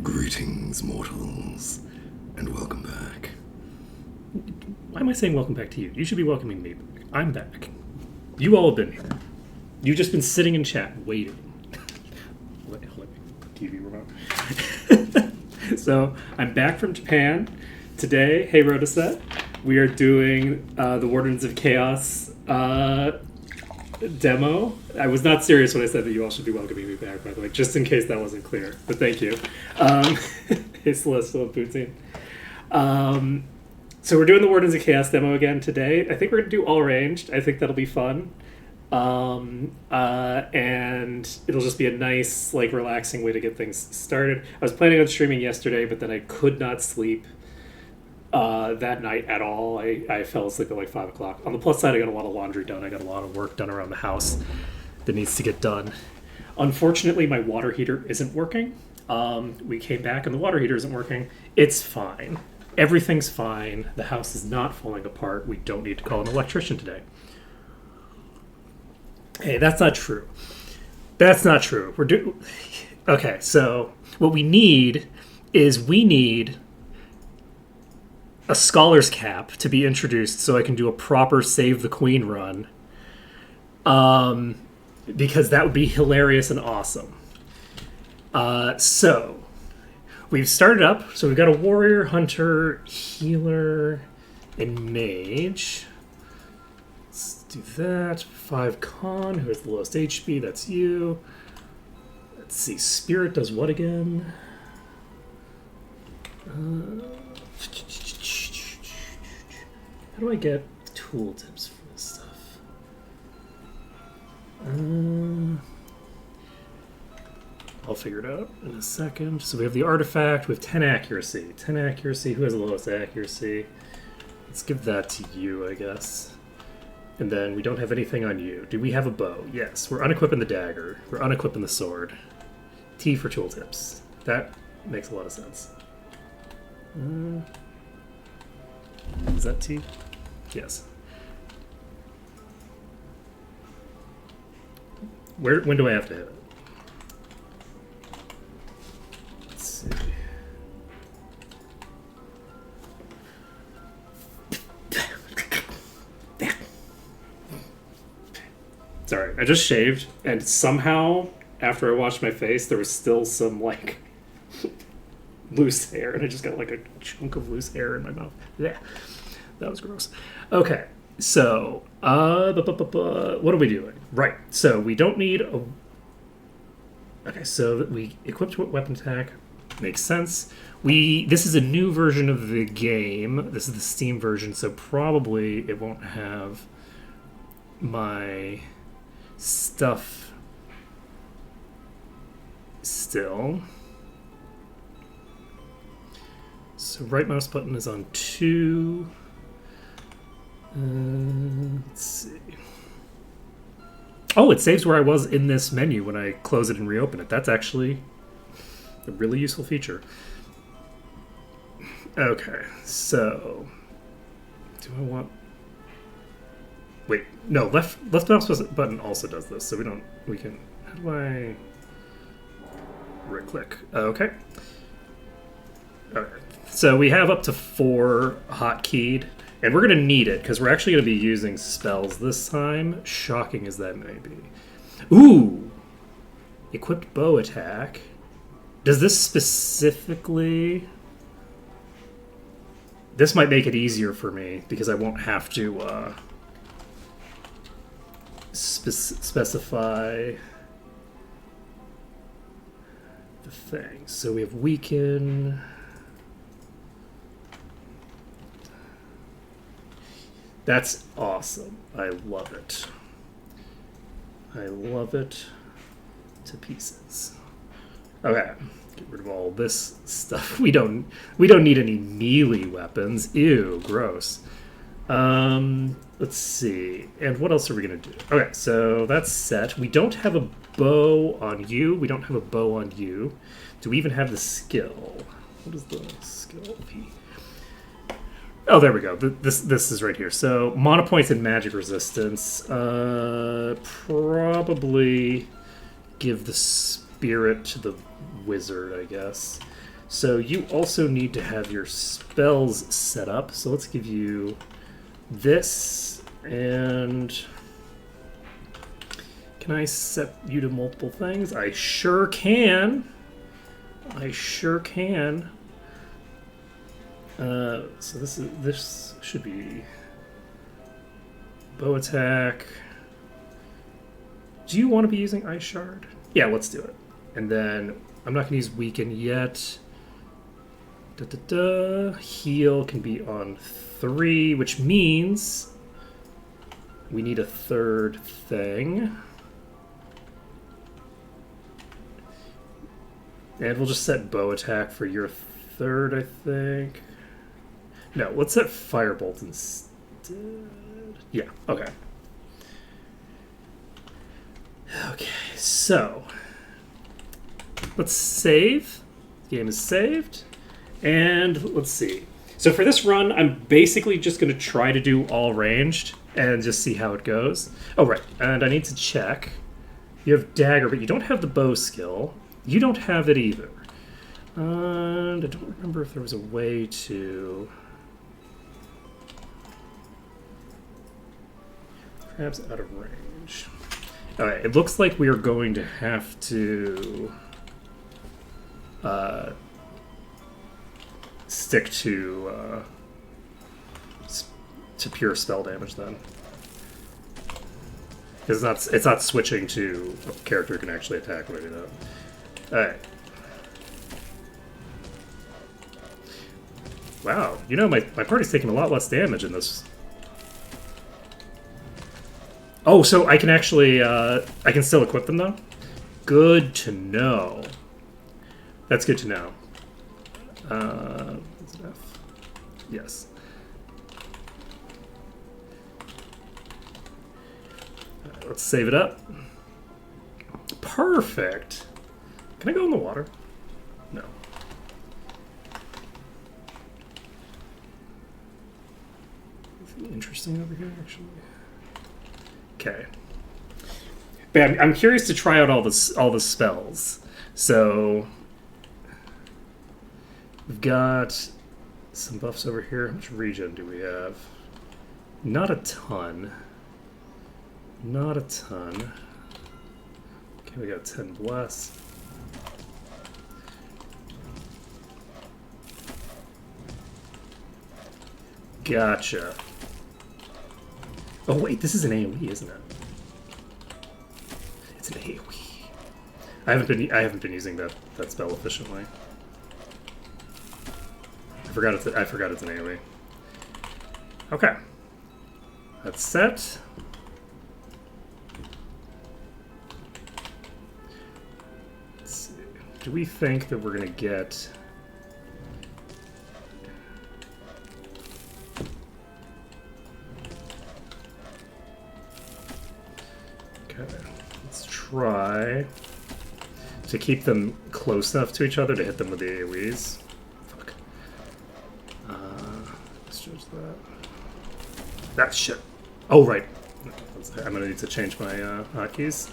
Greetings, mortals, and welcome back. Why am I saying welcome back to you? You should be welcoming me back. I'm back. You all have been here. You've just been sitting in chat waiting. Let me TV remote. So, I'm back from Japan. Today, hey Rodaset, we are doing the Wardens of Chaos demo. I was not serious when I said that you all should be welcoming me back, by the way, just in case that wasn't clear. But thank you. Hey Celestial and Poutine. So we're doing the Wardens of Chaos demo again today. I think we're going to do all ranged. I think that'll be fun. And it'll just be a nice, relaxing way to get things started. I was planning on streaming yesterday, but then I could not sleep that night at all. I fell asleep at 5 o'clock. On the plus side, I got a lot of laundry done. I got a lot of work done around the house that needs to get done. Unfortunately, my water heater isn't working. We came back and the water heater isn't working. It's fine. Everything's fine. The house is not falling apart. We don't need to call an electrician today. Hey, that's not true. That's not true. Okay, so what we need is a scholar's cap to be introduced so I can do a proper Save the Queen run. Because that would be hilarious and awesome. So we've started up. So we've got a warrior, hunter, healer, and mage. Let's do that. 5 con. Who has the lowest HP? That's you. Let's see. Spirit does what again? How do I get tooltips for this stuff? I'll figure it out in a second. So we have the artifact. We have 10 accuracy. 10 accuracy. Who has the lowest accuracy? Let's give that to you, I guess. And then we don't have anything on you. Do we have a bow? Yes. We're unequipping the dagger. We're unequipping the sword. T for tooltips. That makes a lot of sense. Is that T? Yes. When do I have to hit it? Let's see. Sorry, I just shaved, and somehow, after I washed my face, there was still some, loose hair, and I just got, a chunk of loose hair in my mouth. Yeah, that was gross. Okay, so, what are we doing? Right, so we don't need a... Okay, so we equipped weapon attack. Makes sense. This is a new version of the game. This is the Steam version, so probably it won't have my stuff still. So right mouse button is on 2. Let's see. Oh, it saves where I was in this menu when I close it and reopen it. That's actually a really useful feature. Okay, so do I want... Wait, no, left mouse button also does this, so we can... How do I... Right click. Okay. Okay. So we have up to 4 hotkeyed, and we're going to need it, because we're actually going to be using spells this time, shocking as that may be. Ooh! Equipped bow attack. Does this specifically... This might make it easier for me, because I won't have to specify the thing. So we have weaken... That's awesome. I love it. I love it to pieces. Okay, get rid of all this stuff. We don't need any melee weapons. Ew, gross. Let's see. And what else are we gonna do? Okay, so that's set. We don't have a bow on you. We don't have a bow on you. Do we even have the skill? What is the skill? Oh, there we go. This is right here. So, mana points and magic resistance. Probably give the spirit to the wizard, I guess. So you also need to have your spells set up. So let's give you this, and can I set you to multiple things? I sure can. I sure can. So this should be bow attack. Do you want to be using Ice Shard? Yeah, let's do it. And then I'm not going to use Weaken yet. Heal can be on 3, which means we need a third thing. And we'll just set bow attack for your third, I think. No, let's set Firebolt instead. Yeah, okay. Okay, so let's save. The game is saved. And let's see. So for this run, I'm basically just going to try to do all ranged and just see how it goes. Oh, right. And I need to check. You have dagger, but you don't have the bow skill. You don't have it either. And I don't remember if there was a way to... Perhaps out of range. Alright, it looks like we are going to have to... stick to pure spell damage then, because it's not switching to a character who can actually attack when I do that. All right. Wow, you know my party's taking a lot less damage in this. Oh, so I can actually I can still equip them though. Good to know. That's good to know. Is it F? Yes. Let's save it up. Perfect. Can I go in the water? No. Anything interesting over here, actually? Okay. But I'm curious to try out all the spells. So we've got some buffs over here. How much regen do we have? Not a ton. Not a ton. Okay, we got 10 bless. Gotcha. Oh wait, this is an AoE, isn't it? It's an AoE. I haven't been using that spell efficiently. I forgot it's an AoE. Okay. That's set. Let's see. Do we think that we're gonna get try to keep them close enough to each other to hit them with the AoEs. Fuck. Let's change that. That shit. Oh, right. I'm gonna need to change my hotkeys.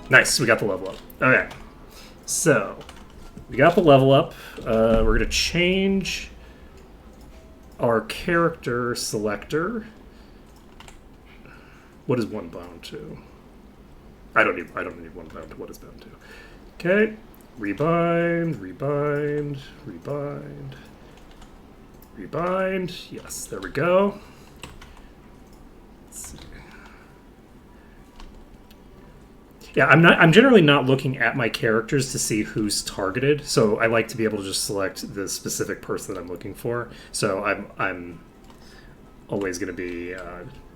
Nice, we got the level up. Okay. So, we got the level up. We're gonna change our character selector. What is one bound to? I don't need one bound to what is bound to. Okay. Rebind, rebind, rebind, rebind. Yes, there we go. Let's see. Yeah, I'm generally not looking at my characters to see who's targeted, so I like to be able to just select the specific person that I'm looking for. So I'm always going to be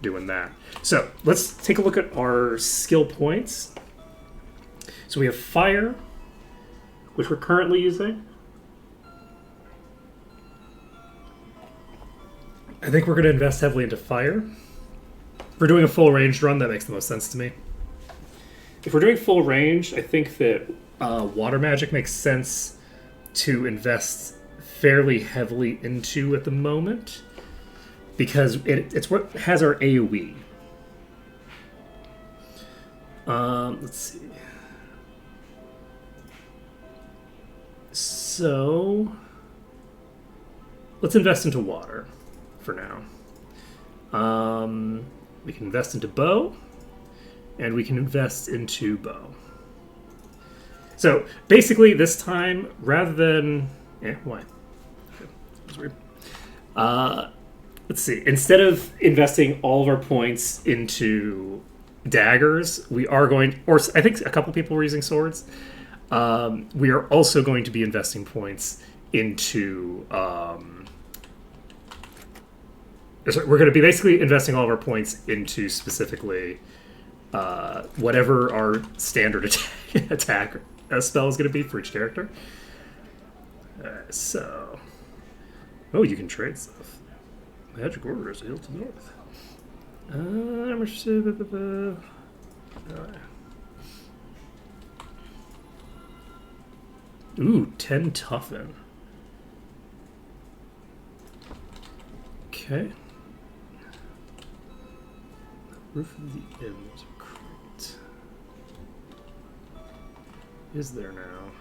doing that. So let's take a look at our skill points. So we have fire, which we're currently using. I think we're going to invest heavily into fire. If we're doing a full ranged run, that makes the most sense to me. If we're doing full range, I think that water magic makes sense to invest fairly heavily into at the moment, because it's what has our AoE. Let's see. So let's invest into water for now. We can invest into bow, and we can invest into bow. So basically, this time, rather than why? Okay. That's weird. Let's see. Instead of investing all of our points into daggers, we are going, or I think a couple people were using swords. We are also going to be investing points into. We're going to be basically investing all of our points into specifically whatever our standard attack spell is going to be for each character. So, you can trade stuff. Magic Order is hail to the north. Ooh, 10 toughen. Okay. Roof of the Inn was a crate. Is there now?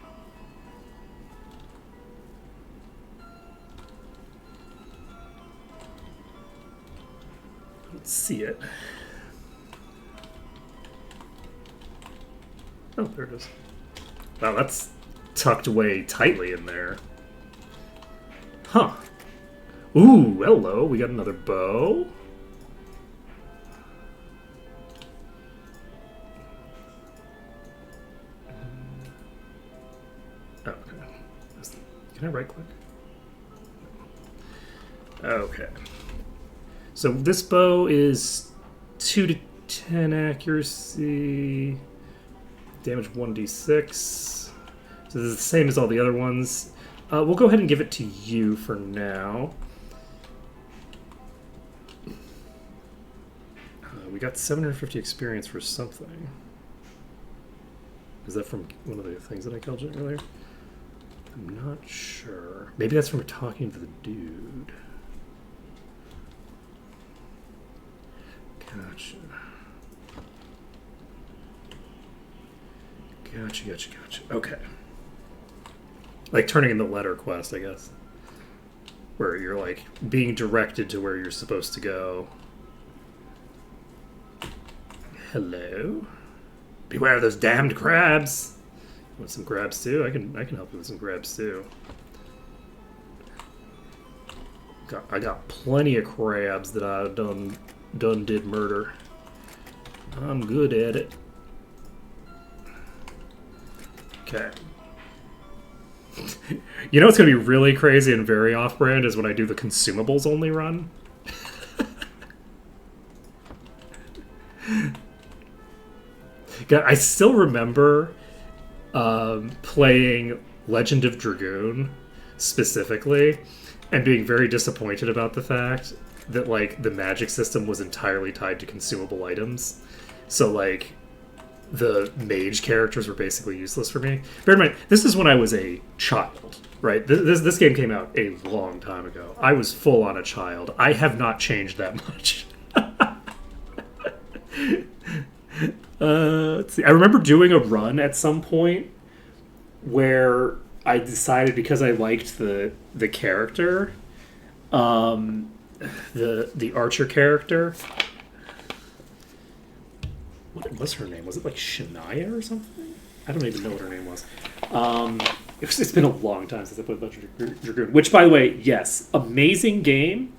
Let's see it. Oh, there it is. Wow, that's tucked away tightly in there. Huh. Ooh, hello. We got another bow. Oh, okay. Can I right click? Okay. So this bow is 2 to 10 accuracy, damage 1d6. So this is the same as all the other ones. We'll go ahead and give it to you for now. We got 750 experience for something. Is that from one of the things that I called you earlier? I'm not sure. Maybe that's from talking to the dude. Gotcha. Gotcha. Okay. Like turning in the letter quest, I guess. Where you're like being directed to where you're supposed to go. Hello? Beware of those damned crabs. You want some crabs too? I can help you with some crabs too. I got plenty of crabs that I done did murder. I'm good at it. Okay. You know what's going to be really crazy and very off-brand is when I do the consumables only run. God, I still remember playing Legend of Dragoon specifically and being very disappointed about the fact that like the magic system was entirely tied to consumable items. So like the mage characters were basically useless for me. Bear in mind, this is when I was a child, right? This game came out a long time ago. I was full on a child. I have not changed that much. Let's see. I remember doing a run at some point where I decided because I liked the character, the archer character. What was her name? Was it like Shania or something? I don't even know what her name was. It's been a long time since I played Legend of Dragoon. Which, by the way, yes, amazing game,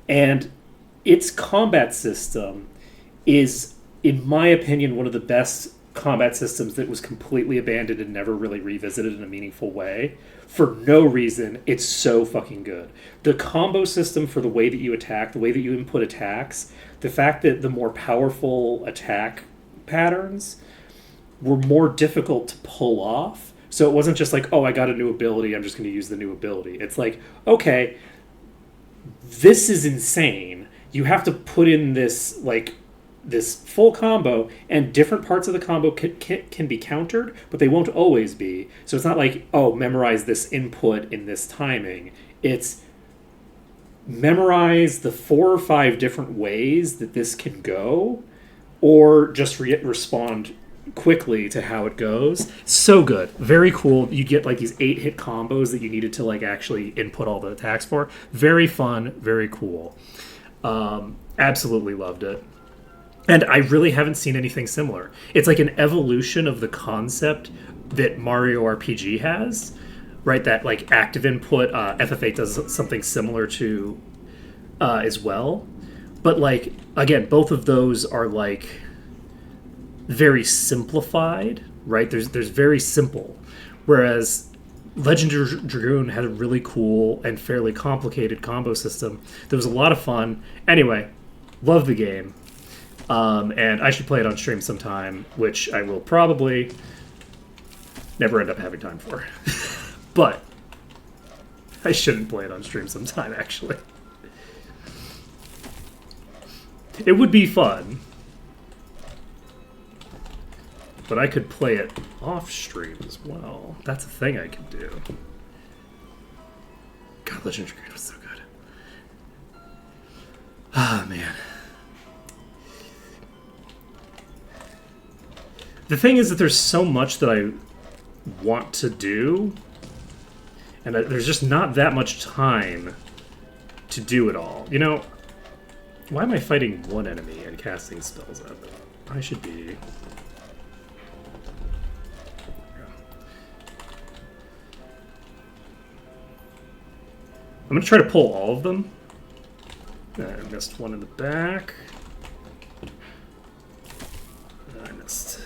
and its combat system is, in my opinion, one of the best combat systems that was completely abandoned and never really revisited in a meaningful way. For no reason, it's so fucking good. The combo system for the way that you attack, the way that you input attacks, the fact that the more powerful attack patterns were more difficult to pull off. So it wasn't just like, oh, I got a new ability, I'm just going to use the new ability. It's like, okay, this is insane. You have to put in this, like, this full combo, and different parts of the combo can be countered, but they won't always be. So it's not like, oh, memorize this input in this timing. It's memorize the 4 or 5 different ways that this can go, or just respond quickly to how it goes. So good. Very cool. You get like these 8-hit combos that you needed to like actually input all the attacks for. Very fun, very cool. Absolutely loved it. And I really haven't seen anything similar. It's like an evolution of the concept that Mario RPG has, right? That like active input, FF8 does something similar to as well. But like again, both of those are like very simplified, right? There's very simple, whereas Legend of Dragoon had a really cool and fairly complicated combo system that was a lot of fun. Anyway, love the game. And I should play it on stream sometime, which I will probably never end up having time for. But I shouldn't play it on stream sometime, actually. It would be fun. But I could play it off stream as well. That's a thing I could do. God, Legend of Dragoon was so good. Ah, man. The thing is that there's so much that I want to do, and there's just not that much time to do it all. You know, why am I fighting one enemy and casting spells at them? I should be... I'm going to try to pull all of them. I missed one in the back. I missed...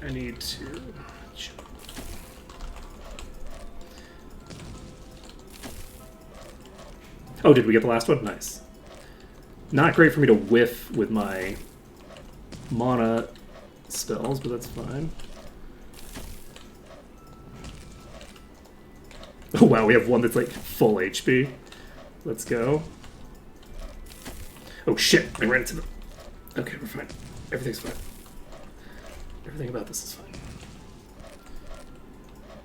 I need to... Oh, did we get the last one? Nice. Not great for me to whiff with my mana spells, but that's fine. Oh wow, we have one that's like full HP. Let's go. Oh shit, I ran into the... Okay, we're fine. Everything's fine. Everything about this is fine.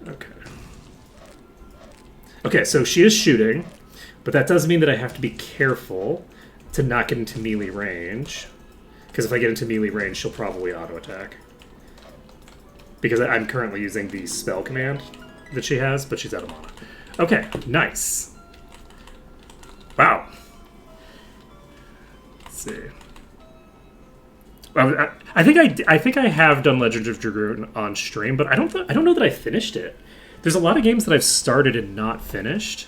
Okay. Okay, so she is shooting, but that does mean that I have to be careful to not get into melee range. Because if I get into melee range, she'll probably auto-attack. Because I'm currently using the spell command that she has, but she's out of mana. Okay, nice. Wow. Let's see. I think I have done Legend of Dragoon on stream, but I don't know that I finished it. There's a lot of games that I've started and not finished,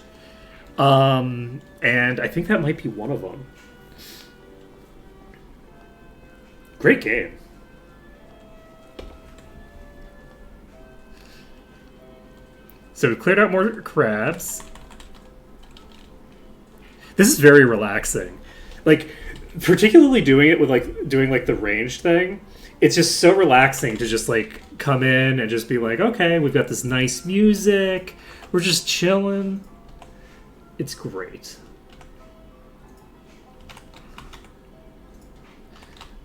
and I think that might be one of them. Great game. So we cleared out more crabs. This is very relaxing. Like, particularly doing it with doing the ranged thing, it's just so relaxing to just like come in and just be like, okay, we've got this nice music, we're just chilling. It's great.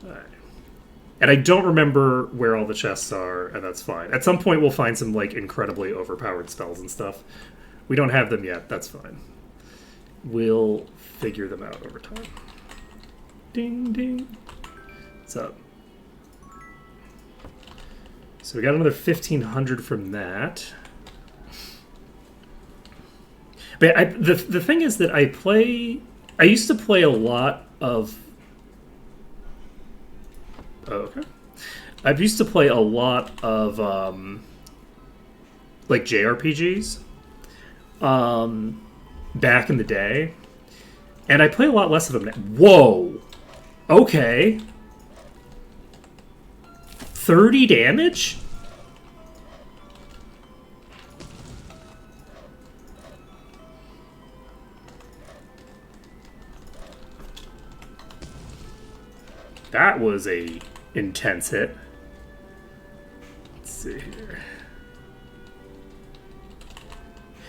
All right. And I don't remember where all the chests are, and that's fine. At some point we'll find some like incredibly overpowered spells and stuff. We don't have them yet, that's fine. We'll figure them out over time. Ding, ding. What's up? So we got another 1,500 from that. But the thing is that I used to play a lot of... Oh, okay. I used to play a lot of, like, JRPGs back in the day. And I play a lot less of them now. Whoa! Okay. 30 damage? That was a intense hit. Let's see here.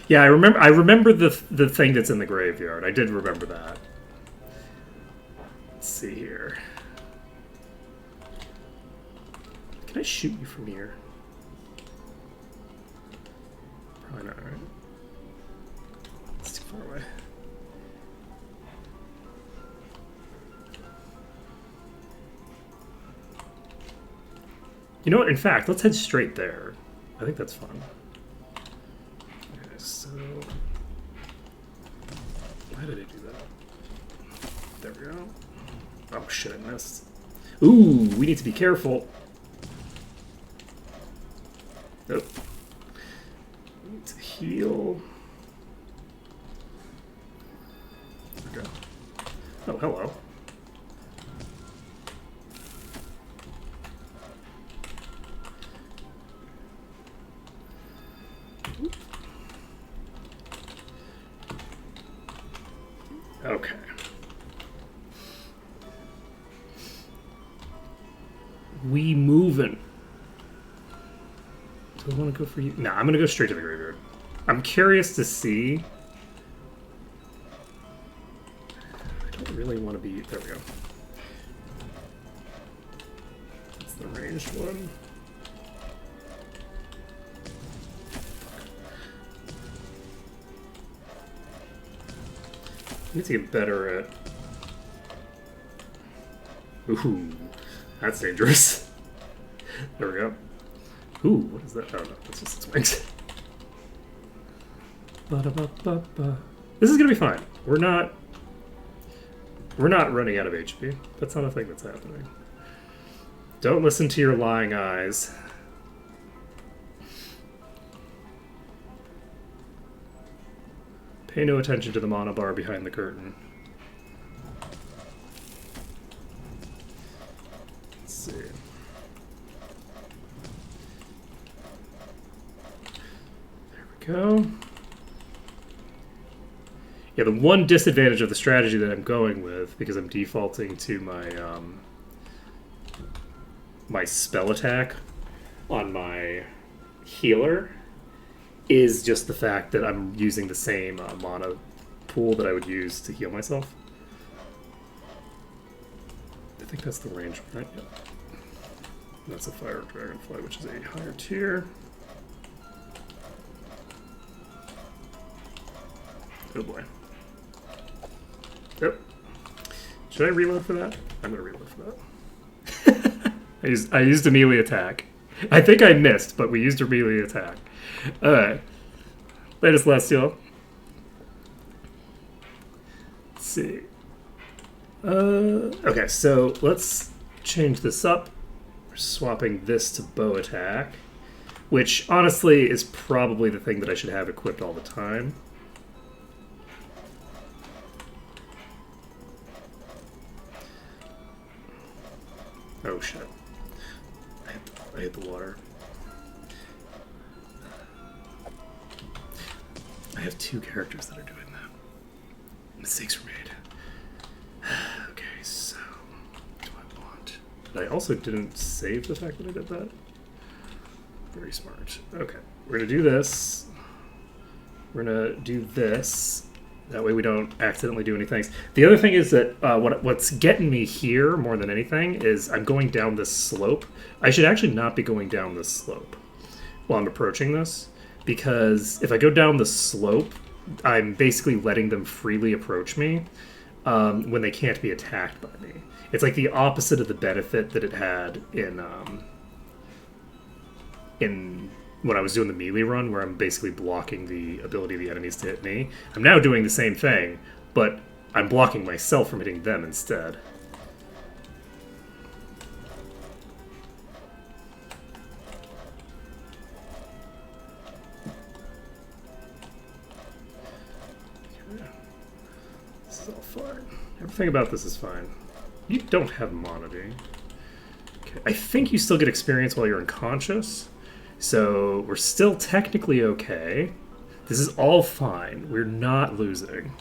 Yeah, I remember the thing that's in the graveyard. I did remember that. Let's see here. Can I shoot you from here? Probably not, right? It's too far away. You know what? In fact, let's head straight there. I think that's fun. Okay, so why did I do that? There we go. Oh shit, I missed. Ooh, we need to be careful. Nope. We need to heal. There we go. Oh, hello. Okay. We moving. Do I want to go for you? Nah, I'm going to go straight to the graveyard. I'm curious to see. I don't really want to be... There we go. That's the ranged one. I need to get better at... Ooh, that's dangerous. There we go. Ooh, what is that? Oh no, that's just its wings. Ba-da-ba-ba-ba. This is gonna be fine. We're not running out of HP. That's not a thing that's happening. Don't listen to your lying eyes. Pay no attention to the mana bar behind the curtain. Let's see. There we go. Yeah, the one disadvantage of the strategy that I'm going with, because I'm defaulting to my my spell attack on my healer, is just the fact that I'm using the same mana pool that I would use to heal myself. I think that's the range for that. Yep. That's a Fire Dragonfly, which is a higher tier. Oh boy. Yep. Should I reload for that? I'm gonna reload for that. I used a melee attack. I think I missed, but we used a melee attack. Alright. Latest Celestial. Let's see. Okay, so let's change this up. We're swapping this to bow attack, which honestly is probably the thing that I should have equipped all the time. Oh shit. I hit the water. I have two characters that are doing that. Mistakes were made. Okay, so what do I want? But I also didn't save the fact that I did that. Very smart. Okay, we're gonna do this. We're gonna do this. That way we don't accidentally do any things. The other thing is that what's getting me here more than anything is I'm going down this slope. I should actually not be going down this slope while I'm approaching this, because if I go down the slope, I'm basically letting them freely approach me when they can't be attacked by me. It's like the opposite of the benefit that it had in when I was doing the melee run, where I'm basically blocking the ability of the enemies to hit me. I'm now doing the same thing, but I'm blocking myself from hitting them instead. This is all fine. Everything about this is fine. You don't have Monody. Okay. I think you still get experience while you're unconscious. So we're still technically okay. This is all fine. We're not losing.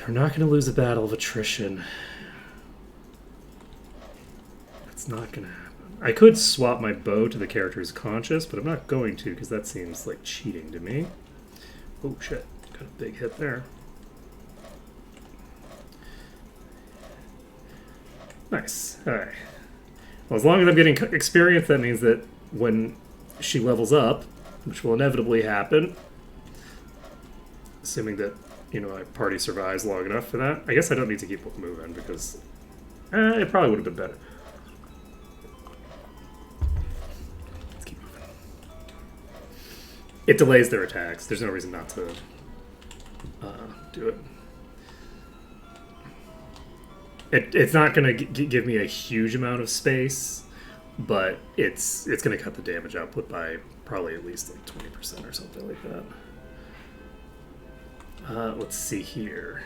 We're not going to lose a battle of attrition. That's not going to happen. I could swap my bow to the character who's conscious, but I'm not going to, because that seems like cheating to me. Oh shit, got a big hit there. Nice. Alright. Well, as long as I'm getting experience, that means that when she levels up, which will inevitably happen, assuming that, you know, my party survives long enough for that. I guess I don't need to keep moving, because It probably would have been better. Let's keep moving. It delays their attacks. There's no reason not to do it. It's not going to give me a huge amount of space, but it's going to cut the damage output by probably at least like 20% or something like that. Let's see here.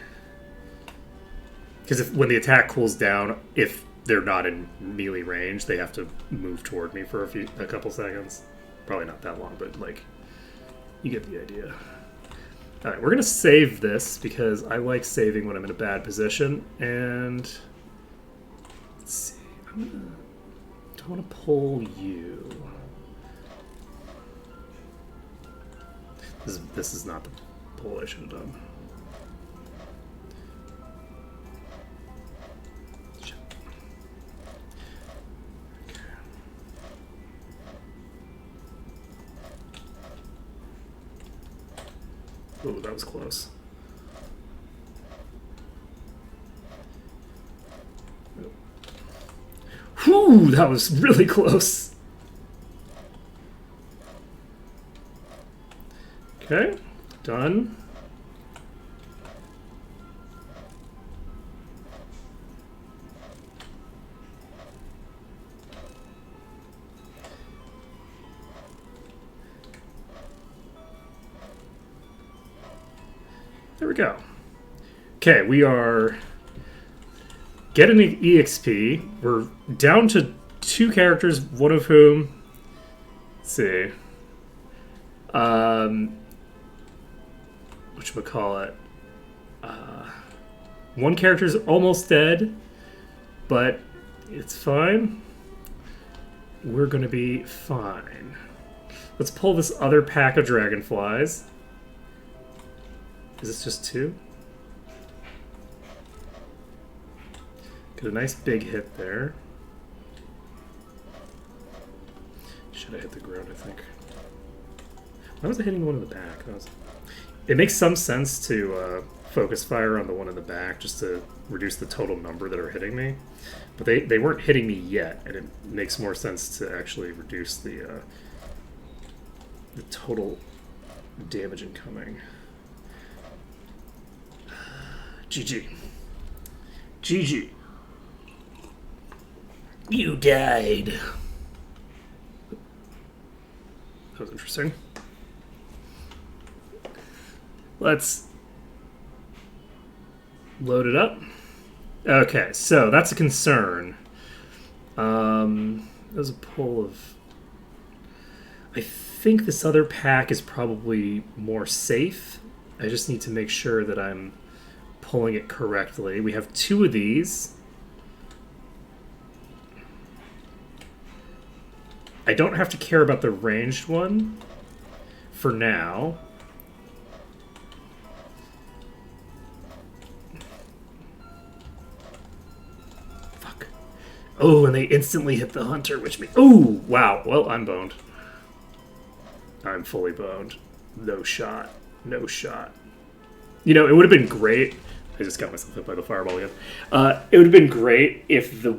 Because when the attack cools down, if they're not in melee range, they have to move toward me for a couple seconds. Probably not that long, but like, you get the idea. All right, we're gonna save this because I like saving when I'm in a bad position. And let's see, don't want to pull you. This is not the pull I should have done. Oh, that was close. Whew, that was really close. Okay, done. There we go. Okay, we are getting an EXP. We're down to 2 characters, one of whom, let's see, whatchamacallit, one character's almost dead, but it's fine. We're gonna be fine. Let's pull this other pack of dragonflies. Is this just 2? Got a nice big hit there. Should have hit the ground, I think. Why was I hitting the one in the back? It makes some sense to focus fire on the one in the back just to reduce the total number that are hitting me. But they weren't hitting me yet, and it makes more sense to actually reduce the total damage incoming. GG. GG. You died. That was interesting. Let's load it up. Okay, so that's a concern. There's a pull of... I think this other pack is probably more safe. I just need to make sure that I'm pulling it correctly. We have 2 of these. I don't have to care about the ranged one for now. Fuck. Oh, and they instantly hit the hunter, which means... Oh, wow. Well, I'm boned. I'm fully boned. No shot. No shot. You know, it would have been great... I just got myself hit by the fireball again. It would have been great if the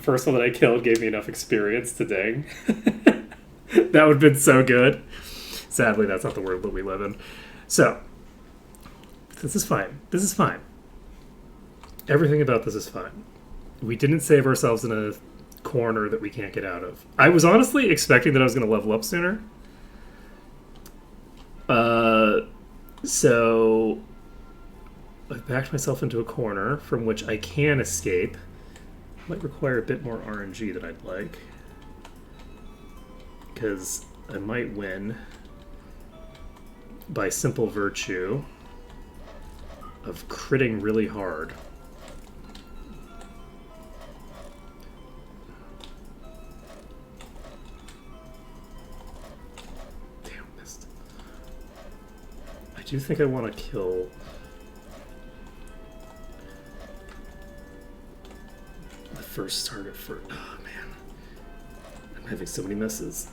first one that I killed gave me enough experience to ding. That would have been so good. Sadly, that's not the world that we live in. So, this is fine. This is fine. Everything about this is fine. We didn't save ourselves in a corner that we can't get out of. I was honestly expecting that I was going to level up sooner. So... I've backed myself into a corner from which I can escape. Might require a bit more RNG than I'd like. Because I might win by simple virtue of critting really hard. Damn, missed. I do think I want to kill... first target for... Oh, man. I'm having so many misses.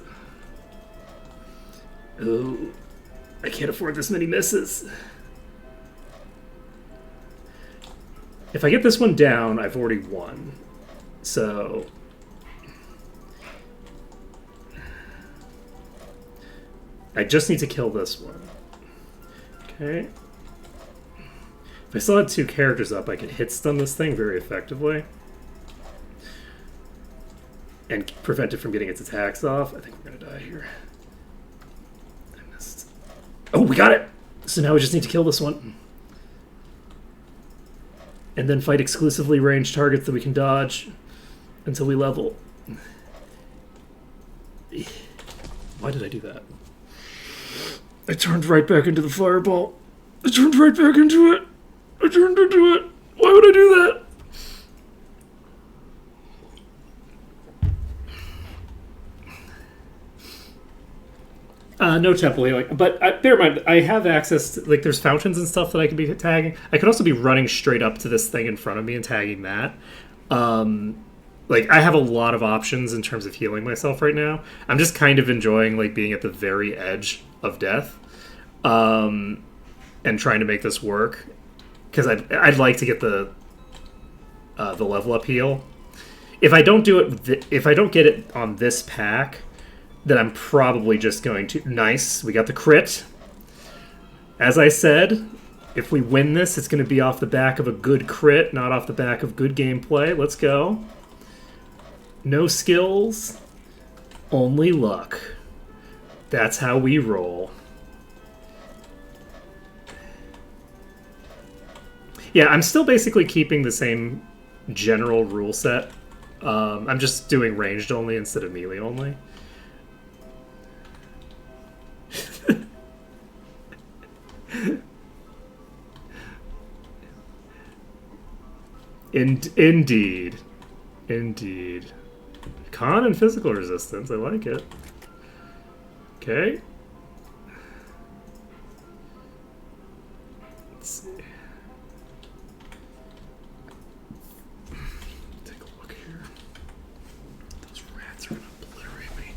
Oh, I can't afford this many misses. If I get this one down, I've already won. So I just need to kill this one. Okay. If I still had 2 characters up, I could hit stun this thing very effectively. And prevent it from getting its attacks off. I think we're going to die here. I missed. Oh, we got it! So now we just need to kill this one. And then fight exclusively ranged targets that we can dodge until we level. Why did I do that? I turned right back into the fireball. I turned right back into it. I turned into it. Why would I do that? No temple healing, but bear in mind, I have access to, like, there's fountains and stuff that I could be tagging. I could also be running straight up to this thing in front of me and tagging that. Like, I have a lot of options in terms of healing myself right now. I'm just kind of enjoying, like, being at the very edge of death, and trying to make this work, because I'd like to get the level up heal. If I don't do it, if I don't get it on this pack, then I'm probably just going to... Nice, we got the crit. As I said, if we win this, it's going to be off the back of a good crit, not off the back of good gameplay. Let's go. No skills, only luck. That's how we roll. Yeah, I'm still basically keeping the same general rule set. I'm just doing ranged only instead of melee only. Indeed. Indeed. Con and physical resistance. I like it. Okay. Let's see. Take a look here. Those rats are going to obliterate me.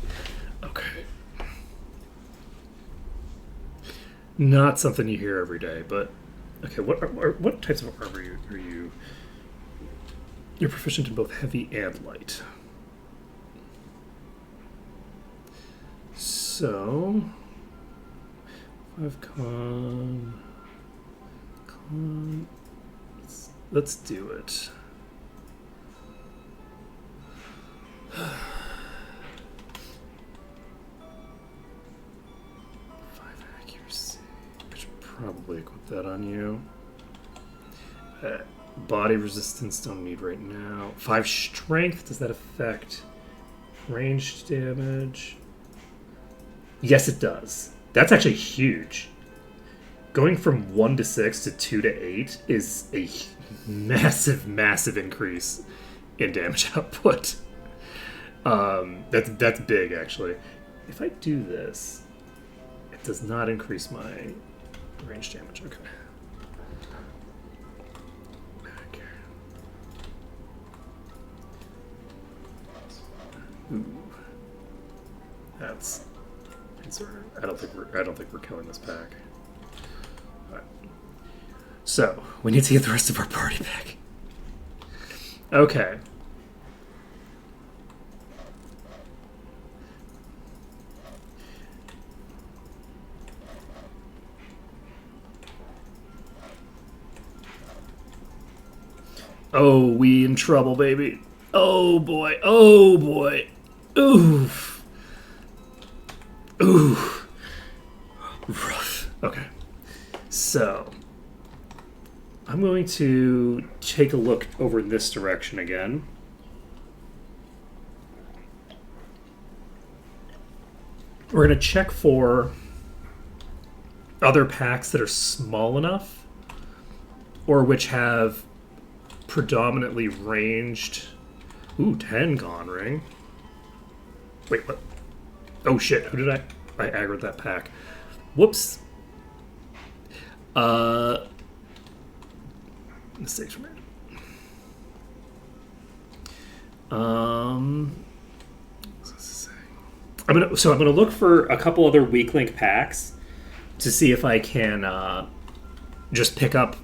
Okay. Not something you hear every day, but okay. What types of armor are you? You're proficient in both heavy and light. So 5 con. Let's do it. 5 accuracy. I should probably equip that on you. Body resistance don't need right now. 5 strength, does that affect ranged damage? Yes, it does. That's actually huge. Going from 1 to 6 to 2 to 8 is a massive, massive increase in damage output. That's big, actually. If I do this, it does not increase my range damage. Okay. Ooh. That's concerning. I don't think we're killing this pack. Alright. So, we need to get the rest of our party back. Okay. Oh, we in trouble, baby. Oh boy. Oh boy. Oof. Ooh. Rough. Okay. So, I'm going to take a look over in this direction again. We're going to check for other packs that are small enough or which have predominantly ranged... Ooh, 10 Gone Ring. Wait, what? Oh shit, who did I aggroed that pack? Whoops. Mistakes were made. What's this saying? I'm gonna look for a couple other weak link packs to see if I can just pick up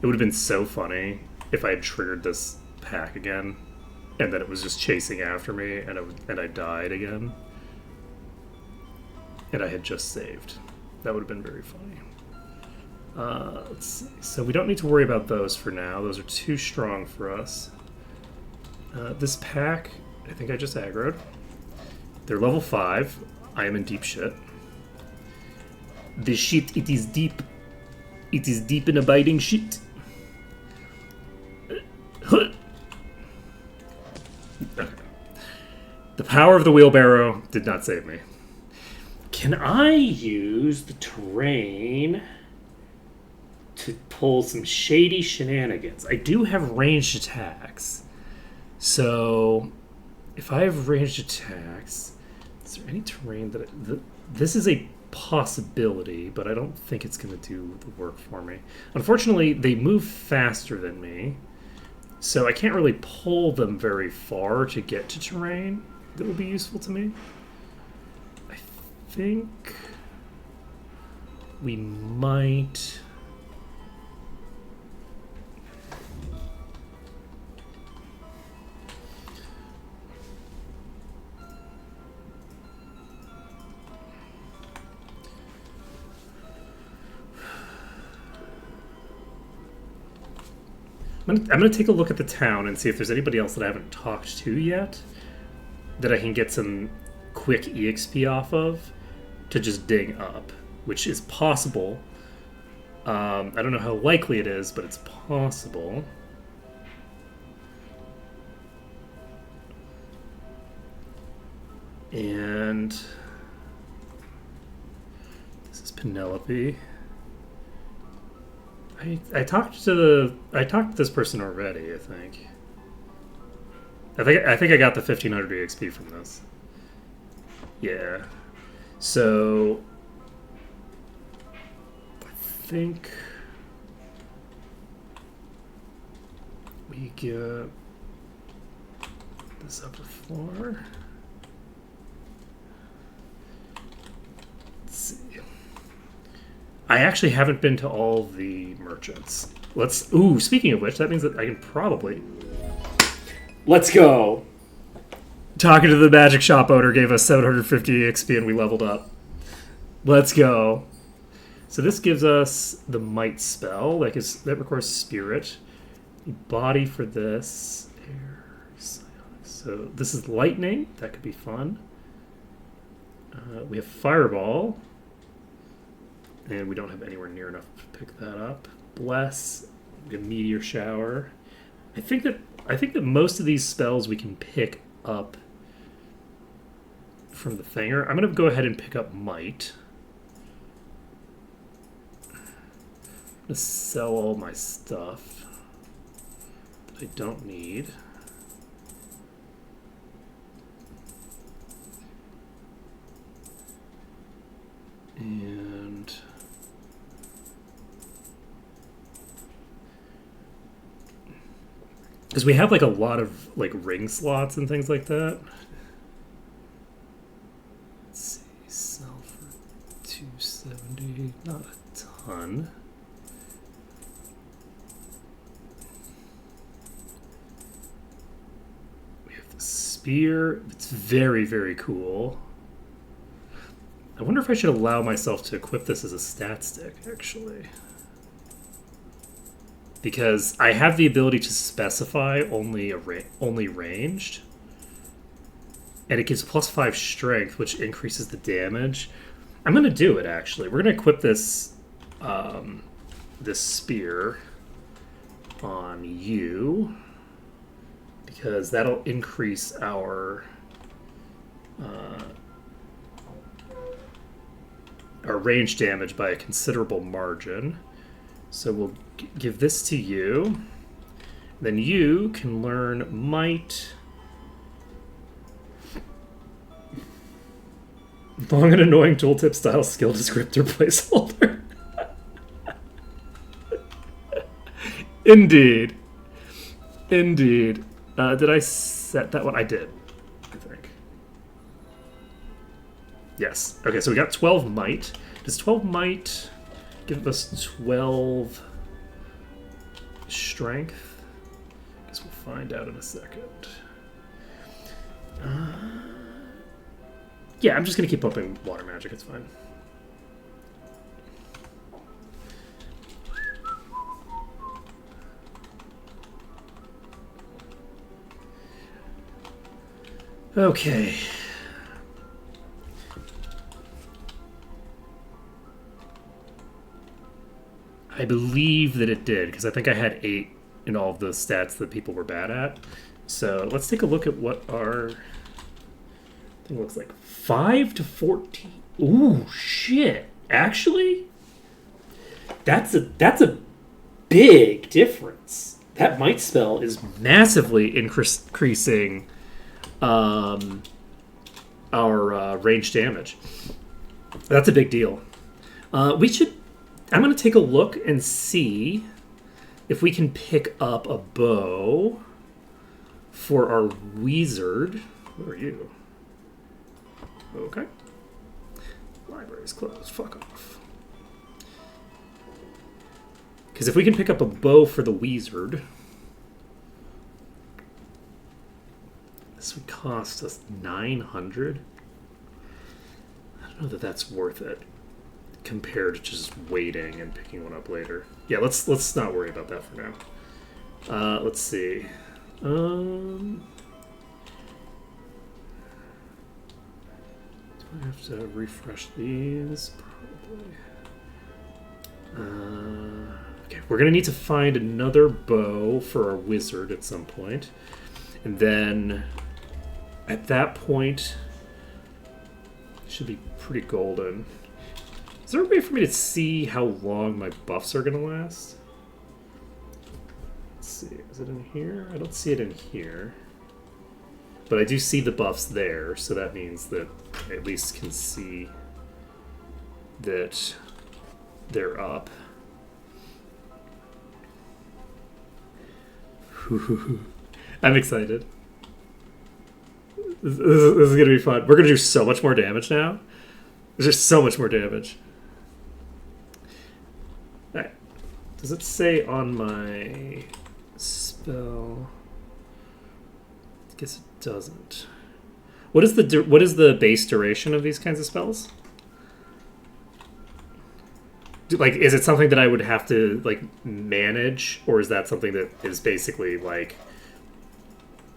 It would have been so funny if I had triggered this pack again, and then it was just chasing after me, and I died again, and I had just saved. That would have been very funny. Let's see. So we don't need to worry about those for now. Those are too strong for us. This pack, I think I just aggroed. They're level 5. I am in deep shit. The shit, it is deep. It is deep and abiding shit. Okay. The power of the wheelbarrow did not save me. Can I use the terrain to pull some shady shenanigans? I do have ranged attacks. So, if I have ranged attacks, is there any terrain that... this is a possibility, but I don't think it's going to do the work for me. Unfortunately, they move faster than me, so I can't really pull them very far to get to terrain that would be useful to me. I think we might... I'm going to take a look at the town and see if there's anybody else that I haven't talked to yet that I can get some quick EXP off of to just ding up, which is possible. I don't know how likely it is, but it's possible. And this is Penelope. I talked to this person already. I think I got the 1500 EXP from this. Yeah. So I think we get this up to 4. Let's see. I actually haven't been to all the merchants. Ooh, speaking of which, that means that I can probably... Let's go! Talking to the magic shop owner gave us 750 EXP and we leveled up. Let's go. So this gives us the might spell. That requires spirit. Body for this. Air, psionic. So this is lightning. That could be fun. We have fireball. And we don't have anywhere near enough to pick that up. Bless, a meteor shower. I think that most of these spells we can pick up from the thinger. I'm gonna go ahead and pick up might. I'm gonna sell all my stuff that I don't need. And because we have like a lot of like ring slots and things like that. Let's see, sell for 270, not a ton. We have the spear. It's very, very cool. I wonder if I should allow myself to equip this as a stat stick, actually. Because I have the ability to specify only ranged. And it gives +5 strength, which increases the damage. I'm going to do it, actually. We're going to equip this, this spear on you. Because that'll increase our range damage by a considerable margin. So we'll give this to you. Then you can learn might. Long and annoying tooltip style skill descriptor placeholder. Indeed. Indeed. Did I set that one? I did, I think. Yes. Okay, so we got 12 might. Does 12 might give us 12 Strength. Guess we'll find out in a second. Yeah, I'm just gonna keep upping water magic. It's fine. Okay. I believe that it did, because I think I had 8 in all of the stats that people were bad at. So let's take a look at what our thing looks like. 5 to 14. Ooh, shit. Actually, that's a big difference. That might spell is massively increasing our range damage. That's a big deal. We should. I'm going to take a look and see if we can pick up a bow for our wizard. Where are you? Okay. Library's closed. Fuck off. Because if we can pick up a bow for the wizard, this would cost us 900. I don't know that that's worth it compared to just waiting and picking one up later. Yeah, let's not worry about that for now. Let's see. Do I have to refresh these? Probably. Okay, we're gonna need to find another bow for our wizard at some point, and then at that point, it should be pretty golden. Is there a way for me to see how long my buffs are going to last? Let's see. Is it in here? I don't see it in here. But I do see the buffs there, so that means that I at least can see that they're up. I'm excited. This is going to be fun. We're going to do so much more damage now. There's just so much more damage. Alright. Does it say on my spell? I guess it doesn't. What is the base duration of these kinds of spells? Like, is it something that I would have to like manage, or is that something that is basically like,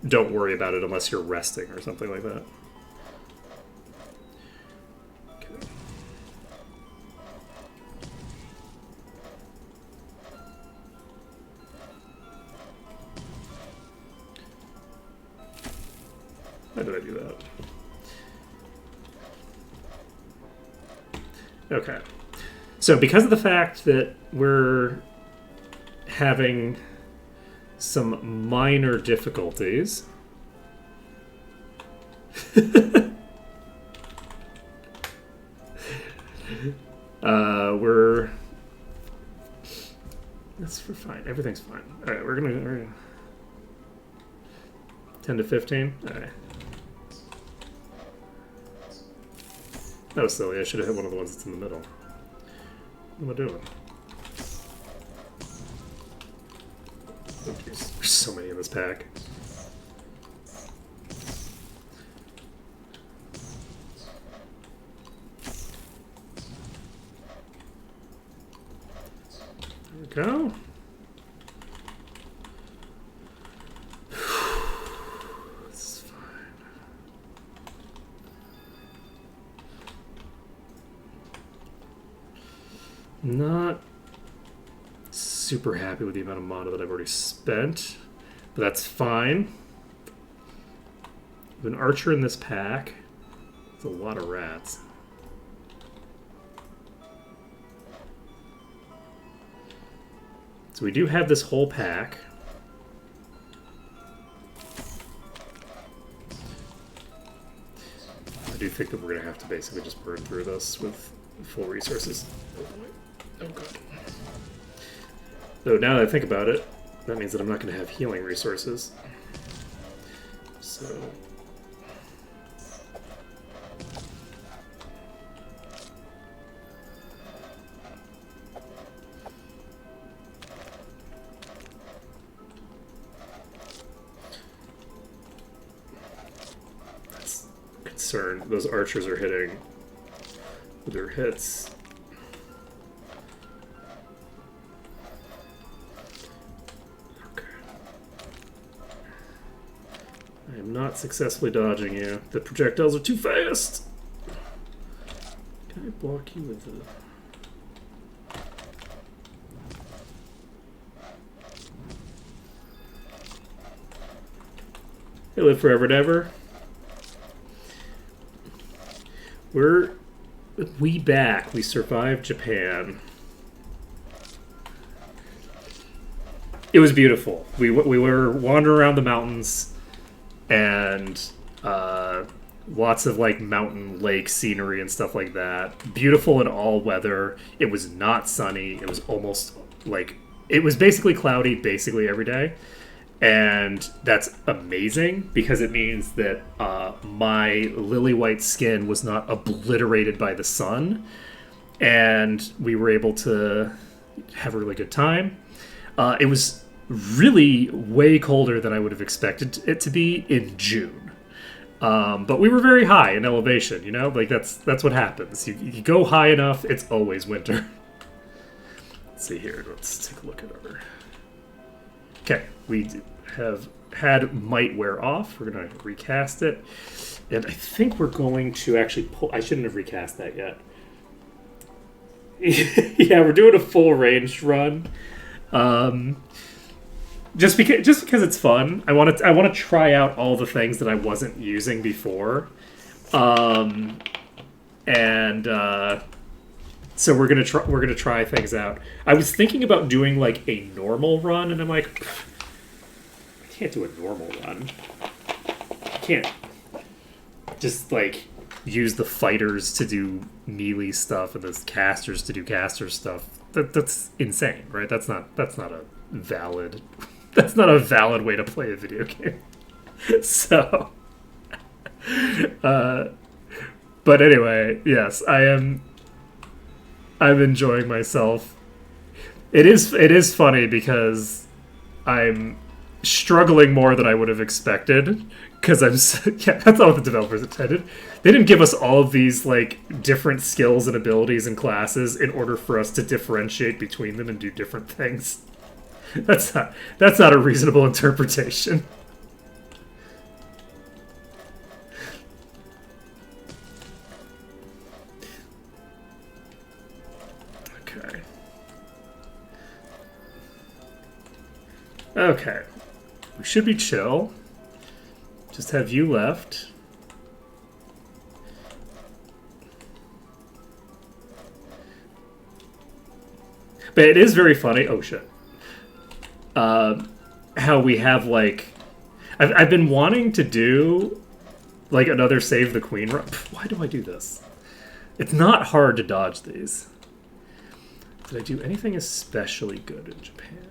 don't worry about it unless you're resting or something like that? Okay. Why did I do that? Okay. So because of the fact that we're having some minor difficulties, that's fine. Everything's fine. All right, we're gonna 10 to 15. All right. That was silly. I should have hit one of the ones that's in the middle. What am I doing? Oh, geez. There's so many in this pack. There we go. This is fine. Not super happy with the amount of mana that I've already spent, but that's fine. With an archer in this pack, it's a lot of rats. So we do have this whole pack. I do think that we're going to have to basically just burn through this with full resources. Oh god. Though now that I think about it, that means that I'm not going to have healing resources. So... concerned. Those archers are hitting with their hits. Okay. I am not successfully dodging you. The projectiles are too fast. Can I block you with the... They live forever and ever. We back. We survived Japan. It was beautiful. We were wandering around the mountains, and lots of like mountain lake scenery and stuff like that. Beautiful in all weather. It was not sunny. It was almost like it was basically cloudy basically every day. And that's amazing because it means that my lily white skin was not obliterated by the sun, and we were able to have a really good time. It was really way colder than I would have expected it to be in June, but we were very high in elevation. You know, like that's what happens. You go high enough, it's always winter. Let's see here. Let's take a look at our. Okay, we have had might wear off. We're going to recast it. And I think we're going to actually pull... I shouldn't have recast that yet. Yeah, we're doing a full ranged run. Just because it's fun. I want to try out all the things that I wasn't using before. So we're gonna try things out. I was thinking about doing like a normal run, and I'm like, I can't do a normal run. I can't just like use the fighters to do melee stuff and the casters to do caster stuff. That's insane, right? That's not a valid way to play a video game. So, but anyway, yes, I'm enjoying myself. It is funny because I'm struggling more than I would have expected because that's not what the developers intended. They didn't give us all of these like different skills and abilities and classes in order for us to differentiate between them and do different things. That's not a reasonable interpretation. Okay. We should be chill. Just have you left. But it is very funny. Oh, shit. How we have, like... I've been wanting to do, like, another Save the Queen run. Why do I do this? It's not hard to dodge these. Did I do anything especially good in Japan?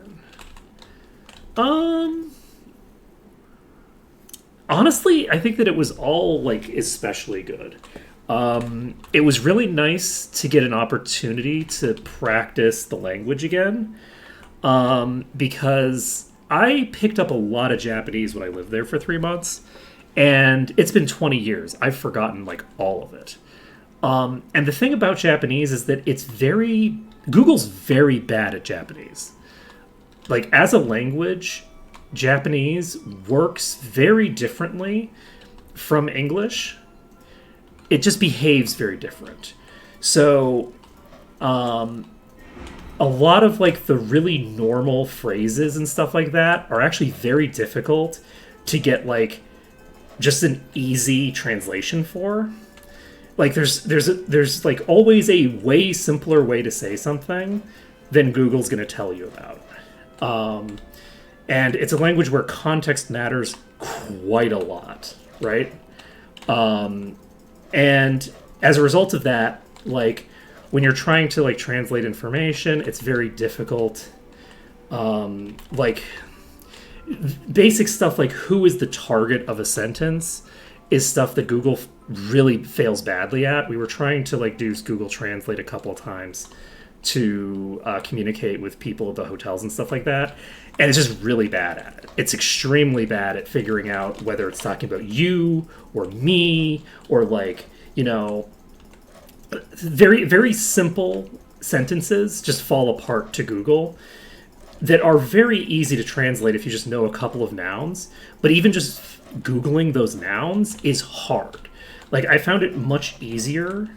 Honestly, I think that it was all, like, especially good. It was really nice to get an opportunity to practice the language again, because I picked up a lot of Japanese when I lived there for 3 months, and it's been 20 years. I've forgotten, like, all of it. And the thing about Japanese is that Google's very bad at Japanese. Like, as a language, Japanese works very differently from English. It just behaves very different. So, a lot of, like, the really normal phrases and stuff like that are actually very difficult to get, like, just an easy translation for. Like, there's like, always a way simpler way to say something than Google's going to tell you about. And it's a language where context matters quite a lot, right? And as a result of that, like, when you're trying to, like, translate information, it's very difficult. Like, basic stuff like who is the target of a sentence is stuff that Google really fails badly at. We were trying to, like, do Google Translate a couple of times to communicate with people at the hotels and stuff like that. And it's just really bad at it. It's extremely bad at figuring out whether it's talking about you or me or like, you know, very, very simple sentences just fall apart to Google that are very easy to translate if you just know a couple of nouns. But even just Googling those nouns is hard. Like, I found it much easier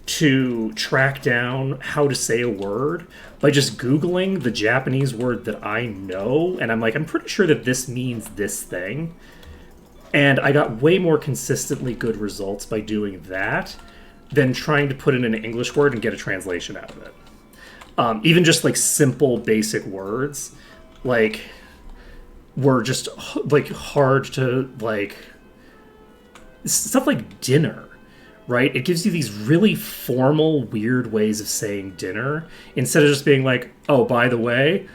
to track down how to say a word by just Googling the Japanese word that I know. And I'm like, I'm pretty sure that this means this thing. And I got way more consistently good results by doing that than trying to put in an English word and get a translation out of it. Even just like simple basic words, like, were just like hard to like, stuff like dinner, right? It gives you these really formal, weird ways of saying dinner instead of just being like, oh, by the way,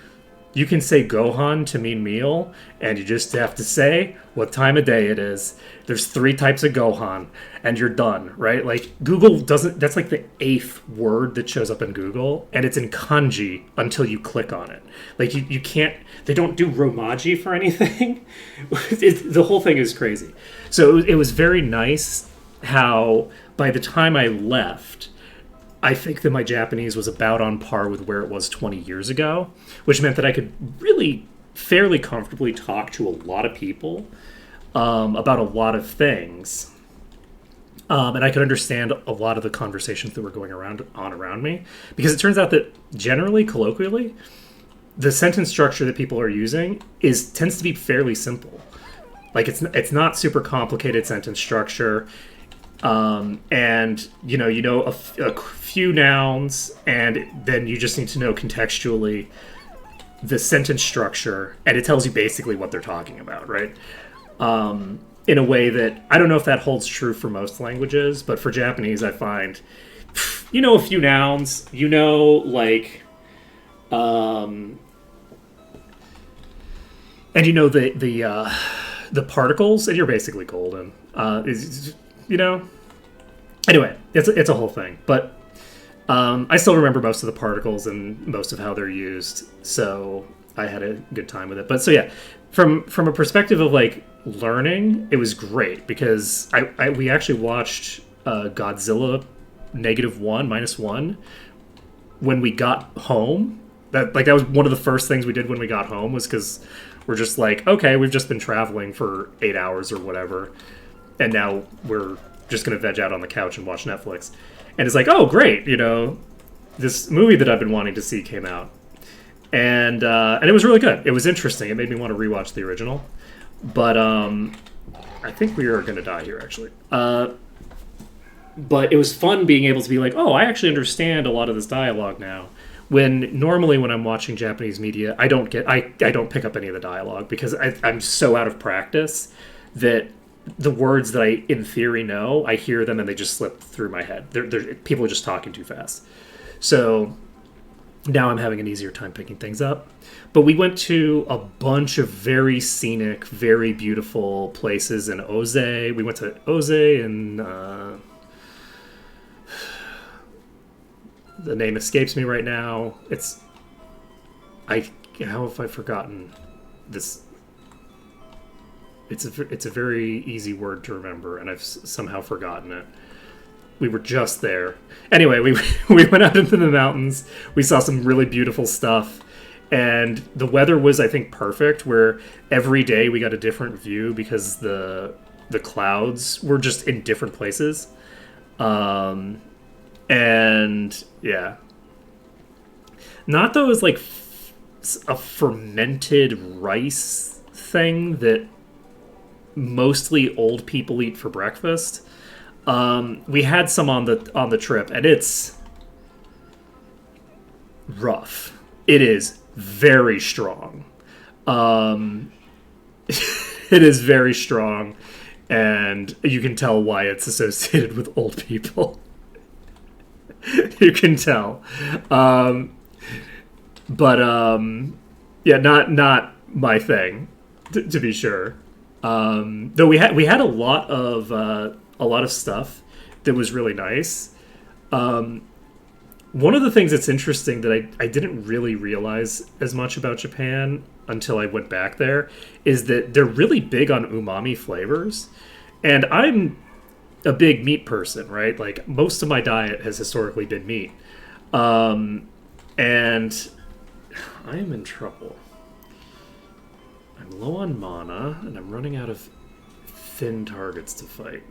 you can say gohan to mean meal, and you just have to say what time of day it is. There's 3 types of gohan, and you're done, right? Like, Google doesn't, that's like the 8th word that shows up in Google, and it's in kanji until you click on it. Like, you can't, they don't do romaji for anything. The whole thing is crazy. So it was very nice how by the time I left, I think that my Japanese was about on par with where it was 20 years ago, which meant that I could really fairly comfortably talk to a lot of people about a lot of things. And I could understand a lot of the conversations that were going around me, because it turns out that generally, colloquially, the sentence structure that people are using tends to be fairly simple. Like, it's not super complicated sentence structure. And you know a few nouns, and then you just need to know contextually the sentence structure, and it tells you basically what they're talking about, right? In a way that I don't know if that holds true for most languages, but for Japanese, I find you know a few nouns, you know, like, and you know the particles, and you're basically golden. You know, anyway, it's a whole thing, but I still remember most of the particles and most of how they're used, so I had a good time with it. But so yeah, from a perspective of like learning, it was great because we actually watched Godzilla -1 when we got home. That was one of the first things we did when we got home, was because we're just like, okay, we've just been traveling for 8 hours or whatever, and now we're just going to veg out on the couch and watch Netflix. And it's like, oh, great, you know, this movie that I've been wanting to see came out. And it was really good. It was interesting. It made me want to rewatch the original. But I think we are going to die here, actually. But it was fun being able to be like, oh, I actually understand a lot of this dialogue now. When normally when I'm watching Japanese media, I don't pick up any of the dialogue because I'm so out of practice that the words that I, in theory, know, I hear them and they just slip through my head. People are just talking too fast. So now I'm having an easier time picking things up. But we went to a bunch of very scenic, very beautiful places in Oze. We went to Oze and the name escapes me right now. How have I forgotten this? It's a very easy word to remember, and I've somehow forgotten it. We were just there. Anyway, we went out into the mountains. We saw some really beautiful stuff, and the weather was, I think, perfect. Where every day we got a different view because the clouds were just in different places, and yeah, not those like a fermented rice thing that mostly old people eat for breakfast. We had some on the trip, and it's rough. It is very strong. It is very strong, and you can tell why it's associated with old people. You can tell. Yeah, not my thing, to be sure. Though we had a lot of stuff that was really nice. One of the things that's interesting that I didn't really realize as much about Japan until I went back there is that they're really big on umami flavors. And I'm a big meat person, right? Like most of my diet has historically been meat. And I am in trouble. I'm low on mana, and I'm running out of thin targets to fight.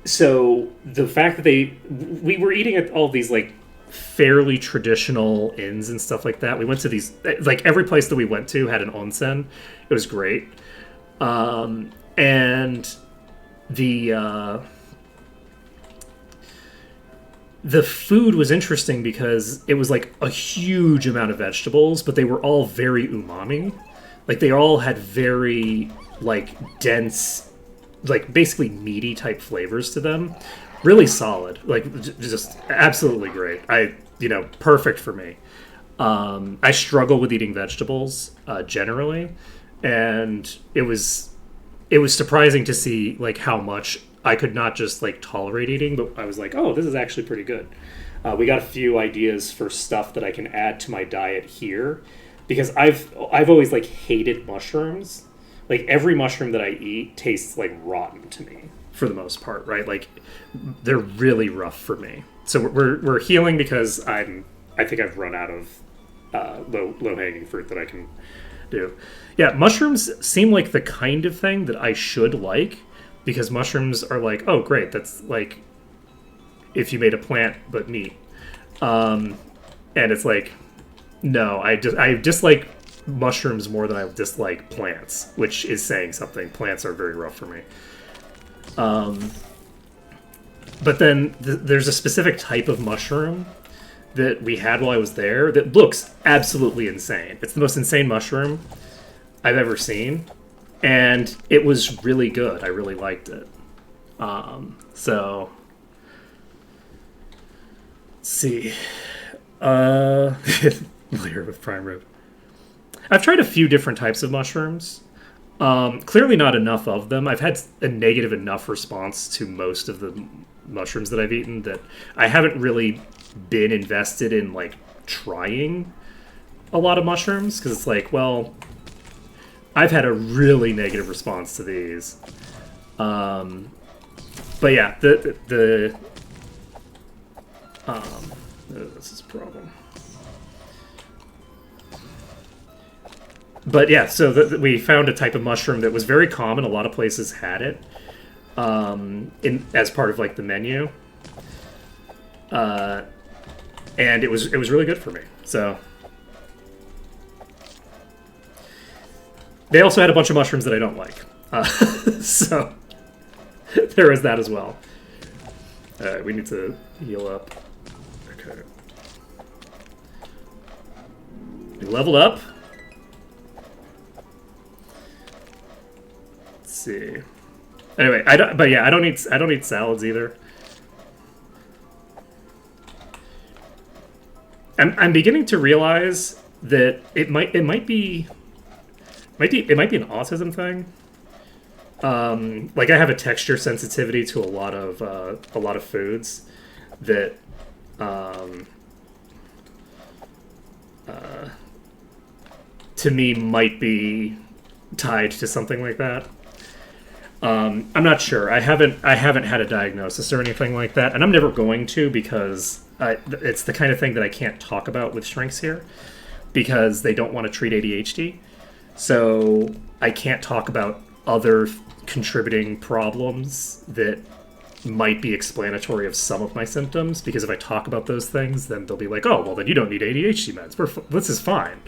So the fact that we were eating at all these like fairly traditional inns and stuff like that. We went to these, like every place that we went to had an onsen. It was great. And the food was interesting because it was like a huge amount of vegetables, but they were all very umami. Like they all had very like dense, like basically meaty type flavors to them. Really solid, like just absolutely great. Perfect for me. I struggle with eating vegetables generally, and it was surprising to see like how much I could not just like tolerate eating, but I was like, oh, this is actually pretty good. We got a few ideas for stuff that I can add to my diet here, because I've always like hated mushrooms. Like every mushroom that I eat tastes like rotten to me for the most part, right? Like they're really rough for me. So we're healing because I think I've run out of low hanging fruit that I can do. Yeah, mushrooms seem like the kind of thing that I should like, because mushrooms are like, oh great, that's like if you made a plant but meat. And it's like, no, I dislike mushrooms more than I dislike plants, which is saying something. Plants are very rough for me. But then there's a specific type of mushroom that we had while I was there that looks absolutely insane. It's the most insane mushroom I've ever seen, and it was really good. I really liked it. So let's see. Layer with prime rib. I've tried a few different types of mushrooms. Clearly not enough of them. I've had a negative enough response to most of the mushrooms that I've eaten that I haven't really been invested in like trying a lot of mushrooms, because it's like, well, I've had a really negative response to these. But yeah, this is a problem. But yeah, so we found a type of mushroom that was very common. A lot of places had it as part of like the menu, and it was really good for me. So they also had a bunch of mushrooms that I don't like, so there is that as well. All right, we need to heal up. Okay, we leveled up. See. Anyway, I don't eat salads either. I'm beginning to realize that it might be an autism thing. Like I have a texture sensitivity to a lot of foods that to me might be tied to something like that. I'm not sure. I haven't had a diagnosis or anything like that, and I'm never going to, because it's the kind of thing that I can't talk about with shrinks here, because they don't want to treat ADHD. So I can't talk about other contributing problems that might be explanatory of some of my symptoms, because if I talk about those things, then they'll be like, oh, well, then you don't need ADHD meds. This is fine.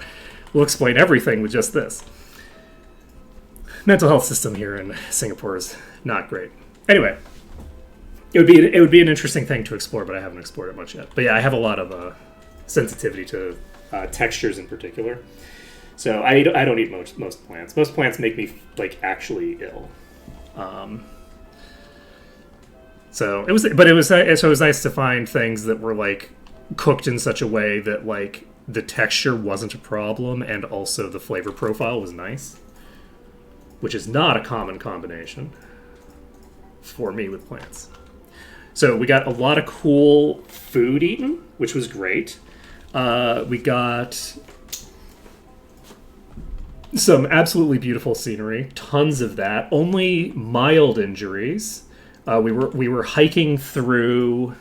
We'll explain everything with just this. Mental health system here in Singapore is not great. Anyway, it would be an interesting thing to explore, but I haven't explored it much yet. But yeah, I have a lot of sensitivity to textures in particular. So I don't eat most plants. Most plants make me like actually ill. So it was nice to find things that were like cooked in such a way that like the texture wasn't a problem, and also the flavor profile was nice, which is not a common combination for me with plants. So we got a lot of cool food eaten, which was great. We got some absolutely beautiful scenery, tons of that. Only mild injuries. We were hiking through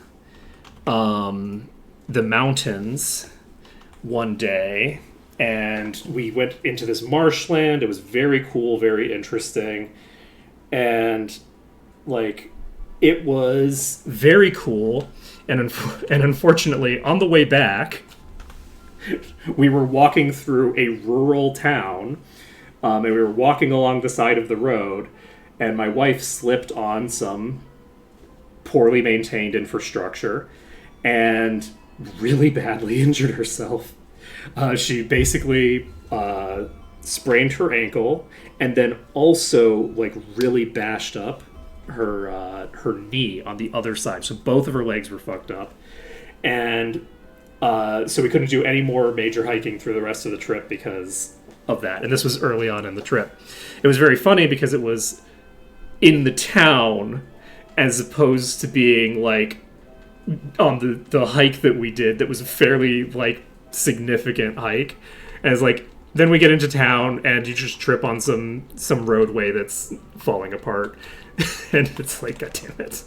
the mountains one day, and we went into this marshland. It was very cool, very interesting, and like it was very cool. And unfortunately, on the way back, we were walking through a rural town, and we were walking along the side of the road, and my wife slipped on some poorly maintained infrastructure and really badly injured herself. She basically sprained her ankle and then also like really bashed up her knee on the other side. So both of her legs were fucked up, and so we couldn't do any more major hiking through the rest of the trip because of that. And this was early on in the trip. It was very funny because it was in the town as opposed to being like on the hike that we did that was a fairly like significant hike. And it's like then we get into town and you just trip on some roadway that's falling apart. And it's like, God damn it.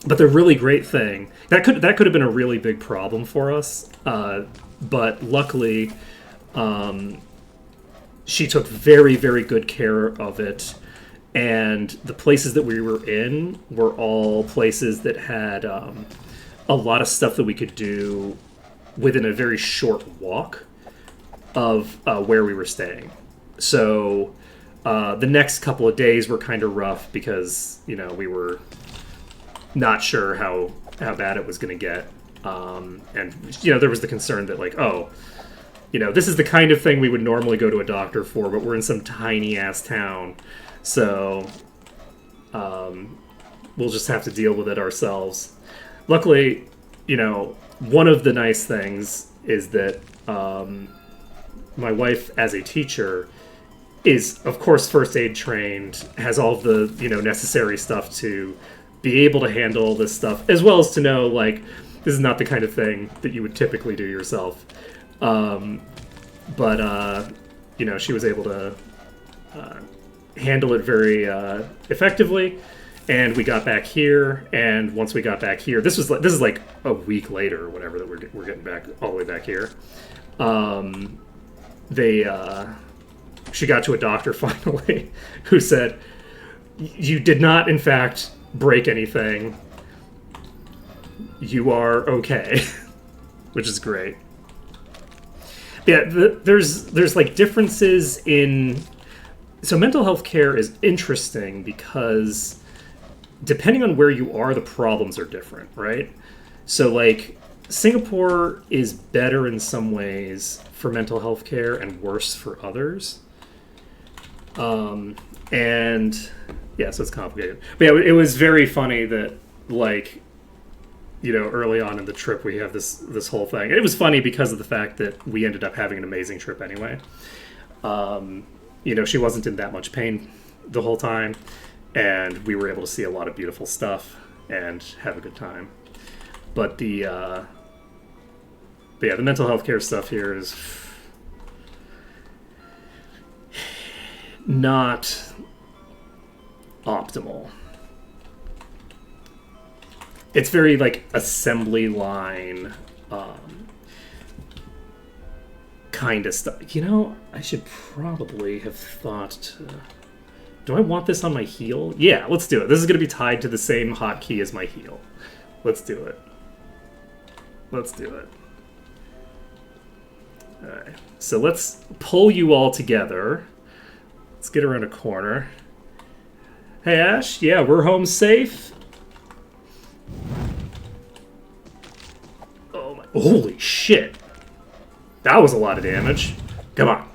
But the really great thing that could have been a really big problem for us, but luckily she took very, very good care of it, and the places that we were in were all places that had a lot of stuff that we could do within a very short walk of where we were staying. So the next couple of days were kind of rough because we were not sure how bad it was going to get, and there was the concern that like, oh, this is the kind of thing we would normally go to a doctor for, but we're in some tiny ass town, so we'll just have to deal with it ourselves. Luckily, one of the nice things is that my wife, as a teacher, is of course first aid trained, has all of the necessary stuff to be able to handle this stuff, as well as to know like this is not the kind of thing that you would typically do yourself. But she was able to handle it very effectively, and we got back here. And once we got back here, this is like a week later or whatever that we're getting back all the way back here. She got to a doctor finally who said, "You did not, in fact, break anything. You are okay," which is great. Yeah, there's like differences in. So mental health care is interesting because depending on where you are, the problems are different, right? So like Singapore is better in some ways for mental health care and worse for others. And yeah, so it's complicated. But yeah, it was very funny that like, early on in the trip we have this whole thing. It was funny because of the fact that we ended up having an amazing trip anyway. She wasn't in that much pain the whole time, and we were able to see a lot of beautiful stuff and have a good time. But the mental health care stuff here is not optimal. It's very like assembly line kind of stuff. I should probably have thought to... Do I want this on my heel? Yeah, let's do it. This is going to be tied to the same hotkey as my heel. Let's do it. Alright, so let's pull you all together. Let's get around a corner. Hey, Ash. Yeah, we're home safe. Oh my... Holy shit. That was a lot of damage. Come on.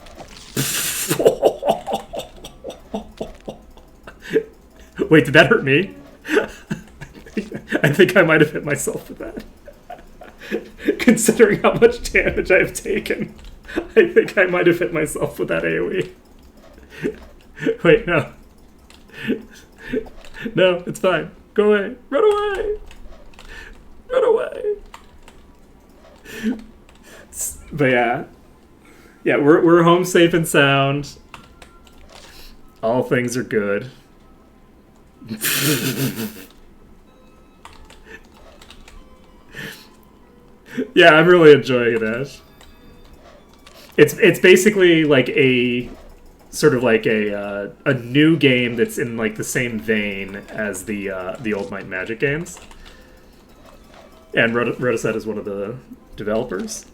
Wait, did that hurt me? I think I might have hit myself with that. Considering how much damage I have taken, I think I might have hit myself with that AoE. Wait, no. No, it's fine. Go away. Run away. Run away. But yeah. Yeah, we're home safe and sound. All things are good. Yeah, I'm really enjoying it, Ash. It's basically like a sort of like a new game that's in like the same vein as the old Might and Magic games. And Rotoset is one of the developers.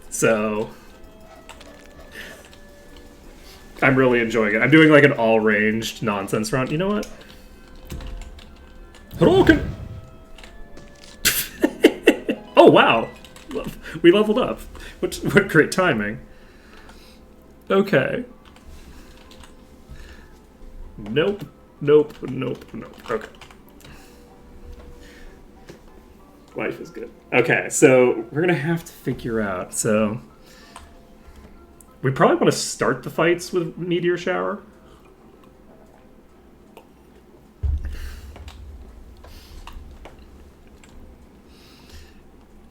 So I'm really enjoying it. I'm doing like an all-ranged nonsense run. You know what? Hadouken! Oh, wow. We leveled up. What great timing. Okay. Nope. Okay. Life is good. Okay, so we're going to have to figure out. So we probably want to start the fights with Meteor Shower.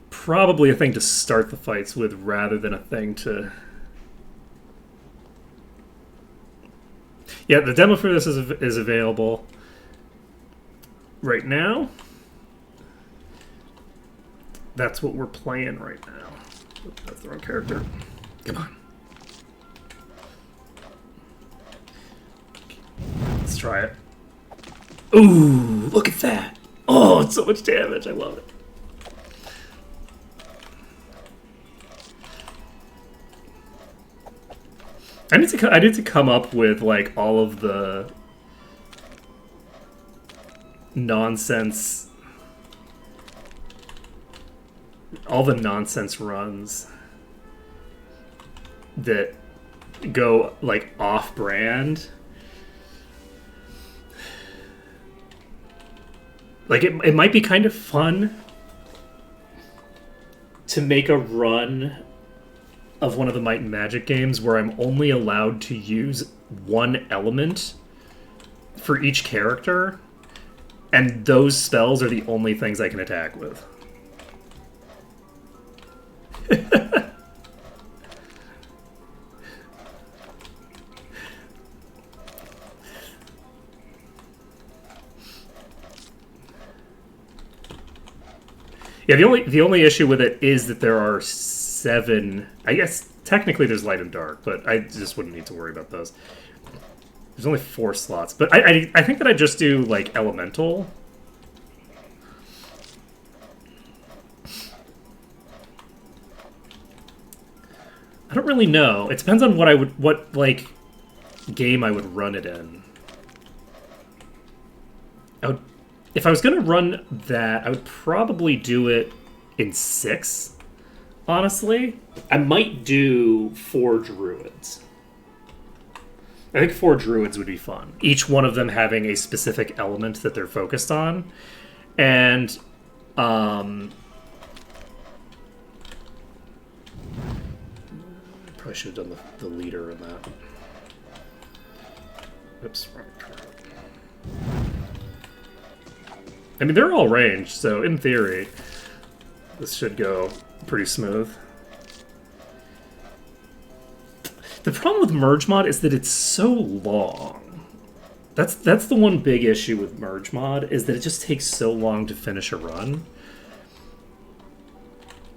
Probably a thing to start the fights with rather than a thing to... Yeah, the demo for this is available right now. That's what we're playing right now. That's the wrong character. Come on. Let's try it. Ooh, look at that. Oh, it's so much damage. I love it. I need to come up with like all of the nonsense, runs that go like off-brand. Like it might be kind of fun to make a run of one of the Might and Magic games where I'm only allowed to use one element for each character, and those spells are the only things I can attack with. Yeah, the only issue with it is that there are 7. I guess technically there's light and dark, but I just wouldn't need to worry about those. There's only 4 slots, but I think that I just do like elemental. I don't really know. It depends on what like game I would run it in. If I was going to run that, I would probably do it in 6, honestly. I might do 4 druids. I think 4 druids would be fun. Each one of them having a specific element that they're focused on. And, probably should have done the leader in that. Oops, wrong card. I mean, they're all ranged, so in theory, this should go pretty smooth. The problem with Merge Mod is that it's so long. That's the one big issue with Merge Mod, is that it just takes so long to finish a run.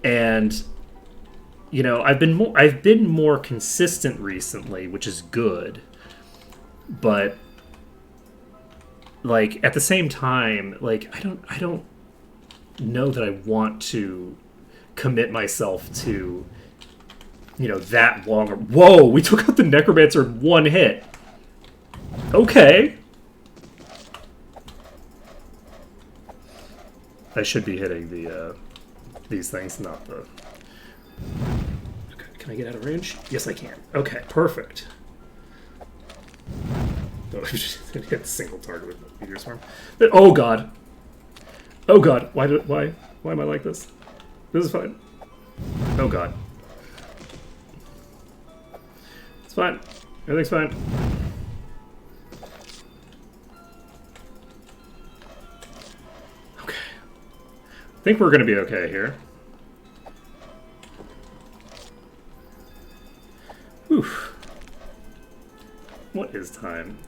And, you know, I've been more consistent recently, which is good. But like at the same time, like I don't know that I want to commit myself to, you know, that long. Whoa, we took out the Necromancer in 1 hit. Okay. I should be hitting the these things, not the... Okay, can I get out of range? Yes, I can. Okay, perfect. Oh, I just hit a single target with the Meteor Swarm. Oh god. Oh god. Why am I like this? This is fine. Oh god. It's fine. Everything's fine. I think we're going to be okay here. Oof. What is time?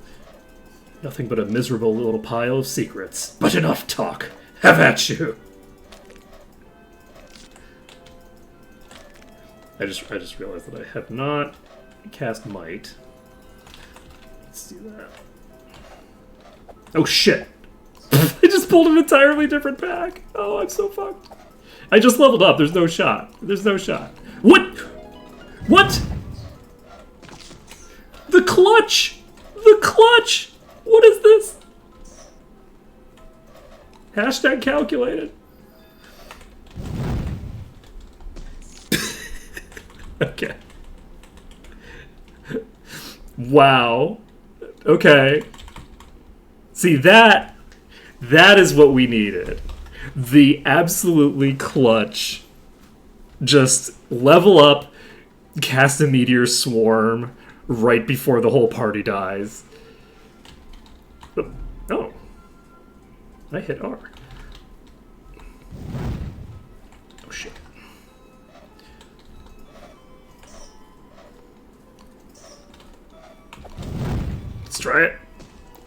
Nothing but a miserable little pile of secrets. But enough talk. Have at you. I just realized that I have not cast Might. Let's do that. Oh shit! I just pulled an entirely different pack. Oh, I'm so fucked. I just leveled up. There's no shot. There's no shot. What? What? The clutch! The clutch! What is this? Hashtag calculated. Okay. Wow. Okay. See, that is what we needed. The absolutely clutch. Just level up, cast a meteor swarm right before the whole party dies. Oh. I hit R. Oh shit. Let's try it.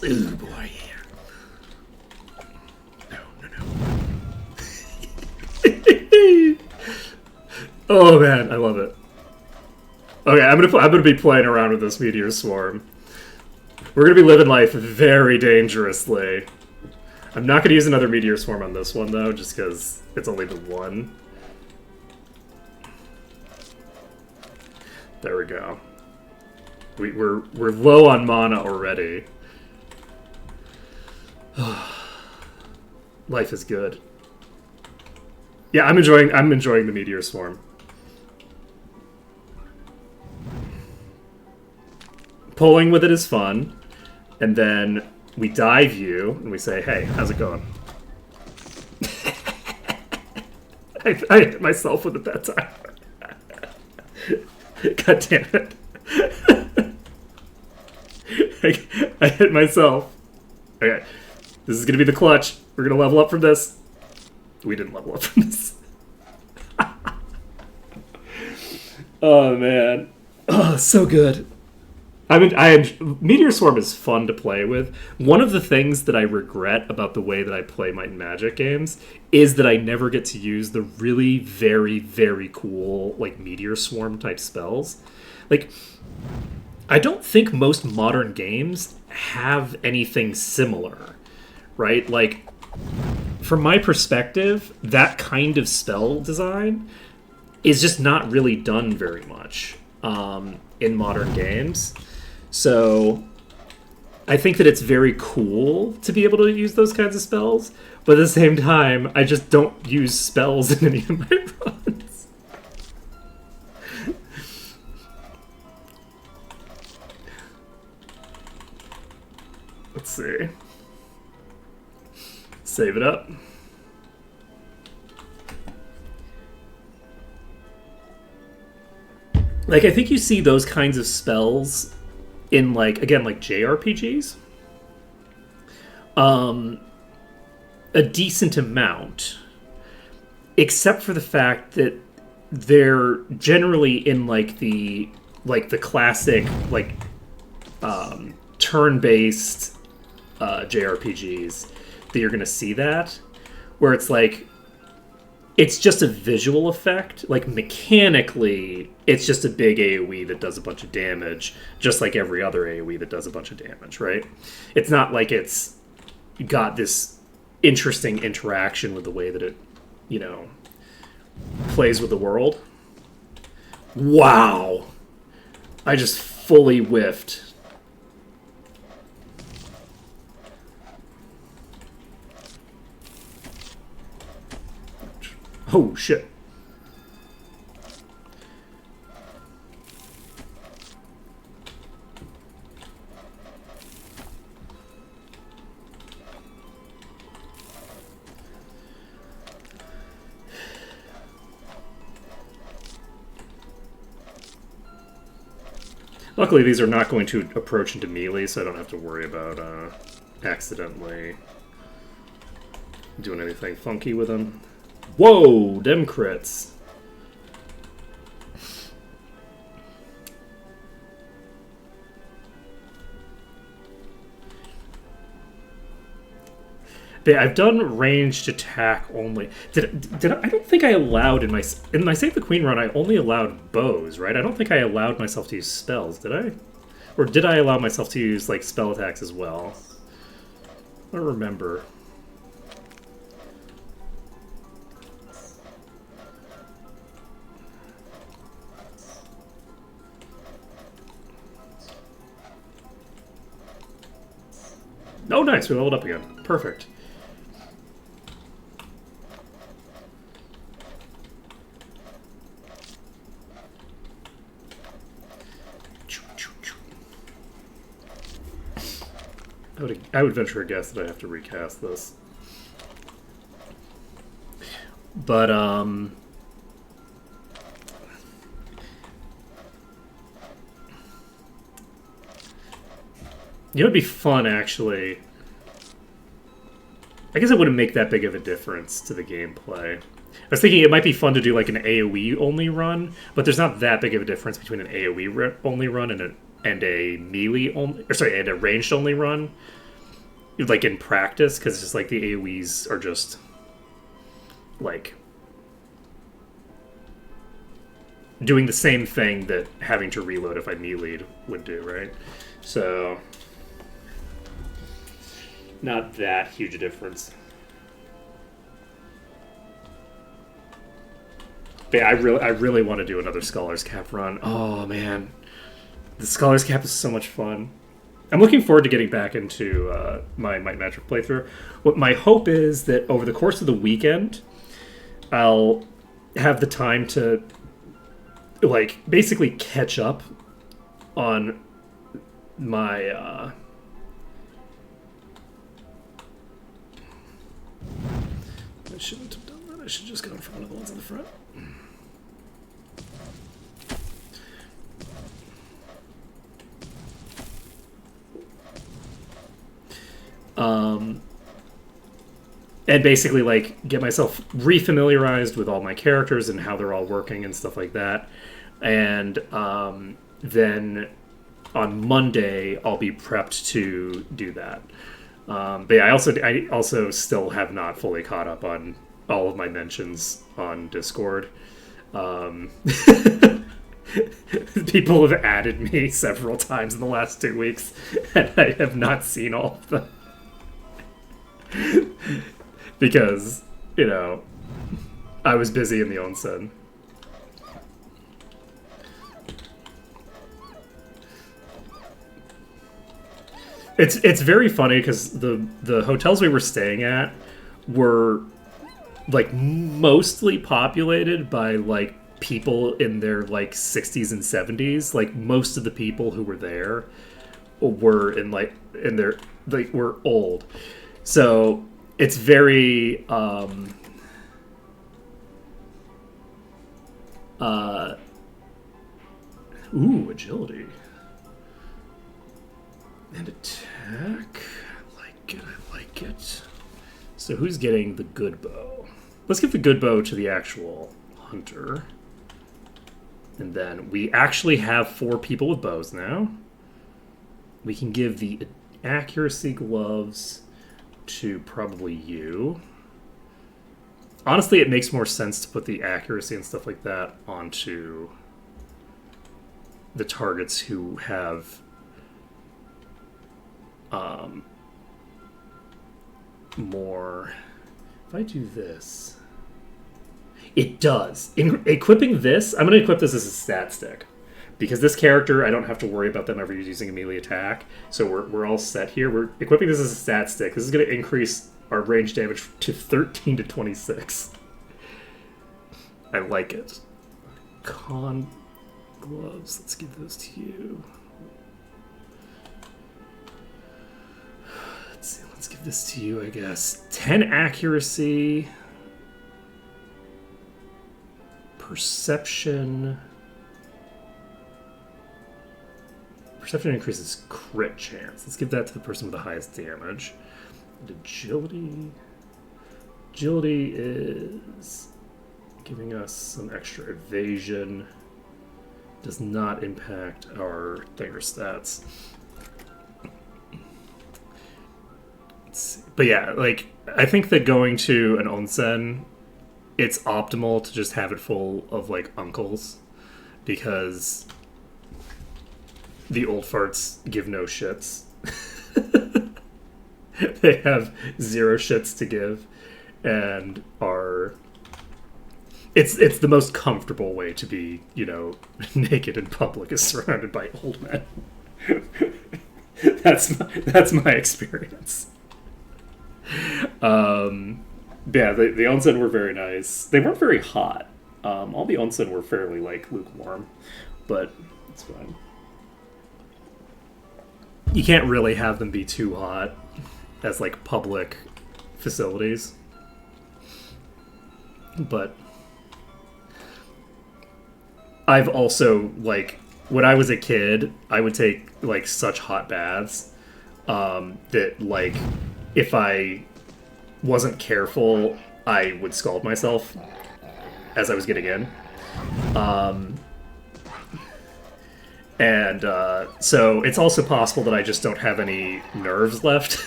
Ooh boy, yeah. No. Oh man, I love it. Okay, I'm gonna be playing around with this meteor swarm. We're gonna be living life very dangerously. I'm not gonna use another meteor swarm on this one though, just because it's only the one. There we go. We're low on mana already. Life is good. Yeah, I'm enjoying the meteor swarm. Pulling with it is fun, and then we dive you and we say, "Hey, how's it going?" I hit myself with it that time. God damn it. I hit myself. Okay. This is going to be the clutch. We're going to level up from this. We didn't level up from this. Oh, man. Oh, so good. Meteor Swarm is fun to play with. One of the things that I regret about the way that I play my Magic games is that I never get to use the really very, very cool, like, Meteor Swarm type spells. Like, I don't think most modern games have anything similar, right? Like, from my perspective, that kind of spell design is just not really done very much in modern games. So I think that it's very cool to be able to use those kinds of spells, but at the same time, I just don't use spells in any of my runs. Let's see. Save it up. Like, I think you see those kinds of spells in, like, again, like JRPGs. A decent amount. Except for the fact that they're generally in, like, the classic, like, turn-based JRPGs that you're going to see that. Where it's, like, it's just a visual effect. Like, mechanically, it's just a big AoE that does a bunch of damage, just like every other AoE that does a bunch of damage, right? It's not like it's got this interesting interaction with the way that it, you know, plays with the world. Wow! I just fully whiffed. Oh, shit. Luckily, these are not going to approach into melee, so I don't have to worry about accidentally doing anything funky with them. Whoa, dem crits. But I've done ranged attack only. Did I don't think I allowed in my Save the Queen run. I only allowed bows, right? I don't think I allowed myself to use spells. Did I? Or did I allow myself to use like spell attacks as well? I don't remember. Oh, nice. We leveled up again. Perfect. I would venture a guess that I have to recast this. But, you know, it'd be fun, actually. I guess it wouldn't make that big of a difference to the gameplay. I was thinking it might be fun to do like an AoE only run, but there's not that big of a difference between an AoE only run and a melee only, or sorry, and a ranged only run. Like in practice, because it's just like the AoEs are just like doing the same thing that having to reload if I melee'd would do, right? So not that huge a difference. But yeah, I really want to do another Scholar's Cap run. Oh man, the Scholar's Cap is so much fun. I'm looking forward to getting back into my Might Magic playthrough. What my hope is that over the course of the weekend, I'll have the time to like basically catch up on my I shouldn't have done that. I should just go in front of the ones in the front. And basically like get myself refamiliarized with all my characters and how they're all working and stuff like that. And then on Monday I'll be prepped to do that. But yeah, I also still have not fully caught up on all of my mentions on Discord. People have added me several times in the last 2 weeks, and I have not seen all of them. Because, you know, I was busy in the onsen. It's very funny because the hotels we were staying at were like mostly populated by like people in their like 60s and 70s. Like most of the people who were there were in their like were old. So it's very agility. And attack. I like it. So who's getting the good bow? Let's give the good bow to the actual hunter. And then we actually have 4 people with bows now. We can give the accuracy gloves to probably you. Honestly, it makes more sense to put the accuracy and stuff like that onto the targets who have more. If I do this, it does. In equipping this, I'm going to equip this as a stat stick. Because this character, I don't have to worry about them ever using a melee attack. So we're all set here. We're equipping this as a stat stick. This is going to increase our range damage to 13 to 26. I like it. Con gloves. Let's give those to you. Let's see. Let's give this to you, I guess. 10 accuracy. Perception. Perception increases crit chance. Let's give that to the person with the highest damage. And agility. Agility is giving us some extra evasion. Does not impact our thinger stats. But yeah, like, I think that going to an onsen, it's optimal to just have it full of, like, uncles. Because the old farts give no shits. They have zero shits to give. And are... It's the most comfortable way to be, you know, naked in public, is surrounded by old men. That's my experience. Yeah, the onsen were very nice. They weren't very hot. All the onsen were fairly, like, lukewarm, but it's fine. You can't really have them be too hot as, like, public facilities. But I've also, like, when I was a kid, I would take, like, such hot baths that, like, if I wasn't careful, I would scald myself as I was getting in. So it's also possible that I just don't have any nerves left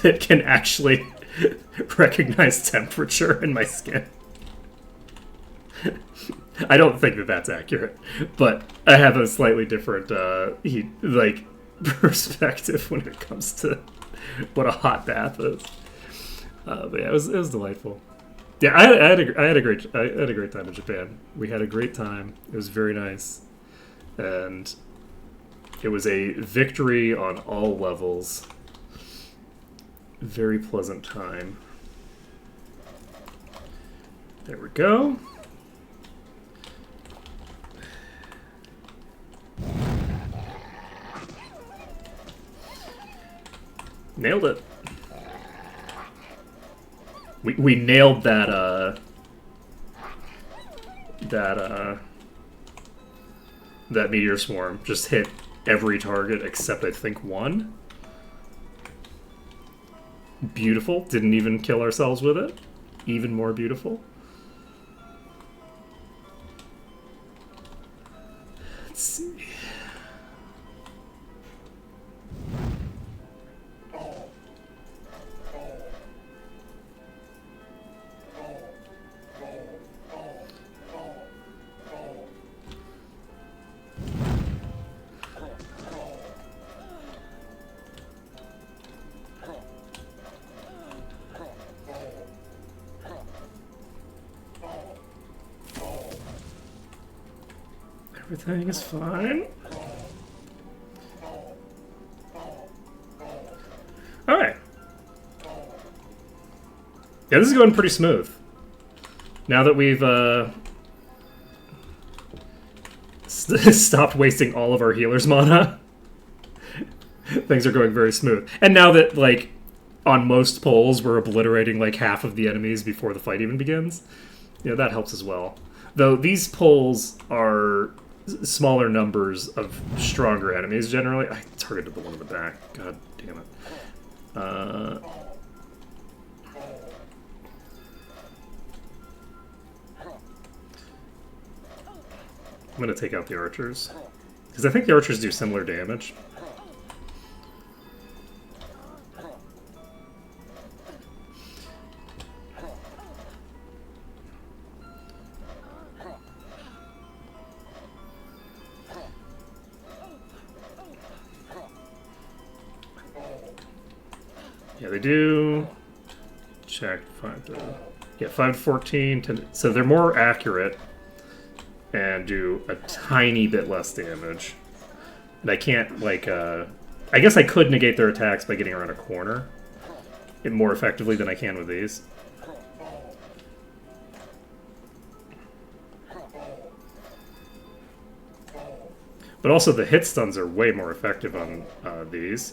that can actually recognize temperature in my skin. I don't think that that's accurate, but I have a slightly different perspective when it comes to what a hot bath is. But yeah, it was delightful. Yeah, I had a great time in Japan. We had a great time. It was very nice, and it was a victory on all levels. Very pleasant time. There we go. Nailed it. We nailed that meteor swarm. Just hit every target except I think one. Beautiful. Didn't even kill ourselves with it. Even more beautiful. Let's see. Everything is fine. Alright. Yeah, this is going pretty smooth. Now that we've stopped wasting all of our healer's mana, things are going very smooth. And now that, like, on most polls, we're obliterating, like, half of the enemies before the fight even begins, you know, that helps as well. Though these polls are smaller numbers of stronger enemies generally. I targeted the one in the back. God damn it. I'm going to take out the archers, because I think the archers do similar damage. Yeah, they do. Check 5 to... Yeah, 5 to 14. So they're more accurate and do a tiny bit less damage. And I can't, like, I guess I could negate their attacks by getting around a corner more effectively than I can with these. But also the hit stuns are way more effective on these.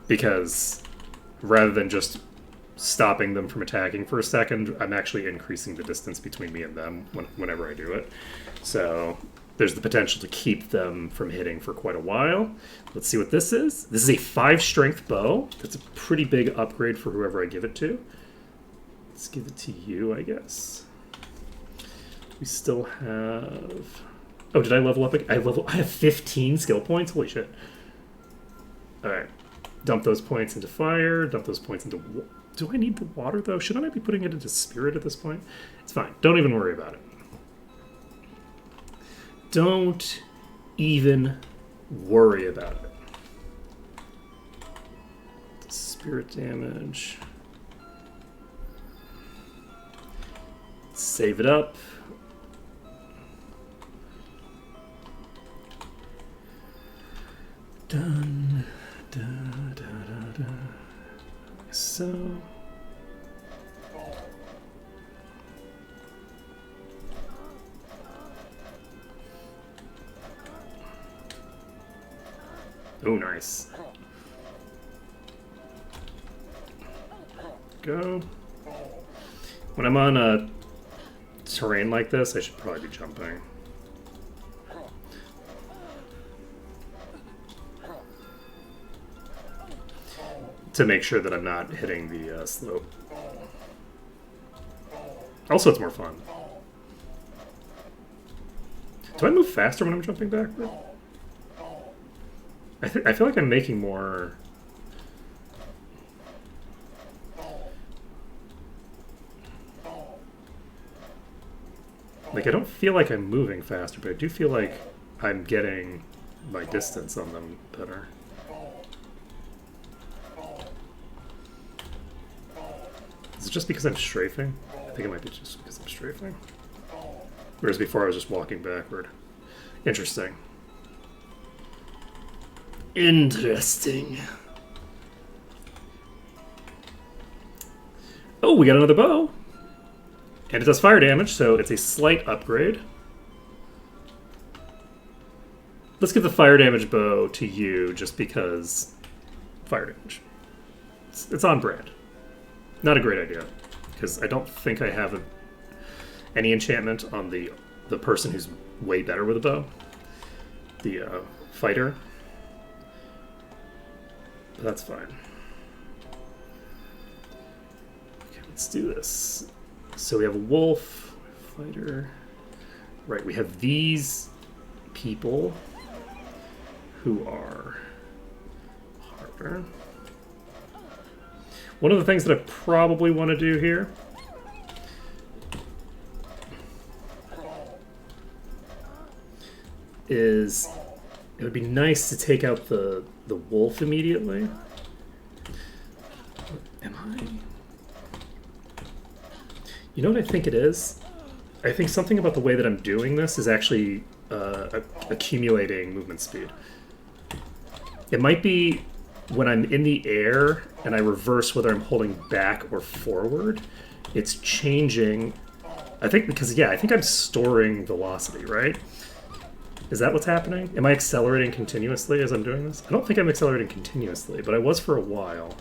Because rather than just stopping them from attacking for a second, I'm actually increasing the distance between me and them whenever I do it. So there's the potential to keep them from hitting for quite a while. Let's see what this is. This is a 5 strength bow. That's a pretty big upgrade for whoever I give it to. Let's give it to you, I guess. We still have... Oh, did I level up? I have 15 skill points? Holy shit. Alright. Dump those points into fire. Dump those points into... Do I need the water, though? Shouldn't I be putting it into spirit at this point? It's fine. Don't even worry about it. Don't even worry about it. Spirit damage. Save it up. Done. Da, da, da, da. So. Oh, nice. Go. When I'm on a terrain like this, I should probably be jumping. To make sure that I'm not hitting the slope. Also, it's more fun. Do I move faster when I'm jumping backward? I feel like I'm making more... Like, I don't feel like I'm moving faster, but I do feel like I'm getting my distance on them better. Is it just because I'm strafing? I think it might be just because I'm strafing. Whereas before I was just walking backward. Interesting. Interesting. Oh, we got another bow. And it does fire damage, so it's a slight upgrade. Let's give the fire damage bow to you just because fire damage. It's on brand. Not a great idea, because I don't think I have any enchantment on the person who's way better with a bow. The fighter. But that's fine. Okay, let's do this. So we have a wolf, fighter. Right, we have these people who are harder. One of the things that I probably want to do here is it would be nice to take out the wolf immediately. Am I? You know what I think it is? I think something about the way that I'm doing this is actually accumulating movement speed. It might be when I'm in the air and I reverse whether I'm holding back or forward, it's changing. I think because, yeah, I think I'm storing velocity, right? Is that what's happening? Am I accelerating continuously as I'm doing this? I don't think I'm accelerating continuously, but I was for a while.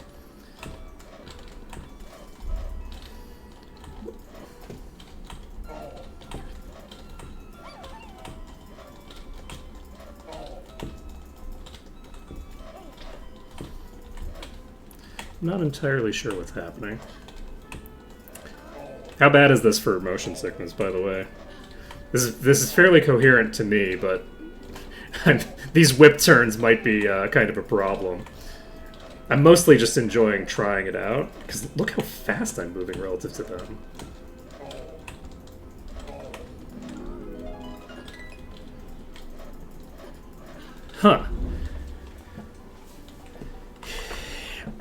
I'm not entirely sure what's happening. How bad is this for motion sickness, by the way? This is fairly coherent to me, but these whip turns might be kind of a problem. I'm mostly just enjoying trying it out, because look how fast I'm moving relative to them. Huh.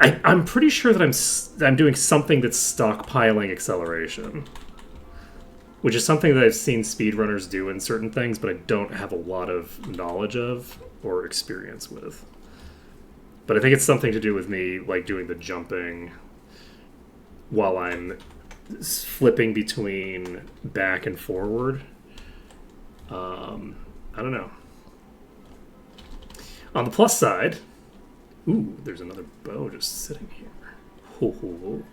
I'm pretty sure that I'm doing something that's stockpiling acceleration, which is something that I've seen speedrunners do in certain things, but I don't have a lot of knowledge of or experience with. But I think it's something to do with me like doing the jumping while I'm flipping between back and forward. I don't know. On the plus side, ooh, there's another bow just sitting here. Ho, ho, ho.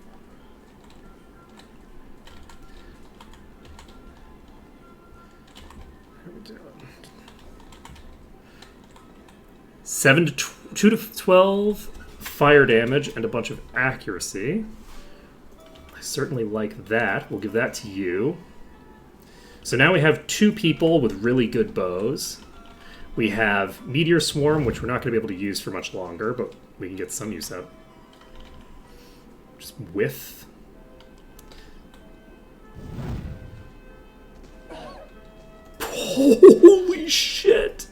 How are we doing? 2 to 12 fire damage and a bunch of accuracy. I certainly like that. We'll give that to you. So now we have 2 people with really good bows. We have Meteor Swarm, which we're not going to be able to use for much longer, but we can get some use out. Just whiff. Holy shit!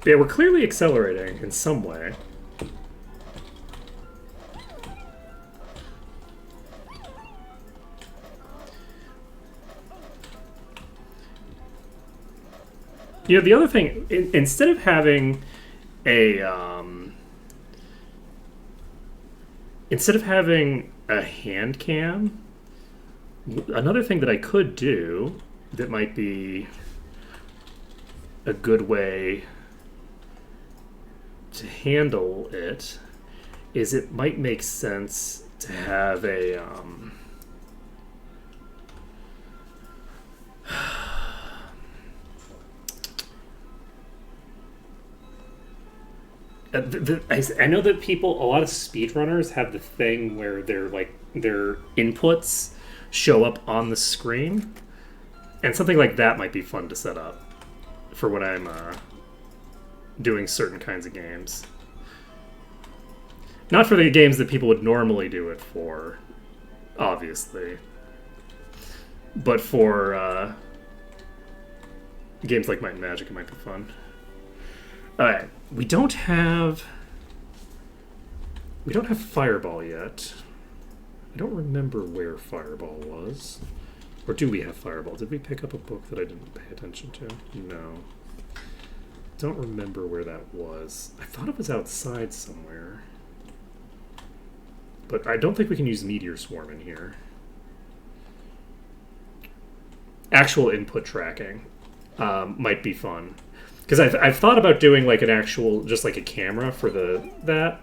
Yeah, we're clearly accelerating in some way. You know, the other thing, instead of having a hand cam, another thing that I could do that might be a good way to handle it is it might make sense to have a I know that a lot of speedrunners have the thing where their inputs show up on the screen, and something like that might be fun to set up for when I'm doing certain kinds of games. Not for the games that people would normally do it for, obviously, but for games like Might and Magic, it might be fun. Alright, we don't have Fireball yet. I don't remember where Fireball was. Or do we have Fireball? Did we pick up a book that I didn't pay attention to? No. Don't remember where that was. I thought it was outside somewhere. But I don't think we can use Meteor Swarm in here. Actual input tracking might be fun. Because I've thought about doing like an actual, just like a camera for that,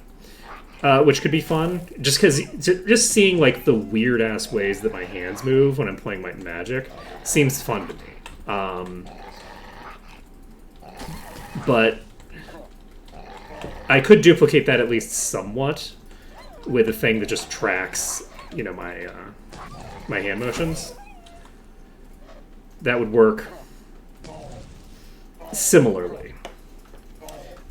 which could be fun. Just because, just seeing like the weird ass ways that my hands move when I'm playing Might and Magic seems fun to me. But I could duplicate that at least somewhat with a thing that just tracks, you know, my hand motions. That would work similarly.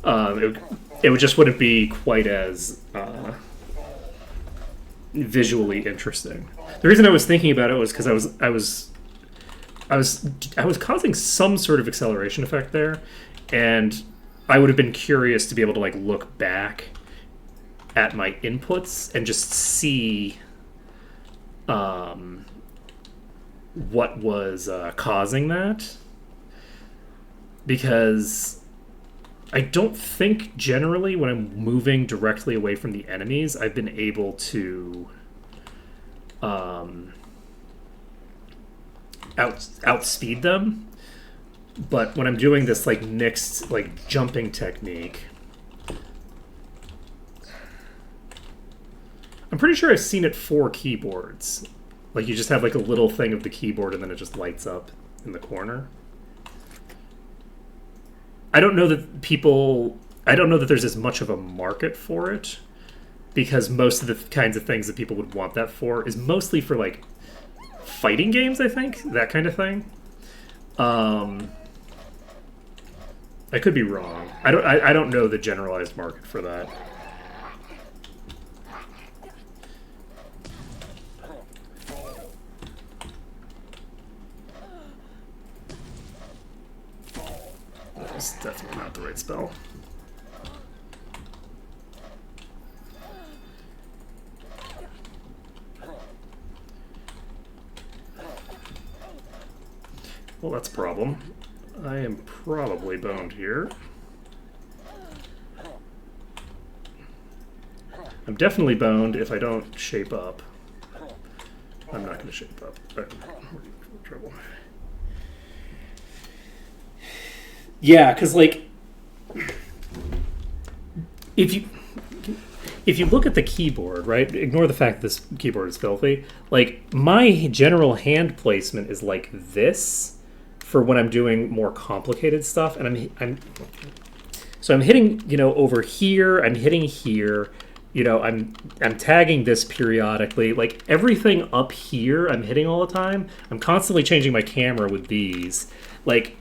It just wouldn't be quite as visually interesting. The reason I was thinking about it was because I was causing some sort of acceleration effect there, and I would have been curious to be able to like look back at my inputs and just see what was causing that. Because I don't think generally when I'm moving directly away from the enemies, I've been able to outspeed them. But when I'm doing this like mixed like jumping technique, I'm pretty sure I've seen it for keyboards. Like you just have like a little thing of the keyboard and then it just lights up in the corner. I don't know that there's as much of a market for it, because most of the kinds of things that people would want that for is mostly for like fighting games, I think, that kind of thing. I could be wrong. I don't know the generalized market for that. That's definitely not the right spell. Well, that's a problem. I am probably boned here. I'm definitely boned if I don't shape up. I'm not going to shape up. We're in trouble. Yeah, because like if you if you look at the keyboard, right? Ignore the fact that this keyboard is filthy. Like my general hand placement is like this for when I'm doing more complicated stuff, and I'm hitting, over here. I'm hitting here. I'm tagging this periodically. Like everything up here, I'm hitting all the time. I'm constantly changing my camera with these. Like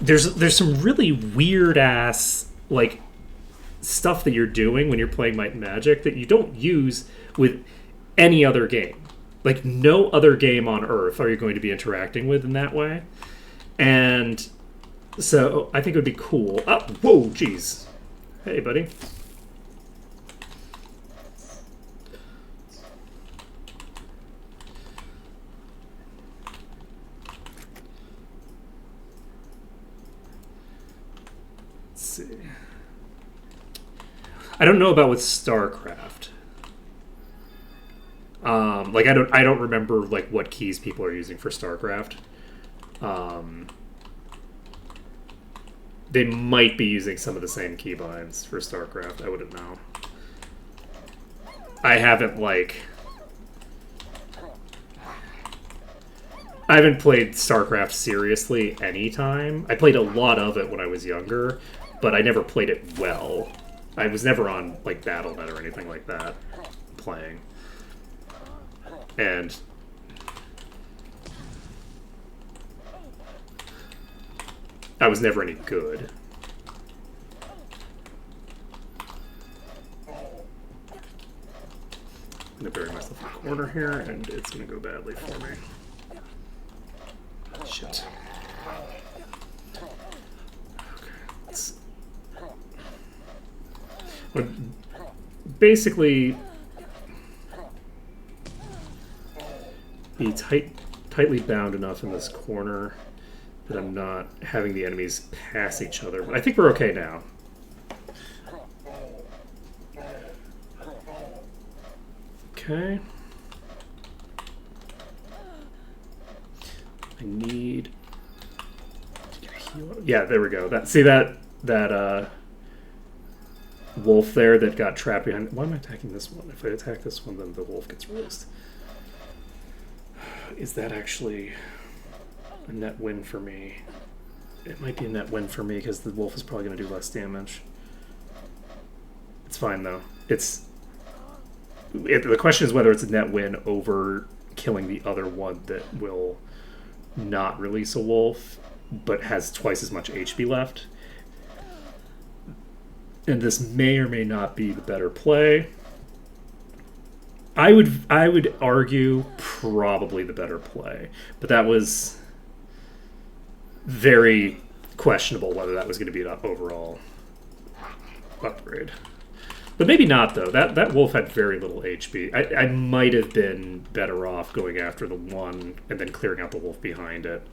there's some really weird ass like stuff that you're doing when you're playing Might and Magic that you don't use with any other game. Like no other game on Earth are you going to be interacting with in that way. And so I think it would be cool. Oh, whoa, jeez. Hey, buddy. Let's see. I don't know about with StarCraft. Like I don't remember like what keys people are using for StarCraft. They might be using some of the same keybinds for StarCraft. I wouldn't know. I haven't played StarCraft seriously any time. I played a lot of it when I was younger, but I never played it well. I was never on like BattleNet or anything like that playing. And I was never any good. I'm gonna bury myself in a corner here, and it's gonna go badly for me. Shit. Okay. But basically, be tightly bound enough in this corner that I'm not having the enemies pass each other. But I think we're okay now. Okay. I need to get a heal. Yeah, there we go. That wolf there that got trapped behind. Why am I attacking this one? If I attack this one, then the wolf gets released. Is that actually a net win for me? It might be a net win for me because the wolf is probably going to do less damage. It's fine though. The question is whether it's a net win over killing the other one that will not release a wolf but has twice as much HP left. And this may or may not be the better play. I would argue probably the better play, but that was very questionable whether that was going to be an overall upgrade. But maybe not, though. That wolf had very little HP. I might have been better off going after the one and then clearing out the wolf behind it.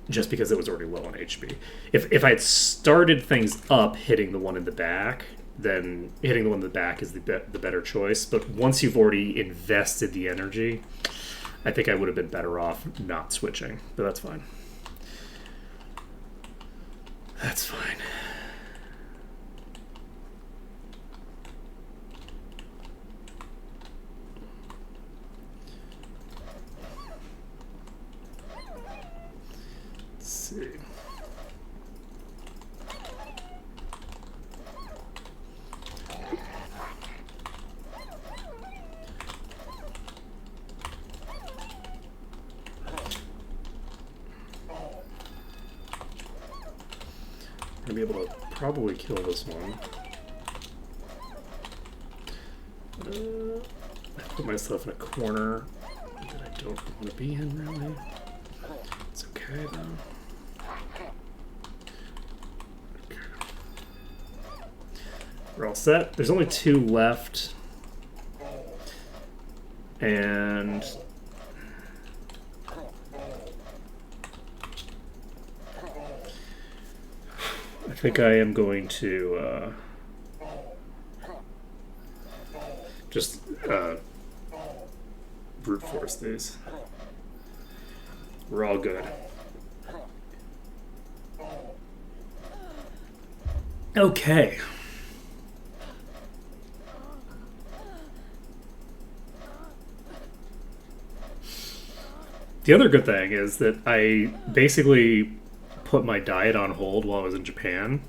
Just because it was already low on HP. If I had started things up hitting the one in the back, then hitting the one in the back is the better choice. But once you've already invested the energy, I think I would have been better off not switching. But that's fine. That's fine. Let's see. I'm gonna be able to probably kill this one. I put myself in a corner that I don't want to be in, really. It's okay, though. Okay. We're all set. There's only 2 left. And I think I am going to just brute force these. We're all good. Okay. The other good thing is that I basically put my diet on hold while I was in Japan.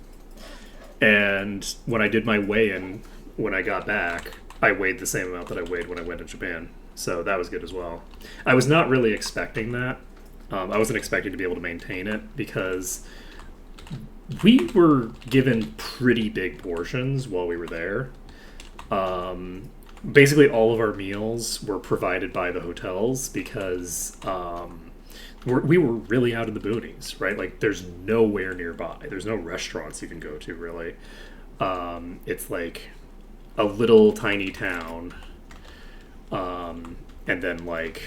And when I did my weigh-in when I got back, I weighed the same amount that I weighed when I went to Japan. So that was good as well. I was not really expecting that. I wasn't expecting to be able to maintain it because we were given pretty big portions while we were there. Basically, all of our meals were provided by the hotels because we were really out in the boonies, right? Like, there's nowhere nearby. There's no restaurants you can go to, really. It's like a little tiny town, and then, like,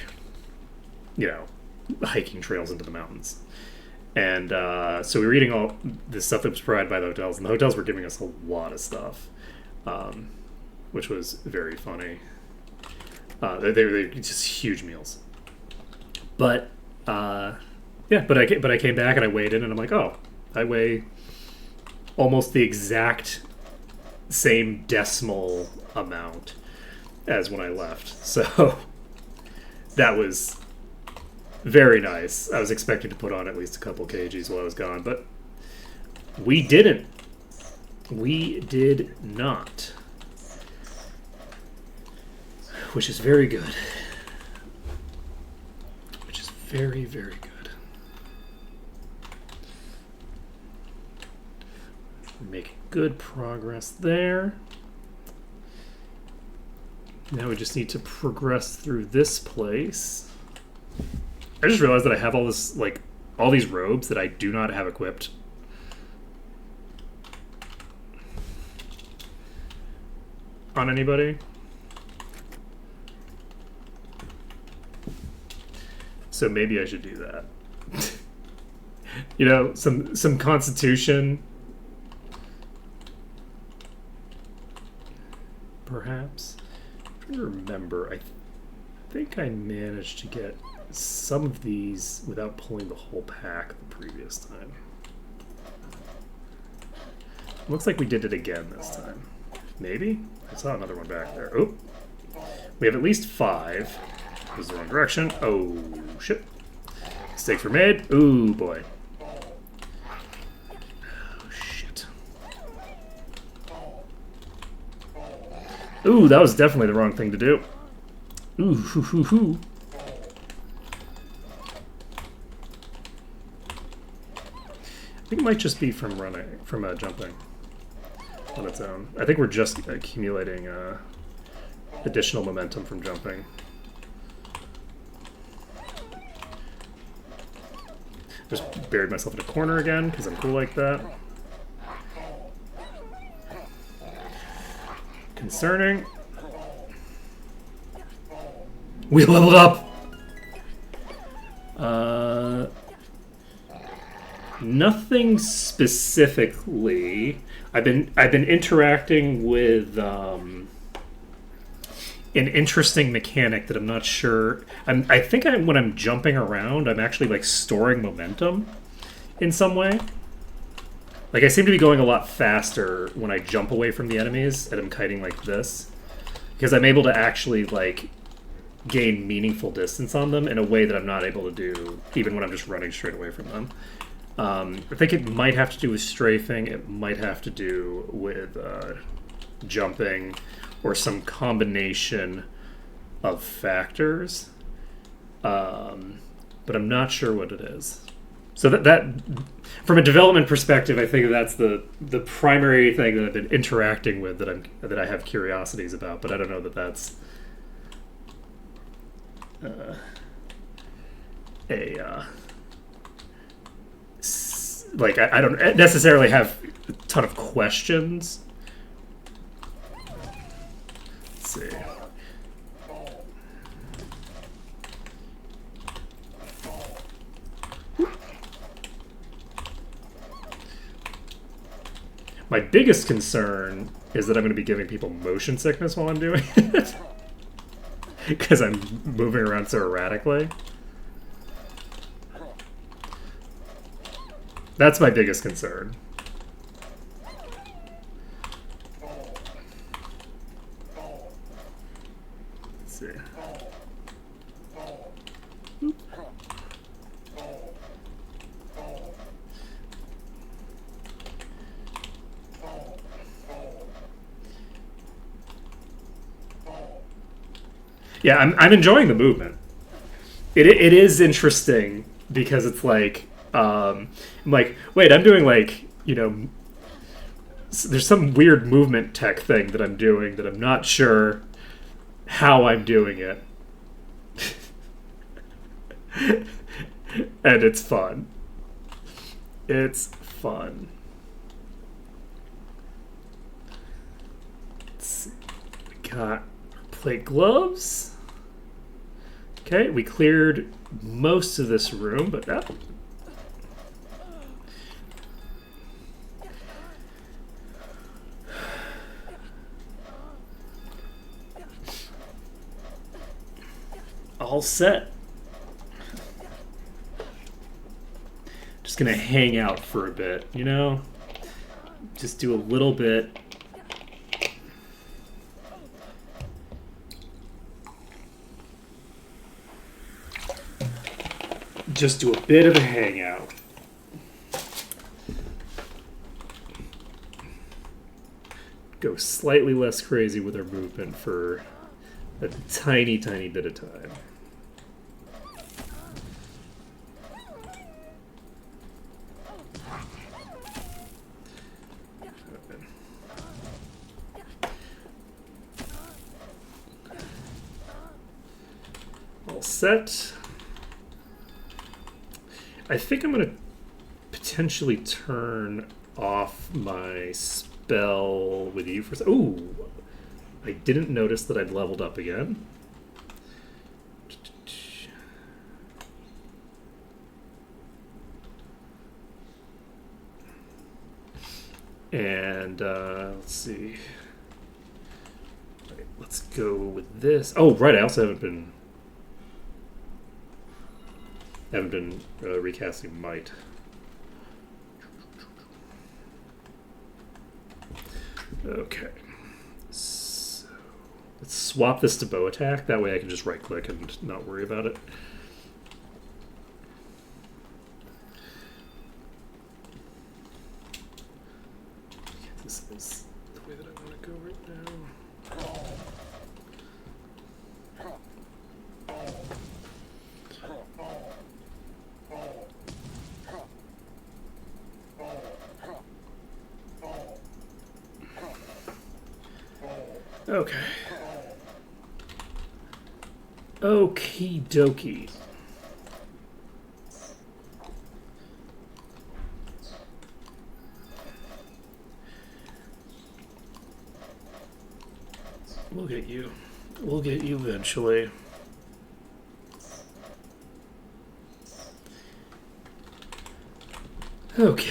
you know, hiking trails into the mountains. And so we were eating all this stuff that was provided by the hotels, and the hotels were giving us a lot of stuff, which was very funny. They were just huge meals. But yeah, but I came back and I weighed in, and I'm like, oh, I weigh almost the exact same decimal amount as when I left. So that was very nice. I was expecting to put on at least a couple kgs while I was gone, but we didn't. We did not. Which is very good. Which is very, very good. We're making good progress there. Now we just need to progress through this place. I just realized that I have all this, like, all these robes that I do not have equipped. On anybody. So maybe I should do that. You know, some constitution. Perhaps. I'm trying to remember. I think I managed to get some of these without pulling the whole pack the previous time. Looks like we did it again this time. Maybe? I saw another one back there. Oh, we have at least 5. This is the wrong direction. Oh, shit. Mistakes were made. Ooh, boy. Oh, shit. Ooh, that was definitely the wrong thing to do. Ooh, hoo, hoo, hoo. I think it might just be from running, from jumping on its own. I think we're just accumulating additional momentum from jumping. Just buried myself in a corner again because I'm cool like that. Concerning. We leveled up! Nothing specifically. I've been interacting with an interesting mechanic that I'm not sure. I think when I'm jumping around, I'm actually like storing momentum in some way. Like I seem to be going a lot faster when I jump away from the enemies and I'm kiting like this, because I'm able to actually like gain meaningful distance on them in a way that I'm not able to do even when I'm just running straight away from them. I think it might have to do with strafing. It might have to do with jumping, or some combination of factors. But I'm not sure what it is. So that from a development perspective, I think that's the primary thing that I've been interacting with that I have curiosities about. But I don't know that that's I don't necessarily have a ton of questions. Let's see. My biggest concern is that I'm going to be giving people motion sickness while I'm doing it. Because I'm moving around so erratically. That's my biggest concern. see. Yeah, I'm enjoying the movement. It is interesting because it's like I'm like, wait, I'm doing like, you know, there's some weird movement tech thing that I'm doing that I'm not sure how I'm doing it. And it's fun. It's fun. Let's see. We got plate gloves. Okay, we cleared most of this room, but all set. Just gonna hang out for a bit, you know? Just do a little bit. Just do a bit of a hangout. Go slightly less crazy with our movement for a tiny, tiny bit of time. All set. I think I'm going to potentially turn off my spell with you for a second. Ooh, I didn't notice that I'd leveled up again. And let's see. Right, let's go with this. Oh, right. I also haven't been recasting Might. Okay. So let's swap this to bow attack. That way I can just right click and not worry about it. This is the way that I want to go right now. Okay. Okie dokie. We'll get you. We'll get you eventually. Okay.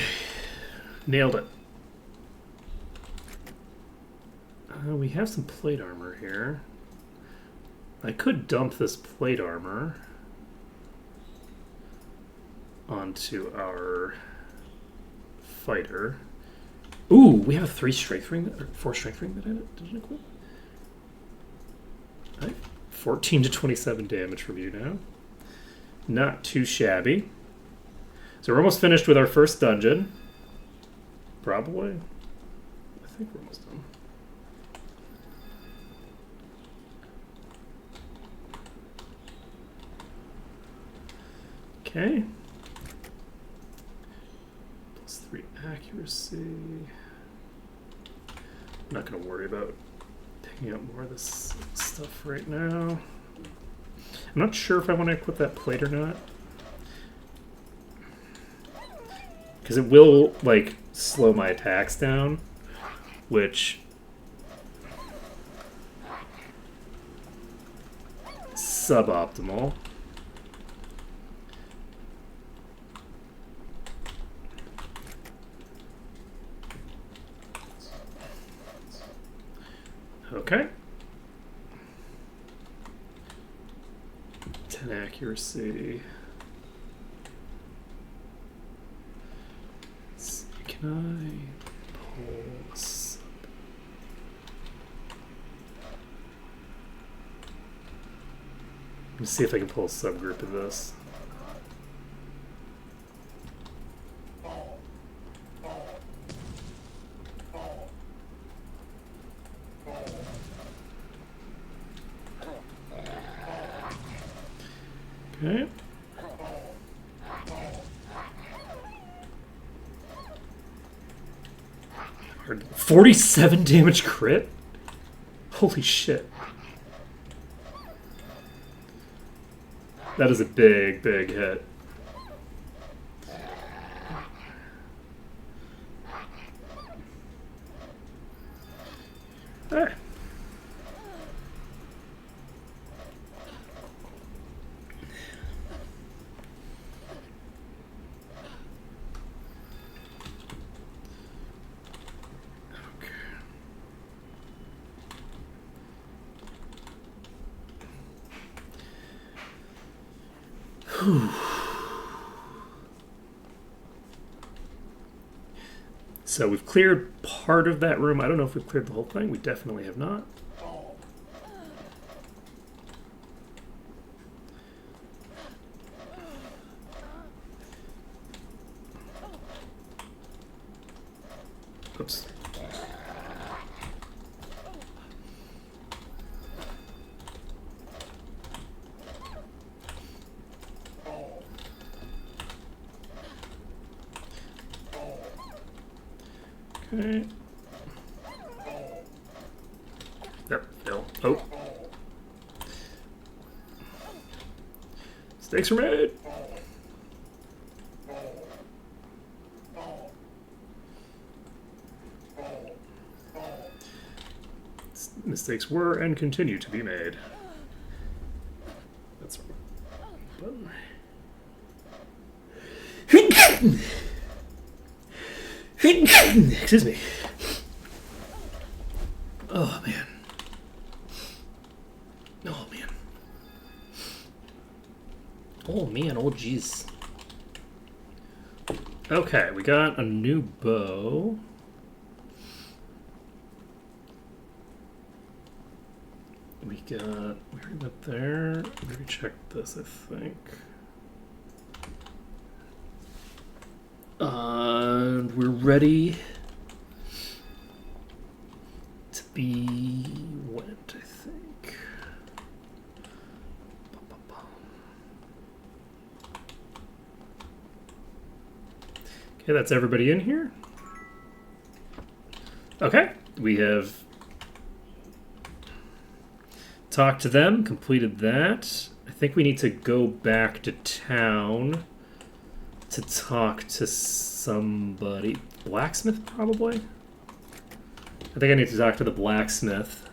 Nailed it. We have some plate armor here. I could dump this plate armor onto our fighter. Ooh, we have a 3 strength ring, or 4 strength ring that didn't equip. Right. 14 to 27 damage from you now. Not too shabby. So we're almost finished with our first dungeon. Probably. I think we're almost done. Okay. +3 accuracy. I'm not going to worry about picking up more of this stuff right now. I'm not sure if I want to equip that plate or not. Because it will, like, slow my attacks down, which is suboptimal. Okay. 10 accuracy. Let's see, can I pull this? Let's see if I can pull a subgroup of this. Okay. 47 damage crit? Holy shit. That is a big, big hit. Alright. So we've cleared part of that room. I don't know if we've cleared the whole thing. We definitely have not. Oops. Okay. Yep, no. Oh. Mistakes were made. Mistakes were and continue to be made. That's button. Excuse me. Oh man. Oh man. Oh man, oh jeez. Okay, we got a new bow. We got, we already went there. We already checked this, I think. And we're ready to be went, I think. Okay, that's everybody in here. Okay, we have talked to them, completed that. I think we need to go back to town to talk to somebody. Blacksmith, probably? I think I need to talk to the blacksmith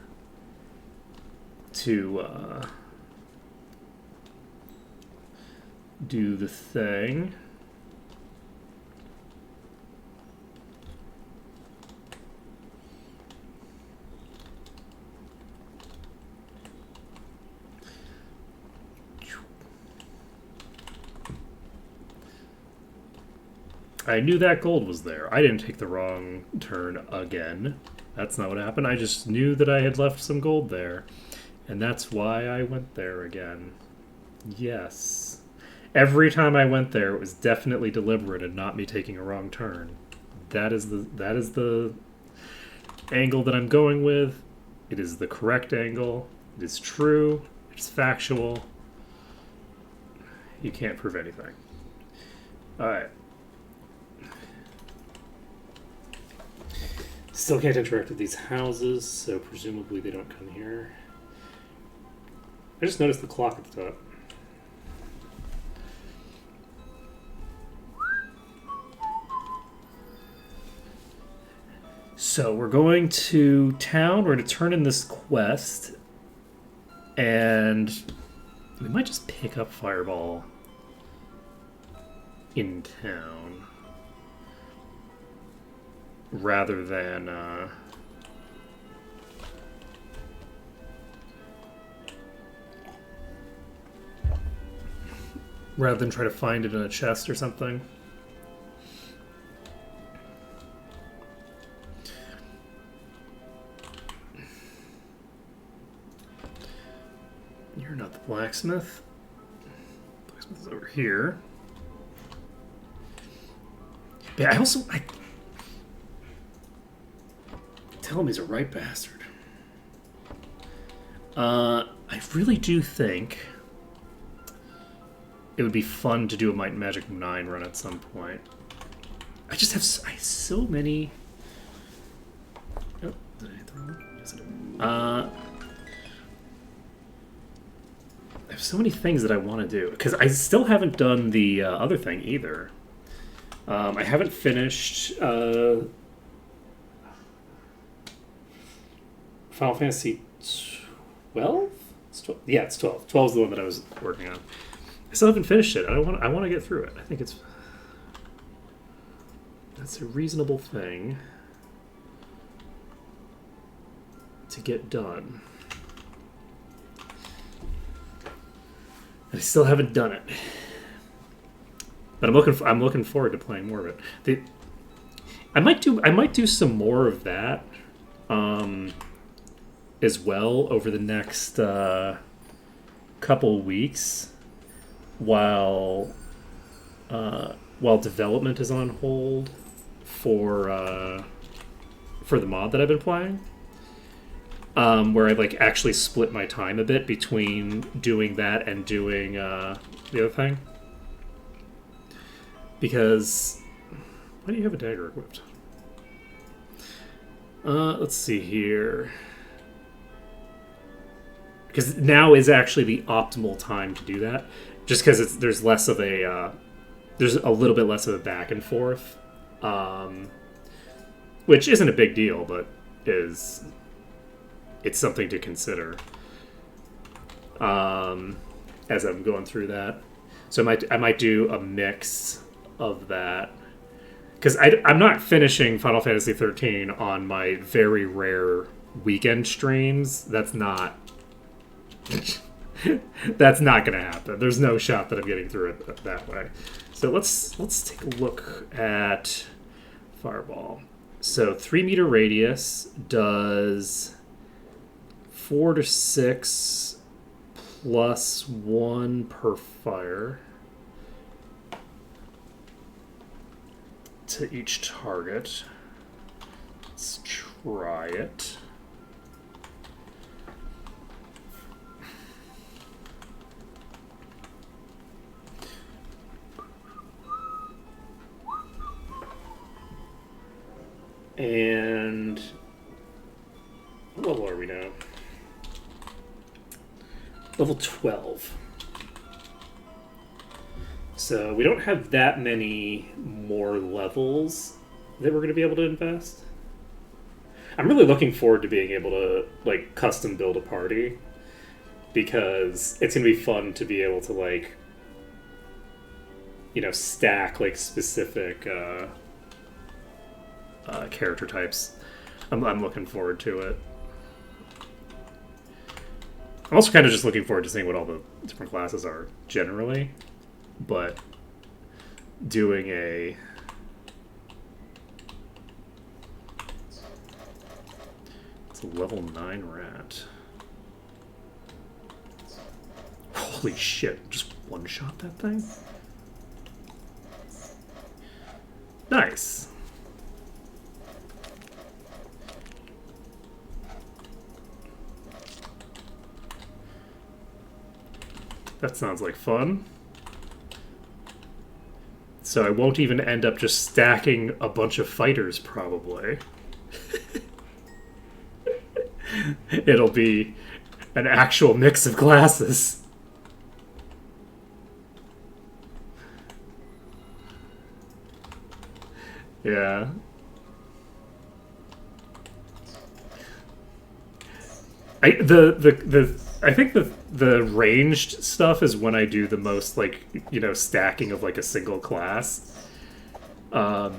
to do the thing. I knew that gold was there. I didn't take the wrong turn again. That's not what happened. I just knew that I had left some gold there. And that's why I went there again. Yes. Every time I went there, it was definitely deliberate and not me taking a wrong turn. That is the angle that I'm going with. It is the correct angle. It is true. It's factual. You can't prove anything. Alright. Still can't interact with these houses, so presumably they don't come here. I just noticed the clock at the top. So we're going to town. We're going to turn in this quest. And we might just pick up Fireball in town. Rather than try to find it in a chest or something. You're not the blacksmith. Blacksmith is over here. Yeah, I tell him he's a right bastard. I really do think it would be fun to do a Might and Magic 9 run at some point. I just have so many... Oh, did I hit the wrong one? Yes, I did. I have so many things that I want to do. Because I still haven't done the other thing either. I haven't finished Final Fantasy 12? It's 12? Yeah, it's 12. 12 is the one that I was working on. I still haven't finished it. I want to get through it. I think that's a reasonable thing to get done. And I still haven't done it. But I'm looking forward to playing more of it. I might do some more of that as well over the next couple weeks while development is on hold for the mod that I've been playing. Where I actually split my time a bit between doing that and doing the other thing. Because why do you have a dagger equipped? Let's see here. Because now is actually the optimal time to do that. Just because there's less of a there's a little bit less of a back and forth, which isn't a big deal, but it's something to consider as I'm going through that. So I might do a mix of that, because I'm not finishing Final Fantasy 13 on my very rare weekend streams. That's not gonna happen. There's no shot that I'm getting through it that way. So let's take a look at Fireball. So 3 meter radius does 4 to 6 plus 1 per fire to each target. Let's try it. And what level are we now? Level 12. So we don't have that many more levels that we're going to be able to invest. I'm really looking forward to being able to custom build a party, because it's going to be fun to be able to stack specific character types. I'm looking forward to it. I'm also kind of just looking forward to seeing what all the different classes are generally, but doing it's a level 9 rat. Holy shit, just one-shot that thing? Nice. That sounds like fun. So I won't even end up just stacking a bunch of fighters, probably. It'll be an actual mix of classes. Yeah. I think the ranged stuff is when I do the most stacking of a single class. I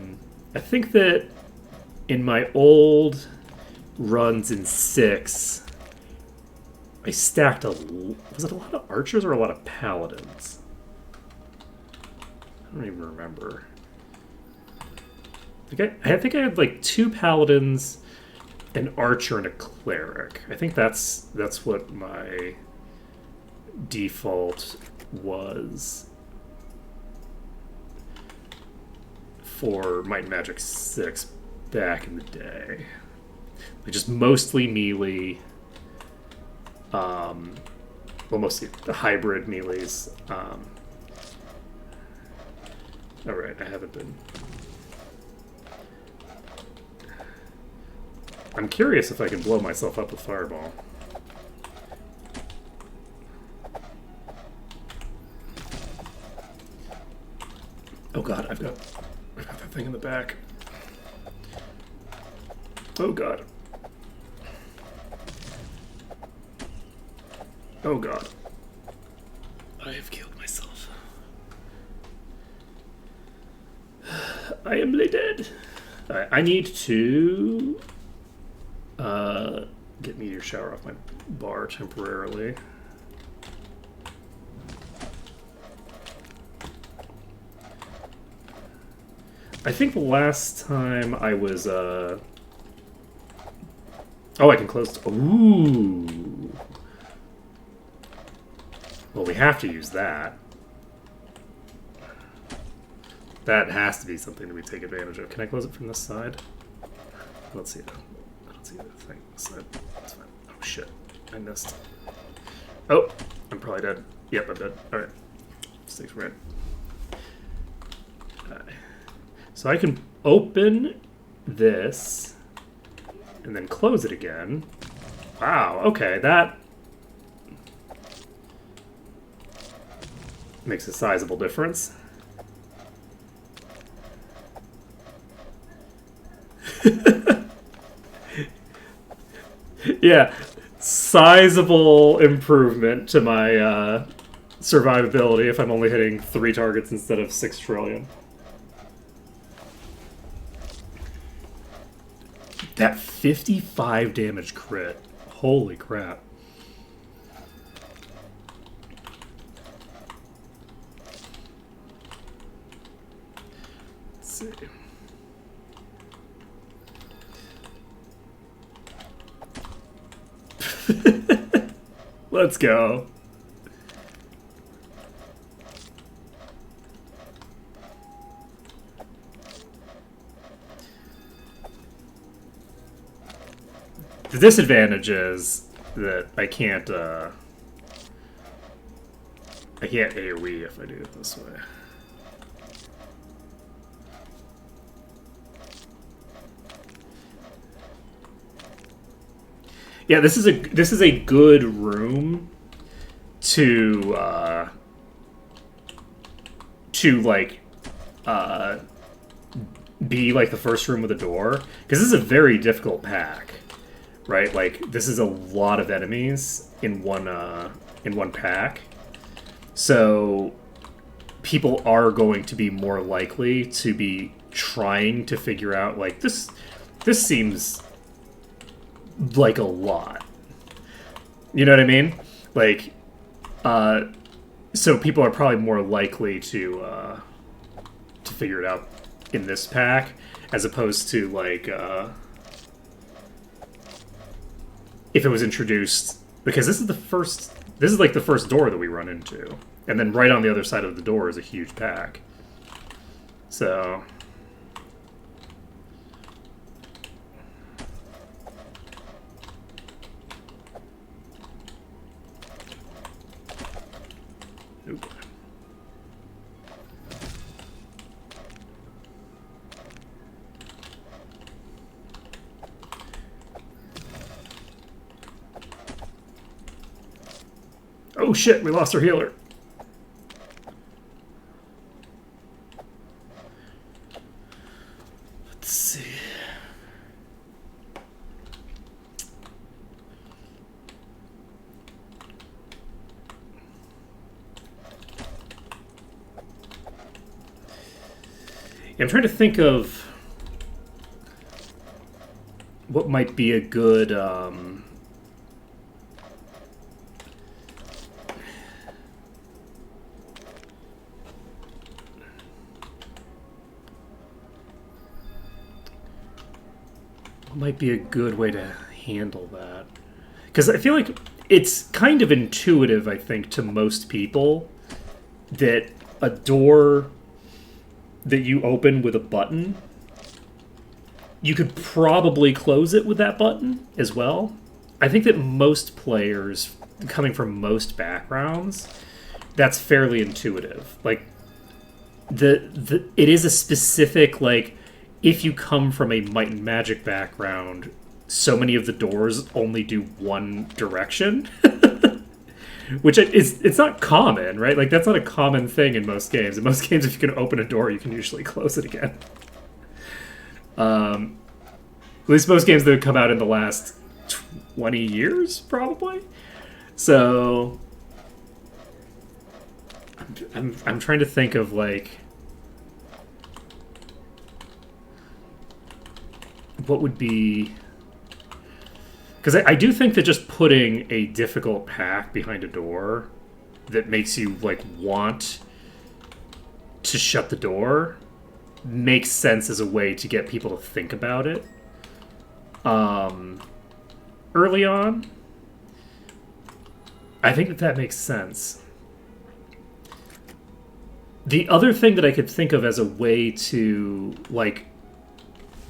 think that in my old runs in 6, I stacked was it a lot of archers or a lot of paladins? I don't even remember. I think I had 2 paladins, an archer, and a cleric. I think that's what default was for Might and Magic 6 back in the day. Like just mostly melee. Well, mostly the hybrid melees. Alright, I haven't been... I'm curious if I can blow myself up with Fireball. Oh god, I've got that thing in the back. Oh god. Oh god. I have killed myself. I am dead. I need to get Meteor Shower off my bar temporarily. I think the last time I was oh, I can close. Ooh. Well, we have to use that. That has to be something that we take advantage of. Can I close it from this side? Let's see. I don't see the thing. This side. That's fine. Oh shit! I missed. Oh, I'm probably dead. Yep, I'm dead. All right. Sticks red. So I can open this and then close it again. Wow. Okay, that makes a sizable difference. Yeah, sizable improvement to my survivability if I'm only hitting 3 targets instead of 6 trillion. That 55 damage crit. Holy crap. Let's see. Let's go. The disadvantage is that I can't AoE if I do it this way. Yeah, this is a good room to like be like the first room with a door, because this is a very difficult pack, right? Like this is a lot of enemies in one pack, so people are going to be more likely to be trying to figure out like this seems like a lot. You know what I mean? Like, so people are probably more likely to figure it out in this pack, as opposed to like if it was introduced, because this is like the first door that we run into, and then right on the other side of the door is a huge pack. So. Oop. Oh shit, we lost our healer. Let's see. I'm trying to think of what might be a good way to handle that, because I feel like it's kind of intuitive, I think, to most people that a door that you open with a button, you could probably close it with that button as well. I think that most players, coming from most backgrounds, that's fairly intuitive. Like, it is a specific, like, if you come from a Might and Magic background, so many of the doors only do one direction. Which it's not common, right? Like, that's not a common thing in most games. In most games, if you can open a door, you can usually close it again. At least most games that have come out in the last 20 years, probably. So I'm trying to think of, like, what would be... Because I do think that just putting a difficult pack behind a door that makes you, like, want to shut the door makes sense as a way to get people to think about it. Early on, I think that makes sense. The other thing that I could think of as a way to, like,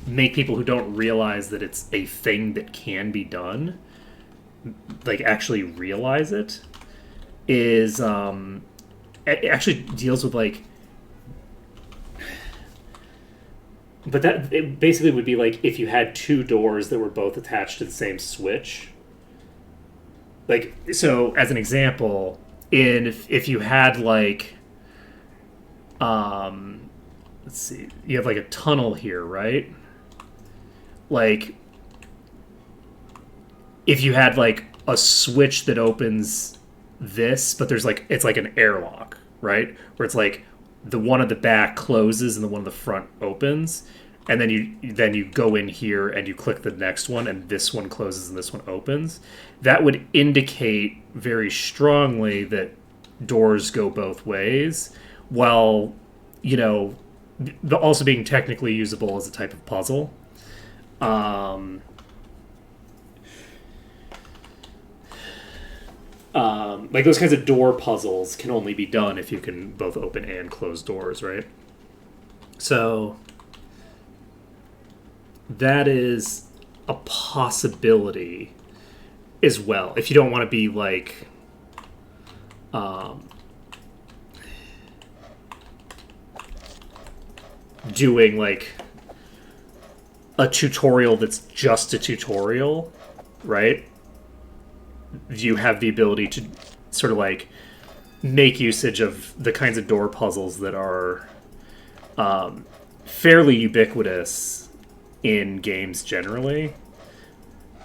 make people who don't realize that it's a thing that can be done, like, actually realize it, is it actually deals with, like, but that it basically would be like if you had two doors that were both attached to the same switch. Like, so as an example, if you had, like, let's see, you have, like, a tunnel here, right? Like, if you had, like, a switch that opens this, but there's, like, it's like an airlock, right? Where it's like the one at the back closes and the one at the front opens, and then you go in here and you click the next one, and this one closes and this one opens. That would indicate very strongly that doors go both ways, while, you know, also being technically usable as a type of puzzle. Like, those kinds of door puzzles can only be done if you can both open and close doors, right? So that is a possibility as well. If you don't want to be, like, doing, like, a tutorial that's just a tutorial, right? You have the ability to sort of, like, make usage of the kinds of door puzzles that are fairly ubiquitous in games generally.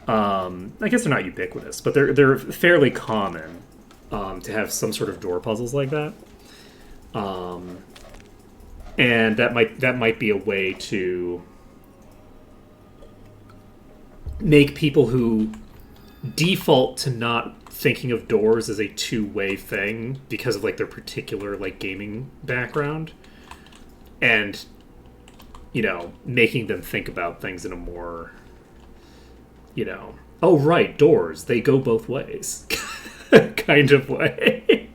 I guess they're not ubiquitous, but they're fairly common to have some sort of door puzzles like that. And that might be a way to make people who default to not thinking of doors as a two-way thing because of, like, their particular, like, gaming background, and, you know, making them think about things in a more, you know, oh, right, doors, they go both ways kind of way.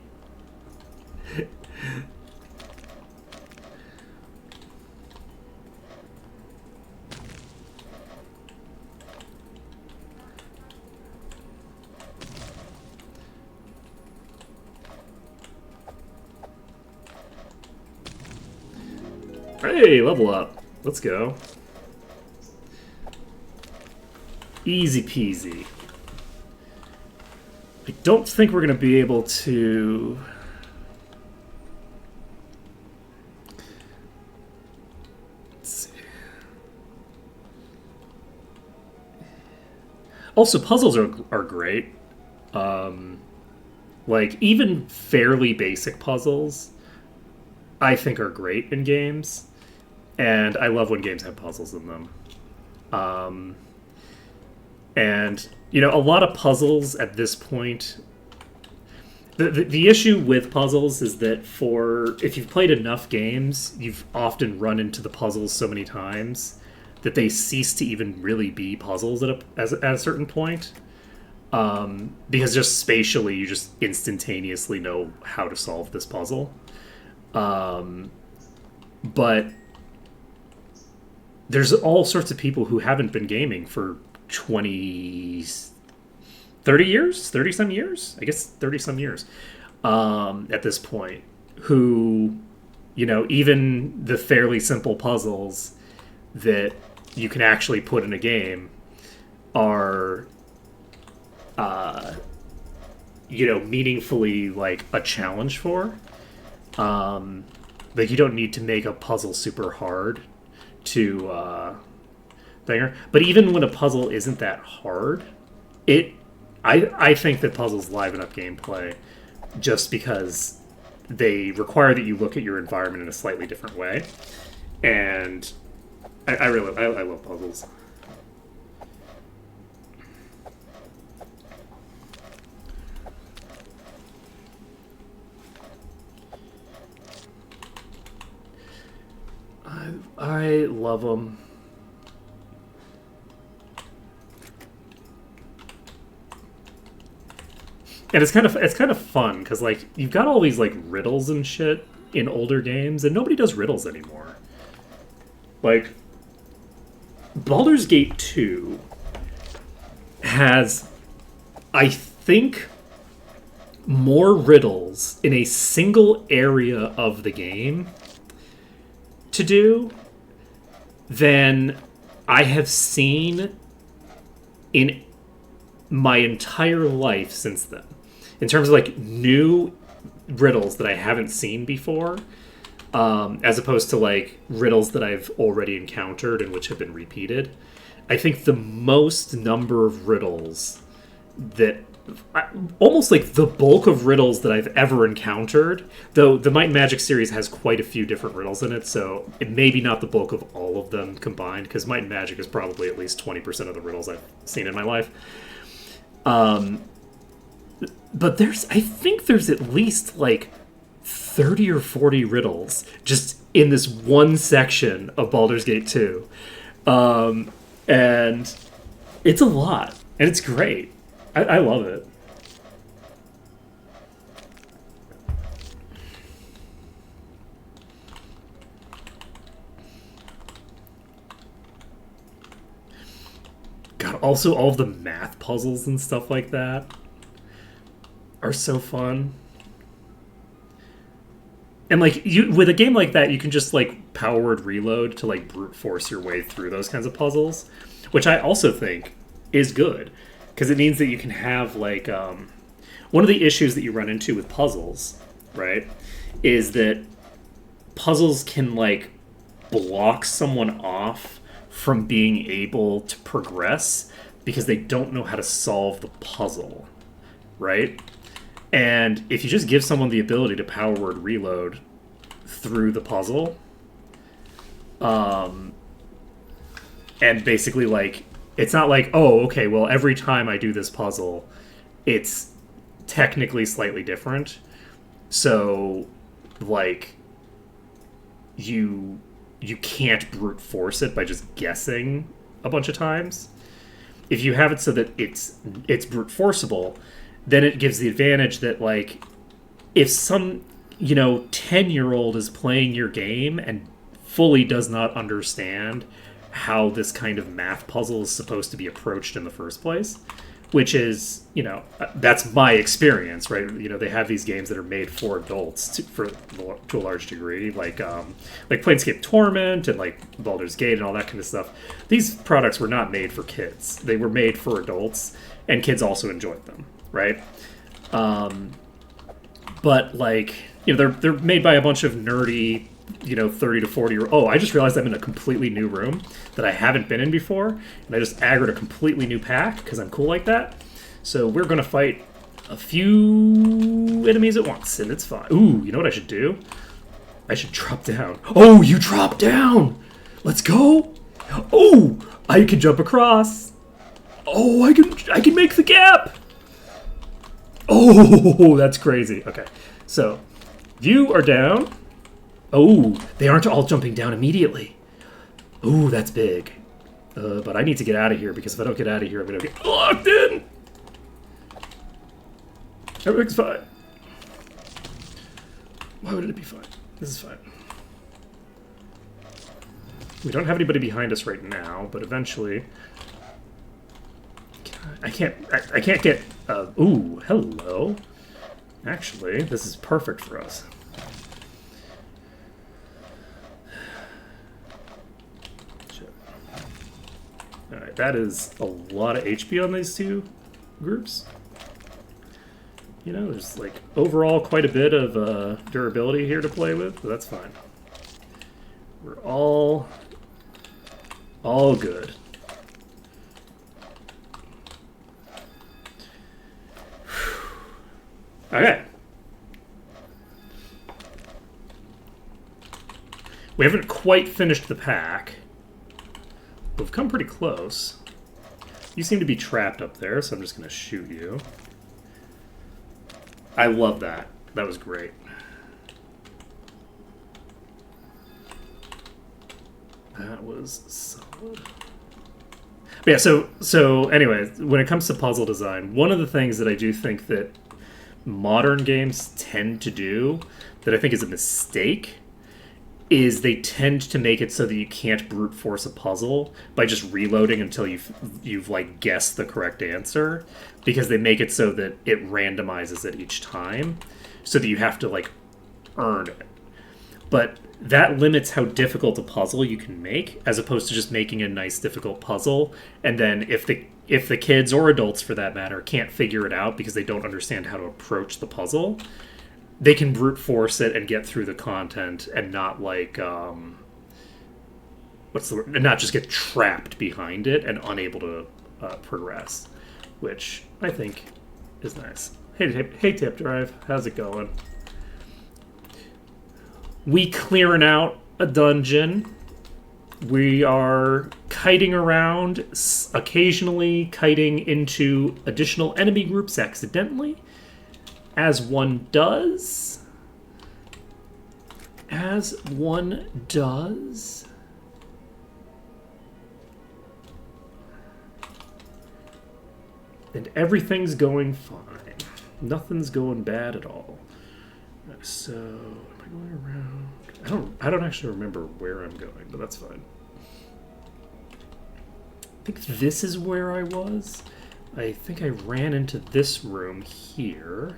Hey, level up. Let's go. Easy peasy. I don't think we're going to be able to... Let's see. Also, puzzles are great. Like, even fairly basic puzzles, I think, are great in games. And I love when games have puzzles in them. And, you know, a lot of puzzles at this point... The issue with puzzles is that if you've played enough games, you've often run into the puzzles so many times that they cease to even really be puzzles at a certain point. because just spatially you just instantaneously know how to solve this puzzle. But there's all sorts of people who haven't been gaming for 30 years, 30 some years, I guess 30 some years, at this point, who, even the fairly simple puzzles that you can actually put in a game are, meaningfully like a challenge for. Like, you don't need to make a puzzle super hard to thinger. But even when a puzzle isn't that hard, I think that puzzles liven up gameplay just because they require that you look at your environment in a slightly different way. And I love puzzles. I love them. And it's kind of fun because like you've got all these like riddles and shit in older games, and nobody does riddles anymore. Like Baldur's Gate 2 has, I think, more riddles in a single area of the game to do than I have seen in my entire life since then. In terms of like new riddles that I haven't seen before, as opposed to like riddles that I've already encountered and which have been repeated. I think the most number of riddles that almost like the bulk of riddles that I've ever encountered, though the Might and Magic series has quite a few different riddles in it, so it may be not the bulk of all of them combined, because Might and Magic is probably at least 20% of the riddles I've seen in my life. But I think there's at least like 30 or 40 riddles just in this one section of Baldur's Gate 2. And it's a lot, and it's great. I love it. God, also all of the math puzzles and stuff like that are so fun. And like with a game like that, you can just like power word reload to like brute force your way through those kinds of puzzles, which I also think is good. Because it means that you can have, like, one of the issues that you run into with puzzles, right, is that puzzles can, like, block someone off from being able to progress because they don't know how to solve the puzzle, right? And if you just give someone the ability to power word reload through the puzzle, and basically, like, it's not like, oh, okay, well, every time I do this puzzle, it's technically slightly different. So, like, you can't brute force it by just guessing a bunch of times. If you have it so that it's brute forceable, then it gives the advantage that, like, if some, 10-year-old is playing your game and fully does not understand how this kind of math puzzle is supposed to be approached in the first place, which is, that's my experience, right? They have these games that are made for adults to a large degree, like Planescape Torment and like Baldur's Gate and all that kind of stuff. These products were not made for kids; they were made for adults, and kids also enjoyed them, right? But like, they're made by a bunch of nerdy, 30 to 40 year. Oh, I just realized I'm in a completely new room that I haven't been in before, and I just aggroed a completely new pack because I'm cool like that. So we're gonna fight a few enemies at once, and it's fine. Ooh, you know what I should do? I should drop down. Oh, you drop down! Let's go! Oh, I can jump across. Oh, I can make the gap. Oh, that's crazy. Okay, so you are down. Oh, they aren't all jumping down immediately. Ooh, that's big. But I need to get out of here, because if I don't get out of here, I'm going to get locked in. Everything's fine. Why would it be fine? This is fine. We don't have anybody behind us right now, but eventually... I can't get... ooh, hello. Actually, this is perfect for us. Shit. Alright, that is a lot of HP on these two groups. You know, there's like overall quite a bit of durability here to play with, but that's fine. We're all good. Okay. We haven't quite finished the pack. We've come pretty close. You seem to be trapped up there, so I'm just going to shoot you. I love that. That was great. That was solid. But yeah, so anyway, when it comes to puzzle design, one of the things that I do think that modern games tend to do, that I think is a mistake, is they tend to make it so that you can't brute force a puzzle by just reloading until you've like guessed the correct answer, because they make it so that it randomizes it each time, so that you have to like earn it. But that limits how difficult a puzzle you can make, as opposed to just making a nice difficult puzzle, and then if the kids or adults for that matter can't figure it out because they don't understand how to approach the puzzle, they can brute force it and get through the content and not like what's the word? And not just get trapped behind it and unable to progress, which I think is nice. Hey, Tip Drive, how's it going? We clearing out a dungeon. We are kiting around, occasionally kiting into additional enemy groups accidentally, as one does. As one does. And everything's going fine. Nothing's going bad at all. So, am I going around? I don't actually remember where I'm going, but that's fine. I think this is where I was. I think I ran into this room here.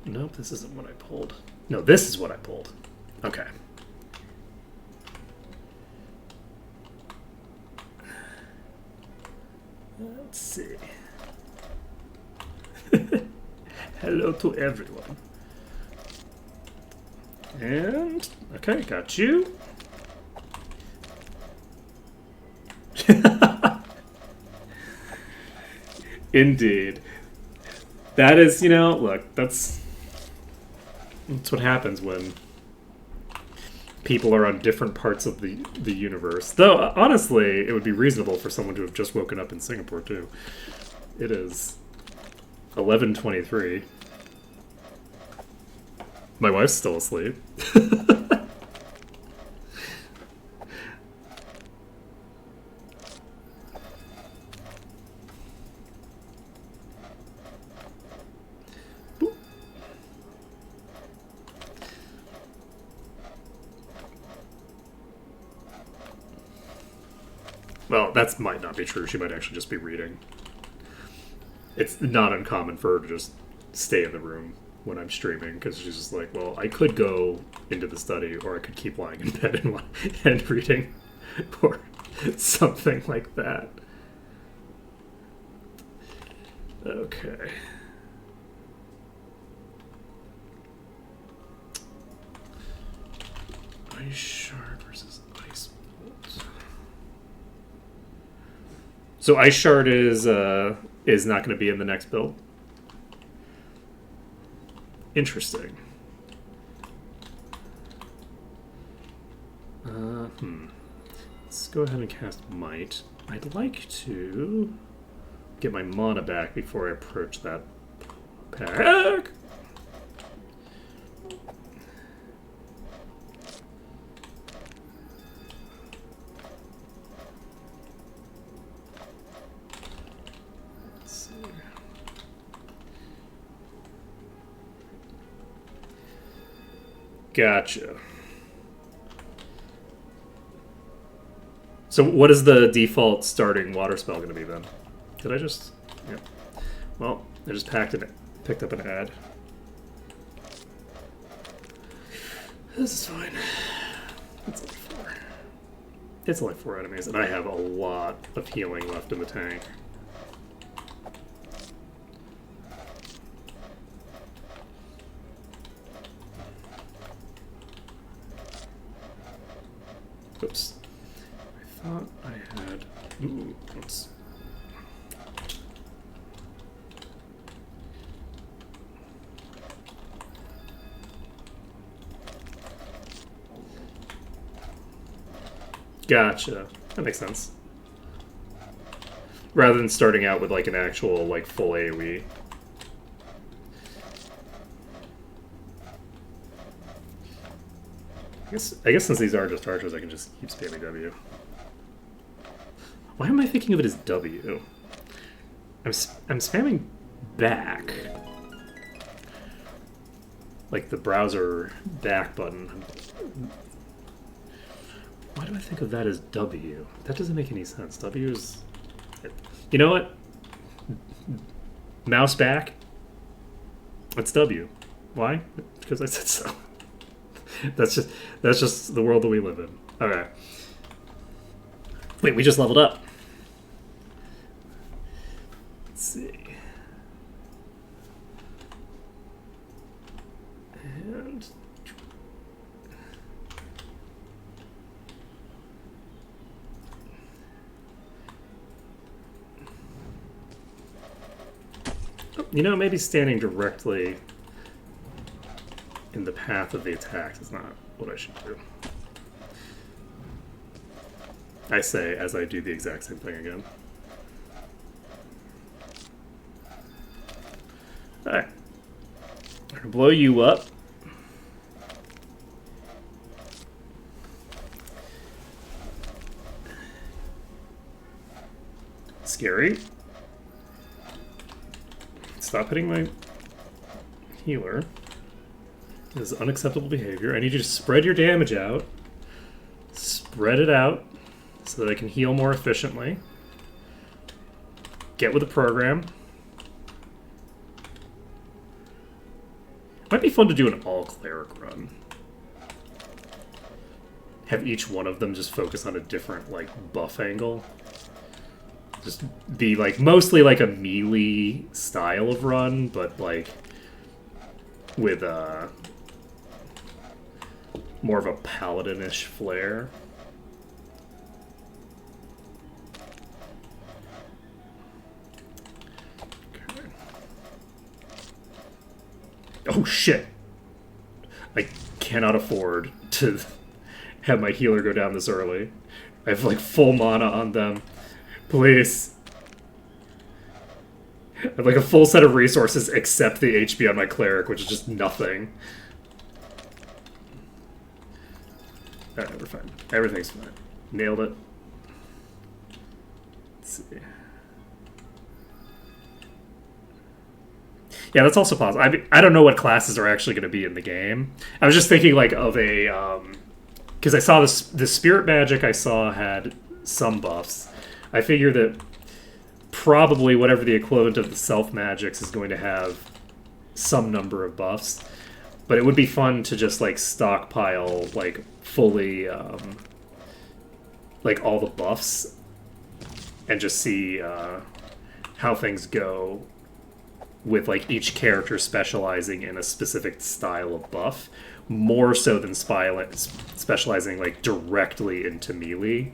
Nope, this isn't what I pulled. No, this is what I pulled. Okay. Let's see. Hello to everyone. And, okay, got you. Indeed. That is, you know, look, that's what happens when people are on different parts of the universe. Though, honestly, it would be reasonable for someone to have just woken up in Singapore, too. It is 11:23. My wife's still asleep. Well, that might not be true. She might actually just be reading. It's not uncommon for her to just stay in the room when I'm streaming, because she's just like, well, I could go into the study, or I could keep lying in bed and reading, or something like that. Okay. Ice Shard versus Ice Bolt. So Ice Shard is not going to be in the next build. Interesting. Let's go ahead and cast Might. I'd like to get my mana back before I approach that pack. Gotcha. So what is the default starting water spell going to be then? Did I just... Yep. Well, I just picked up an ad. This is fine. It's only 4. It's only 4 enemies, and I have a lot of healing left in the tank. Oops. I thought I had... Ooh, oops. Gotcha. That makes sense. Rather than starting out with like an actual like full AoE. I guess since these are just archers, I can just keep spamming W. Why am I thinking of it as W? I'm spamming back. Like the browser back button. Why do I think of that as W? That doesn't make any sense. W is... You know what? Mouse back. It's W. Why? Because I said so. That's just the world that we live in. Okay. Wait, we just leveled up. Let's see. And... You know, maybe standing directly in the path of the attack is not what I should do. I say as I do the exact same thing again. Alright. I'm gonna blow you up. Scary. Stop hitting my healer. This is unacceptable behavior. I need you to spread your damage out. Spread it out so that I can heal more efficiently. Get with the program. Might be fun to do an all-cleric run. Have each one of them just focus on a different, like, buff angle. Just be, like, mostly like a melee style of run, but, like, with more of a paladin-ish flair. Okay. Oh, shit! I cannot afford to have my healer go down this early. I have, like, full mana on them. Please. I have like a full set of resources except the HP on my cleric, which is just nothing. Alright, we're fine. Everything's fine. Nailed it. Let's see. Yeah, that's also possible. I don't know what classes are actually going to be in the game. I was just thinking like of a... because I saw the spirit magic I saw had some buffs. I figure that probably whatever the equivalent of the self magics is going to have some number of buffs, but it would be fun to just like stockpile like fully like all the buffs and just see how things go with like each character specializing in a specific style of buff, more so than specializing like directly into melee.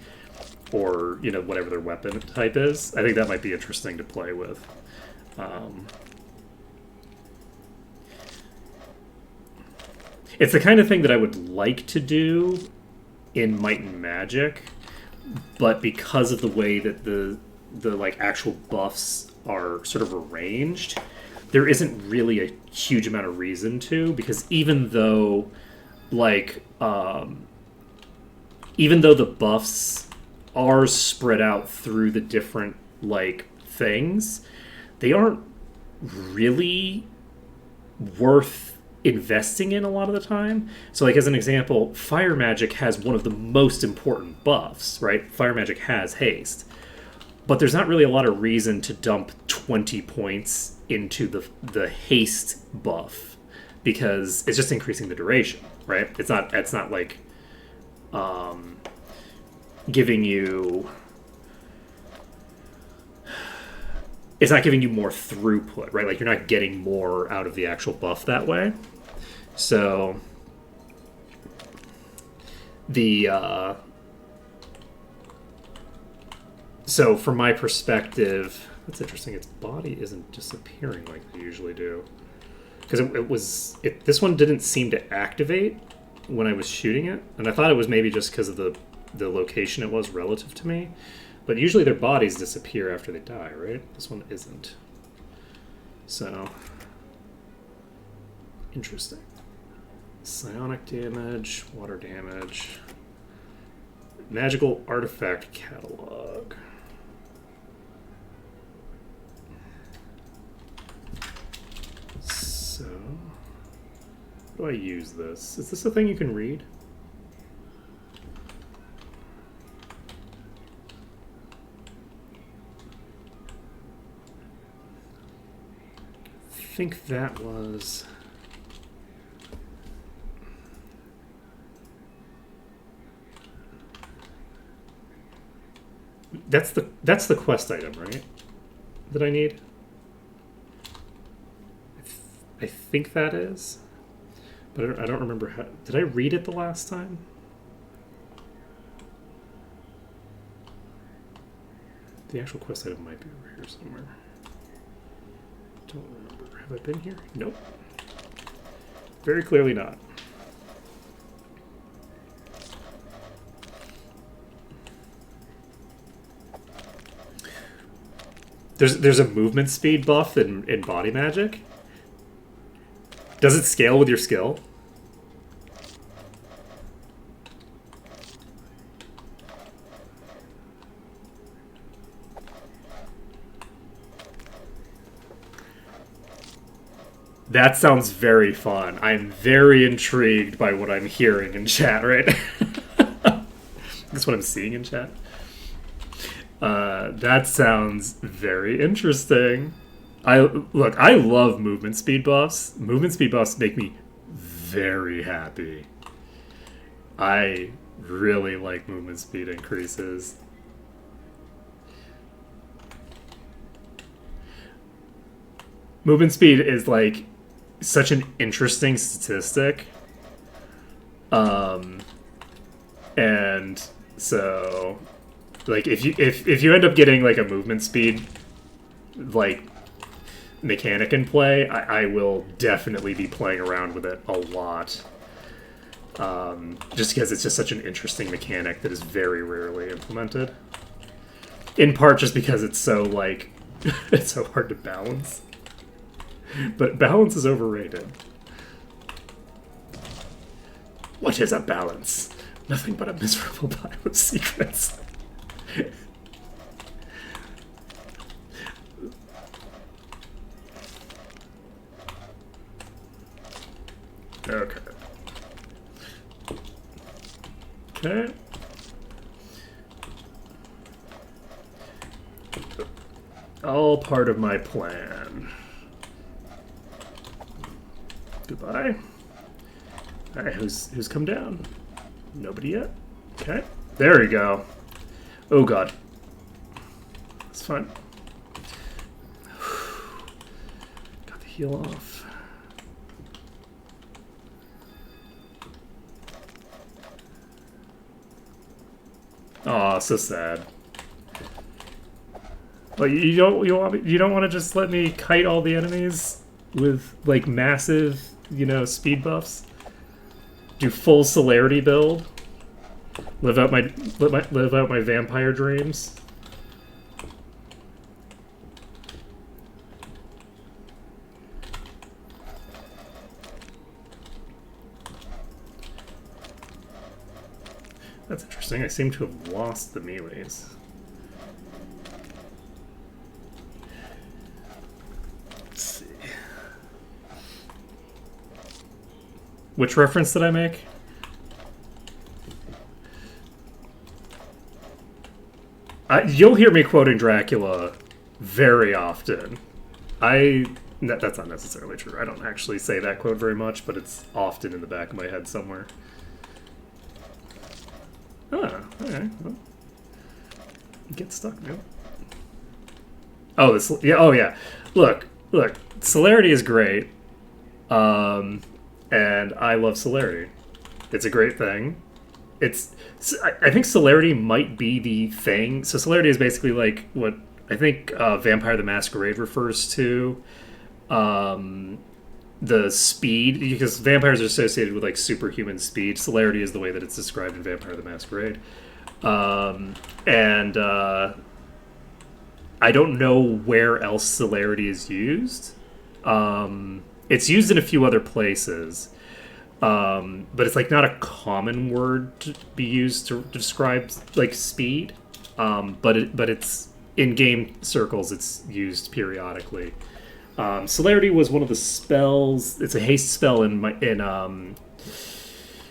Or, you know, whatever their weapon type is. I think that might be interesting to play with. It's the kind of thing that I would like to do in Might and Magic, but because of the way that the like actual buffs are sort of arranged, there isn't really a huge amount of reason to, because even though like even though the buffs are spread out through the different like things, they aren't really worth investing in a lot of the time. So, like, as an example, Fire Magic has one of the most important buffs, right? Fire Magic has haste. But there's not really a lot of reason to dump 20 points into the haste buff because it's just increasing the duration, right? It's not like giving you... It's not giving you more throughput, right? Like, you're not getting more out of the actual buff that way. So so from my perspective, that's interesting. Its body isn't disappearing like they usually do, because this one didn't seem to activate when I was shooting it, and I thought it was maybe just because of the location it was relative to me. But usually their bodies disappear after they die, right? This one isn't. So interesting. Psionic damage, water damage, magical artifact catalog. So, how do I use this? Is this a thing you can read? I think that was... That's the quest item, right? That I need? I think that is. But I don't remember how... Did I read it the last time? The actual quest item might be over here somewhere. Don't remember. Have I been here? Nope. Very clearly not. There's a movement speed buff in Body Magic. Does it scale with your skill? That sounds very fun. I'm very intrigued by what I'm hearing in chat right now. That's what I'm seeing in chat. That sounds very interesting. I love movement speed buffs. Movement speed buffs make me very happy. I really like movement speed increases. Movement speed is like such an interesting statistic. And so like if you end up getting like a movement speed like mechanic in play, I will definitely be playing around with it a lot. Just because it's just such an interesting mechanic that is very rarely implemented. In part just because it's so like it's so hard to balance. But balance is overrated. What is a balance? Nothing but a miserable pile of secrets. Okay. Okay. All part of my plan. Goodbye. Alright, who's come down? Nobody yet? Okay. There we go. Oh god. It's fine. Got the heal off. Aw, so sad. Like you don't want to just let me kite all the enemies with like massive, speed buffs? Do full celerity build? Live out my vampire dreams? That's interesting. I seem to have lost the melees. Let's see. Which reference did I make? You'll hear me quoting Dracula very often. That's not necessarily true. I don't actually say that quote very much, but it's often in the back of my head somewhere. Okay. Well, get stuck, man. Oh, yeah. Look. Celerity is great. And I love celerity. It's a great thing. I think celerity might be the thing. So celerity is basically like what I think Vampire the Masquerade refers to. The speed, because vampires are associated with like superhuman speed. Celerity is the way that it's described in Vampire the Masquerade. And I don't know where else celerity is used. It's used in a few other places. But it's like not a common word to be used to describe like speed. But it's in game circles. It's used periodically. Celerity was one of the spells. It's a haste spell in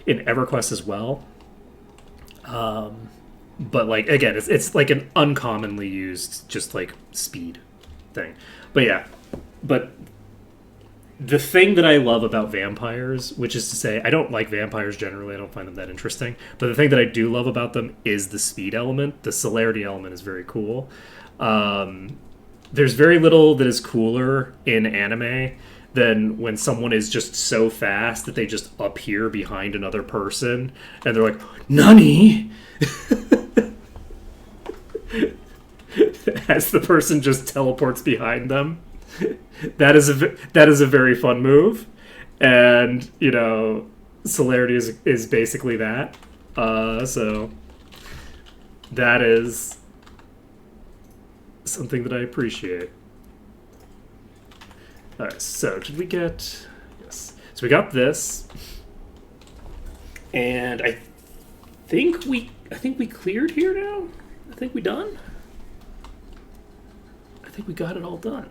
EverQuest as well. But like again, it's like an uncommonly used just like speed thing. But yeah, the thing that I love about vampires, which is to say, I don't like vampires generally. I don't find them that interesting. But the thing that I do love about them is the speed element. The celerity element is very cool. There's very little that is cooler in anime than when someone is just so fast that they just appear behind another person and they're like, "Nani?" As the person just teleports behind them. That is a very fun move, and celerity is basically that. So that is something that I appreciate. All right, so did we get? Yes. So we got this, and I think we cleared here now. I think we done. I think we got it all done.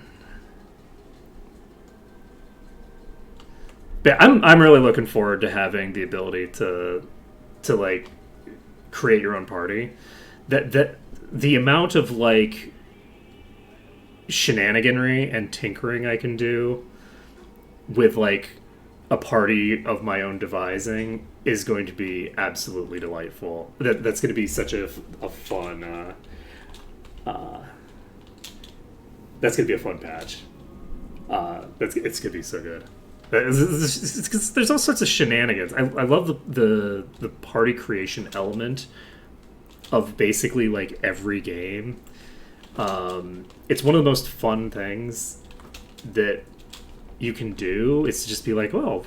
But I'm really looking forward to having the ability to like create your own party. That the amount of like shenaniganry and tinkering I can do with like a party of my own devising is going to be absolutely delightful. That's going to be such a fun. That's going to be a fun patch. It's going to be so good. There's all sorts of shenanigans. I love the party creation element of basically like every game. It's one of the most fun things that you can do. It's just be like, well,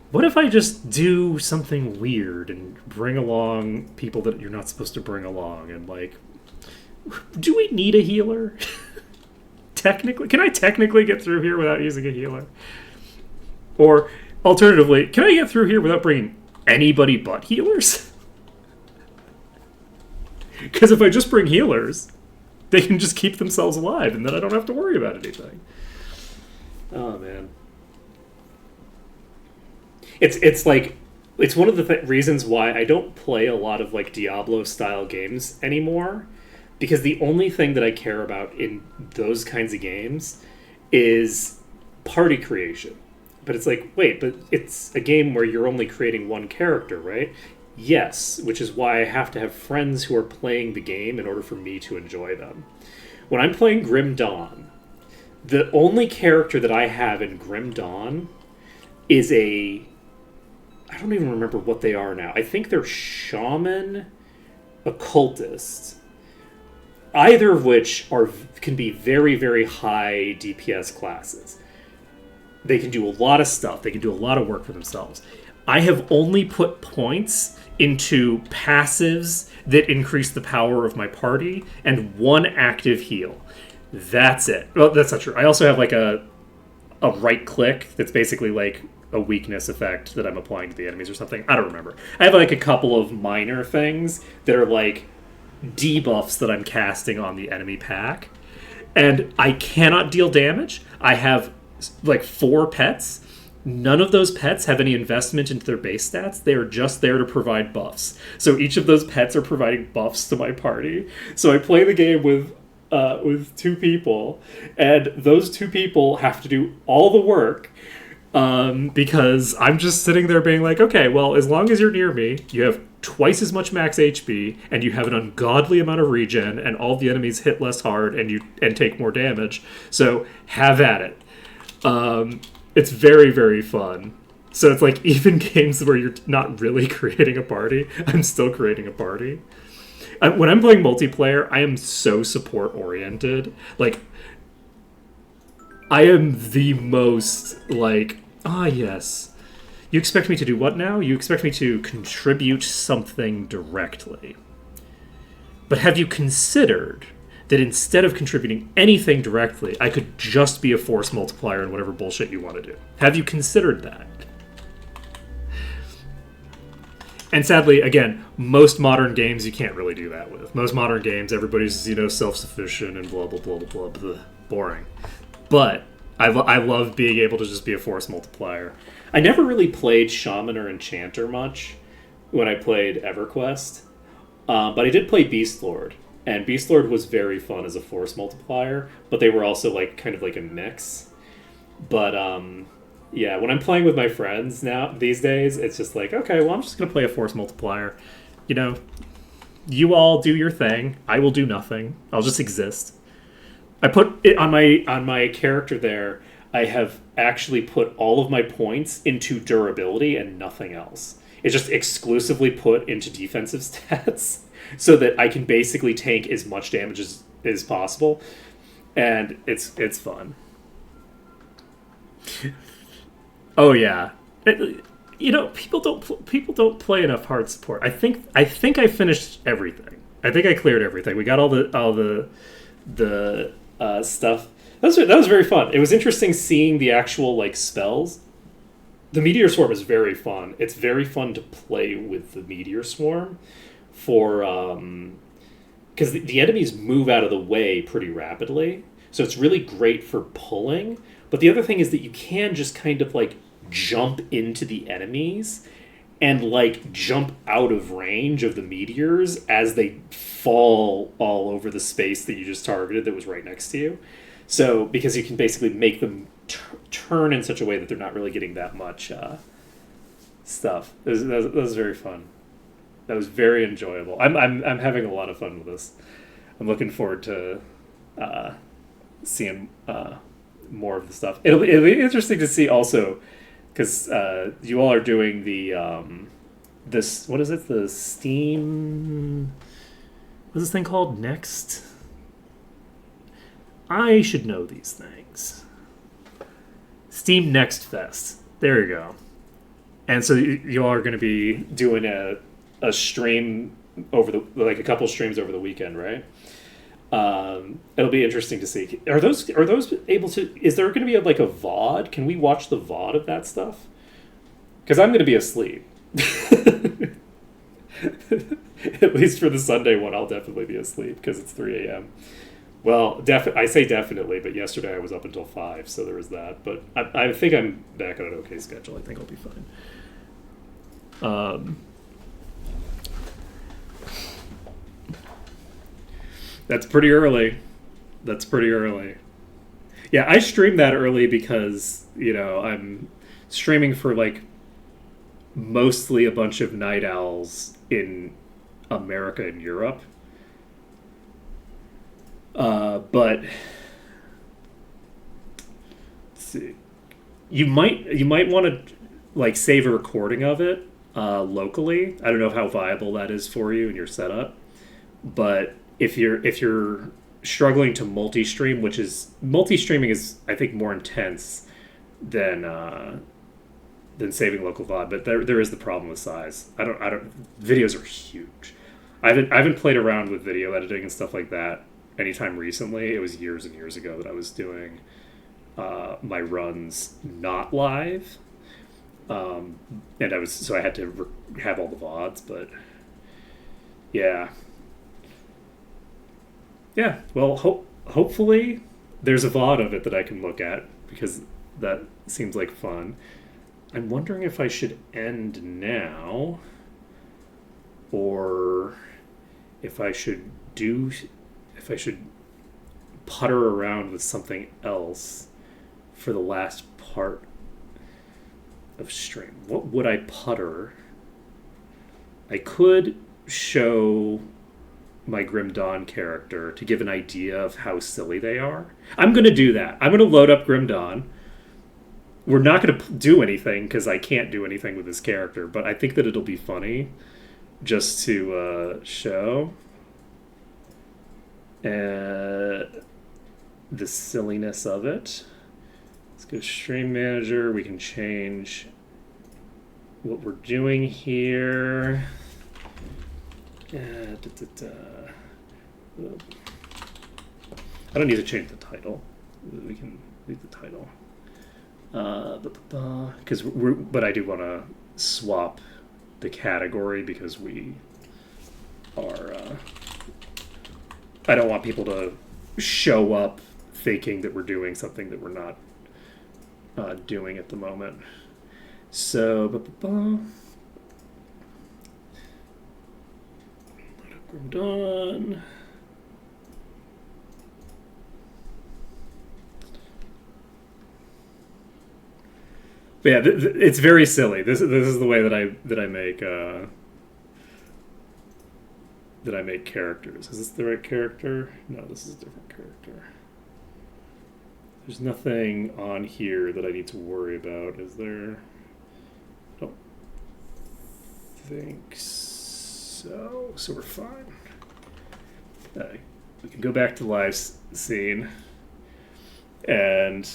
what if I just do something weird and bring along people that you're not supposed to bring along? And like, do we need a healer? Technically, can I technically get through here without using a healer? Or, alternatively, can I get through here without bringing anybody but healers? Because if I just bring healers, they can just keep themselves alive, and then I don't have to worry about anything. Oh, man. It's like, it's one of the reasons why I don't play a lot of, like, Diablo-style games anymore, because the only thing that I care about in those kinds of games is party creation. But it's like, wait, but it's a game where you're only creating one character, right? Yes, which is why I have to have friends who are playing the game in order for me to enjoy them. When I'm playing Grim Dawn, the only character that I have in Grim Dawn is I don't even remember what they are now. I think they're shaman, occultist, either of which can be very, very high DPS classes. They can do a lot of stuff. They can do a lot of work for themselves. I have only put points into passives that increase the power of my party and one active heal. That's it. Well, that's not true. I also have like a right click that's basically like a weakness effect that I'm applying to the enemies or something. I don't remember. I have like a couple of minor things that are like debuffs that I'm casting on the enemy pack. And I cannot deal damage. I have like 4 pets, None of those pets have any investment into their base stats. They are just there to provide buffs. So each of those pets are providing buffs to my party. So I play the game with two people, and those two people have to do all the work, because I'm just sitting there being like, okay, well, as long as you're near me, you have twice as much max HP, and you have an ungodly amount of regen, and all the enemies hit less hard, and take more damage. So have at it. It's very, very fun. So it's like, even games where you're not really creating a party, I'm still creating a party. When I'm playing multiplayer, I am so support oriented. Like, I am the most like, yes. You expect me to do what now? You expect me to contribute something directly. But have you considered that instead of contributing anything directly, I could just be a force multiplier in whatever bullshit you want to do? Have you considered that? And sadly, again, most modern games you can't really do that with. Most modern games, everybody's, self-sufficient and blah, blah, blah, blah, blah, boring. But I love being able to just be a force multiplier. I never really played Shaman or Enchanter much when I played EverQuest. But I did play Beastlord. And Beastlord was very fun as a force multiplier, but they were also kind of like a mix. But yeah, when I'm playing with my friends these days, it's just like, okay, well, I'm just gonna play a force multiplier. You all do your thing. I will do nothing. I'll just exist. I put it on my character there. I have actually put all of my points into durability and nothing else. It's just exclusively put into defensive stats, so that I can basically tank as much damage as possible, and it's fun. Oh yeah, people don't play enough hard support. I think I finished everything. I think I cleared everything. We got all the stuff. That was very fun. It was interesting seeing the actual spells. The Meteor Swarm is very fun. It's very fun to play with the Meteor Swarm because the enemies move out of the way pretty rapidly, so it's really great for pulling. But the other thing is that you can just kind of jump into the enemies and jump out of range of the meteors as they fall all over the space that you just targeted that was right next to you. So because you can basically make them turn in such a way that they're not really getting that much stuff. That was very fun. That was very enjoyable. I'm having a lot of fun with this. I'm looking forward to seeing more of the stuff. It'll be interesting to see also, because you all are doing the what is it? The Steam. What's this thing called? Next. I should know these things. Steam Next Fest. There you go. And so you all are going to be doing a stream over a couple streams over the weekend, right? It'll be interesting to see. Are those able to? Is there going to be a VOD? Can we watch the VOD of that stuff? Because I'm going to be asleep. At least for the Sunday one, I'll definitely be asleep because it's 3 a.m. Well, I say definitely, but yesterday I was up until 5, so there was that. But I think I'm back on an okay schedule. I think I'll be fine. That's pretty early. Yeah, I streamed that early because, I'm streaming for mostly a bunch of night owls in America and Europe. But let's see. You might want to save a recording of it locally. I don't know how viable that is for you in your setup, but if you're struggling to multi-stream, multi-streaming is I think more intense than saving local VOD, but there is the problem with size. Videos are huge. I haven't played around with video editing and stuff like that anytime recently. It was years and years ago that I was doing my runs not live, and I had to have all the VODs, but yeah. Well, hopefully there's a VOD of it that I can look at because that seems like fun. I'm wondering if I should end now, or if I should do, if I should putter around with something else for the last part of stream. What would I putter? I could show my Grim Dawn character to give an idea of how silly they are. I'm going to do that. I'm going to load up Grim Dawn. We're not going to do anything because I can't do anything with this character, but I think that it'll be funny just to show the silliness of it. Let's go Stream Manager. We can change what we're doing here. I don't need to change the title. We can leave the title. But I do want to swap the category because we are. I don't want people to show up faking that we're doing something that we're not doing at the moment. So, Grim Dawn. But yeah, it's very silly. This is the way that I make characters. Is this the right character? No, this is a different character. There's nothing on here that I need to worry about, is there? I don't think so. So we're fine. We can go back to live scene. And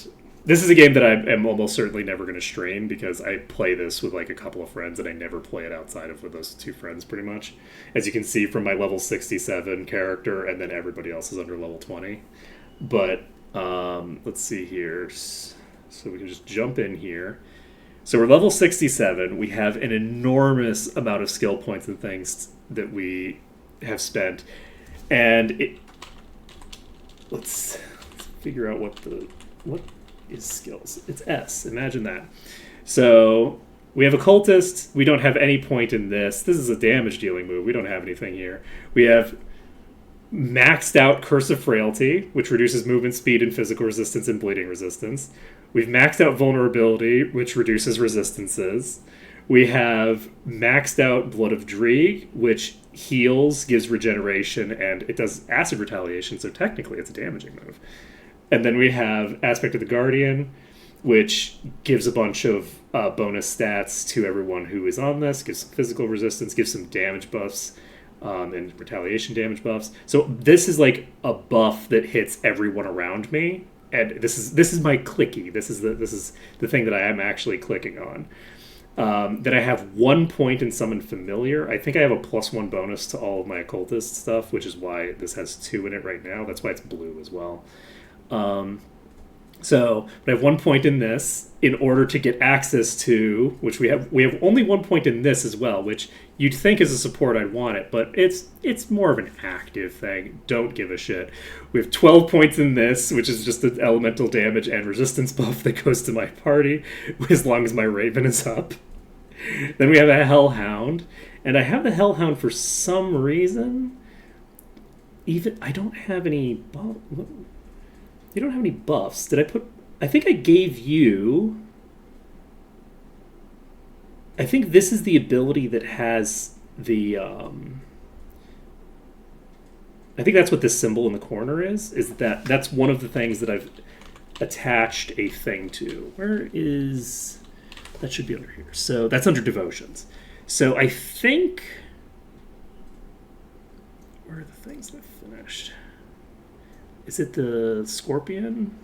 this is a game that I am almost certainly never going to stream because I play this with like a couple of friends and I never play it outside of with those two friends pretty much. As you can see from my level 67 character, and then everybody else is under level 20. But let's see here. So we can just jump in here. So we're level 67. We have an enormous amount of skill points and things that we have spent. And let's figure out what is skills. It's S. Imagine that. So we have occultist. We don't have any point in this. This is a damage dealing move. We don't have anything here. We have maxed out Curse of Frailty, which reduces movement speed and physical resistance and bleeding resistance. We've maxed out vulnerability, which reduces resistances. We have maxed out Blood of Dreeg, which heals, gives regeneration, and it does acid retaliation, so technically it's a damaging move. And then we have Aspect of the Guardian, which gives a bunch of bonus stats to everyone who is on this, gives some physical resistance, gives some damage buffs, and retaliation damage buffs. So this is like a buff that hits everyone around me, and this is my clicky. This is the thing that I am actually clicking on. Then I have 1 point in Summon Familiar. I think I have a +1 bonus to all of my occultist stuff, which is why this has 2 in it right now. That's why it's blue as well. So I have 1 point in this in order to get access to, which we have only 1 point in this as well, which you'd think as a support I'd want it, but it's more of an active thing. Don't give a shit. We have 12 points in this, which is just an elemental damage and resistance buff that goes to my party as long as my Raven is up. Then we have a Hellhound, and I have the Hellhound for some reason. I don't have any buff. You don't have any buffs. Did I put... I think I gave you... I think this is the ability that has the... I think that's what this symbol in the corner is that's one of the things that I've attached a thing to. Where is... That should be under here. So that's under Devotions. So I think... Where are the things that I've finished? Is it the Scorpion?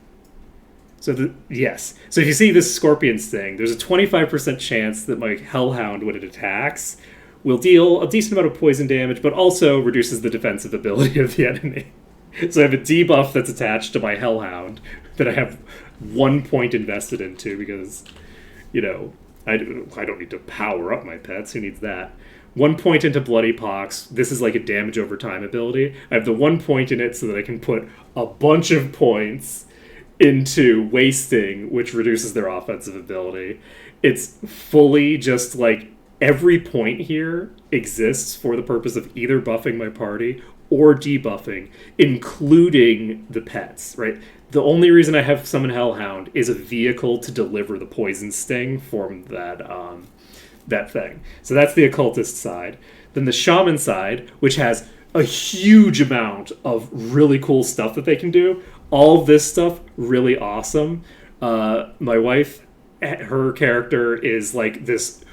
Yes. So if you see this Scorpions thing, there's a 25% chance that my Hellhound, when it attacks, will deal a decent amount of poison damage, but also reduces the defensive ability of the enemy. So I have a debuff that's attached to my Hellhound that I have 1 point invested into because, I don't need to power up my pets. Who needs that? 1 point into Bloody Pox. This is like a damage over time ability. I have the 1 point in it so that I can put a bunch of points into wasting, which reduces their offensive ability. It's fully just like every point here exists for the purpose of either buffing my party or debuffing, including the pets, right? The only reason I have Summon Hellhound is a vehicle to deliver the poison sting from that thing. So that's the occultist side. Then the shaman side, which has a huge amount of really cool stuff that they can do. All of this stuff really awesome. My wife, her character is like this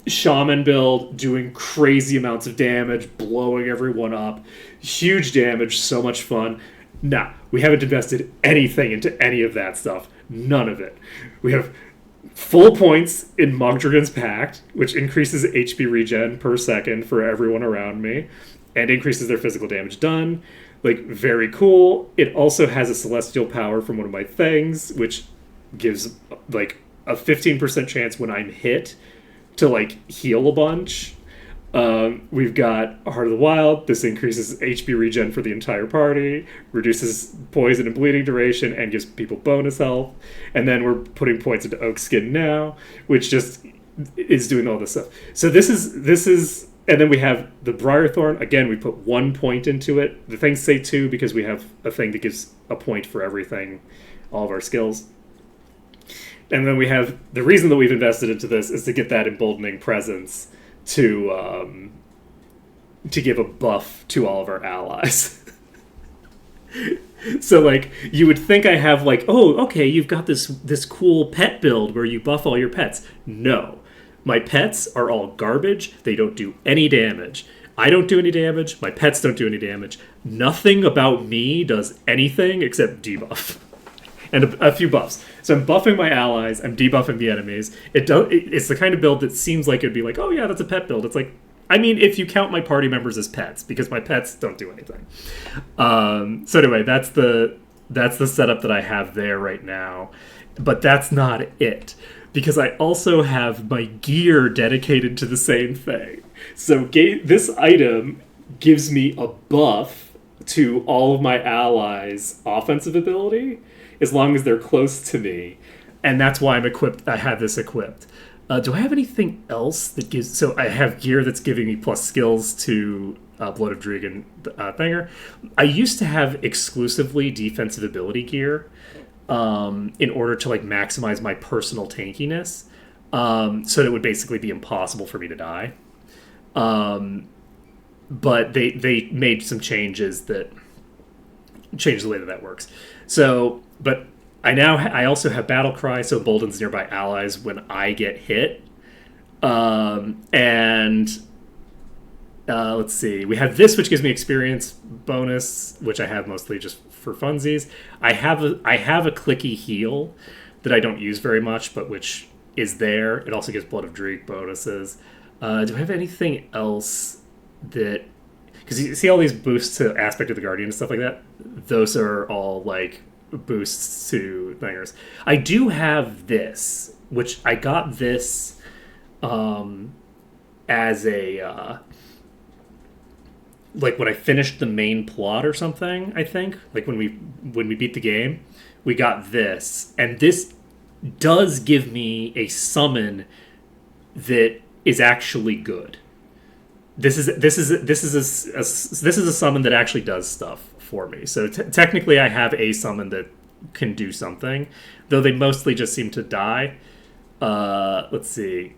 shaman build, doing crazy amounts of damage, blowing everyone up, huge damage, so much fun. Nah, we haven't invested anything into any of that stuff. None of it. We have full points in Mogdragon's Pact, which increases HP regen per second for everyone around me, and increases their physical damage done. Like, very cool. It also has a celestial power from one of my things, which gives, like, a 15% chance when I'm hit to, like, heal a bunch. We've got Heart of the Wild. This increases HP regen for the entire party, reduces poison and bleeding duration, and gives people bonus health. And then we're putting points into Oak Skin now, which just is doing all this stuff. So this is, and then we have the Briarthorn. Again, we put 1 point into it. The things say 2 because we have a thing that gives a point for everything, all of our skills. And then we have, the reason that we've invested into this is to get that emboldening presence to give a buff to all of our allies. So, like, you would think I have, like, oh, okay, you've got this cool pet build where you buff all your pets. No. My pets are all garbage. They don't do any damage. I don't do any damage. My pets don't do any damage. Nothing about me does anything except debuff. And a few buffs. So I'm buffing my allies. I'm debuffing the enemies. It's the kind of build that seems like it'd be like, oh yeah, that's a pet build. It's like, I mean, if you count my party members as pets, because my pets don't do anything. So anyway, that's the setup that I have there right now. But that's not it, because I also have my gear dedicated to the same thing. So this item gives me a buff to all of my allies' offensive ability, as long as they're close to me. And that's why I have this equipped. Do I have anything else that gives... So I have gear that's giving me plus skills to Blood of Dregan Thinger. I used to have exclusively defensive ability gear in order to, like, maximize my personal tankiness. So that it would basically be impossible for me to die. But they made some changes that changed the way that works. So, but I also have Battle Cry, so emboldens nearby allies when I get hit. Let's see. We have this, which gives me experience bonus, which I have mostly just for funsies. I have a clicky heal that I don't use very much, but which is there. It also gives Blood of Dreeg bonuses. Do I have anything else that... Because you see all these boosts to Aspect of the Guardian and stuff like that? Those are all, like, boosts to thingers. I do have this, which I got this as a... like, when I finished the main plot or something, I think. Like, when we beat the game, we got this. And this does give me a summon that is actually good. This is a summon that actually does stuff for me. So technically, I have a summon that can do something, though they mostly just seem to die. Let's see.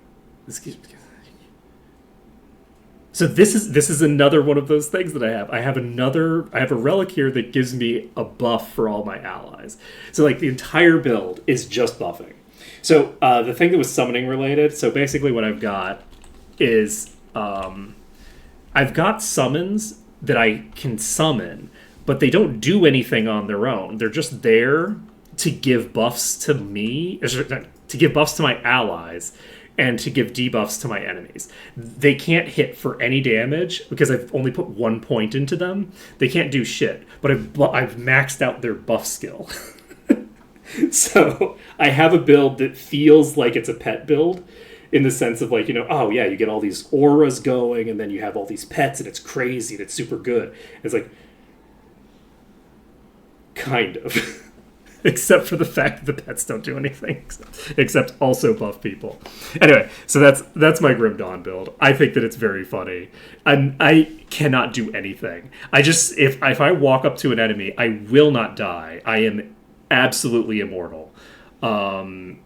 So this is another one of those things that I have. I have a relic here that gives me a buff for all my allies. So, like, the entire build is just buffing. So the thing that was summoning related. So basically, what I've got is I've got summons that I can summon, but they don't do anything on their own. They're just there to give buffs to me, to give buffs to my allies, and to give debuffs to my enemies. They can't hit for any damage because I've only put 1 point into them. They can't do shit, but I've maxed out their buff skill. So I have a build that feels like it's a pet build, in the sense of, like, you know, oh yeah, you get all these auras going, and then you have all these pets, and it's crazy, and it's super good. It's like, kind of. except for the fact that the pets don't do anything except also buff people. Anyway, so that's my Grim Dawn build. I think that it's very funny. I cannot do anything. I just if I walk up to an enemy, I will not die. I am absolutely immortal. And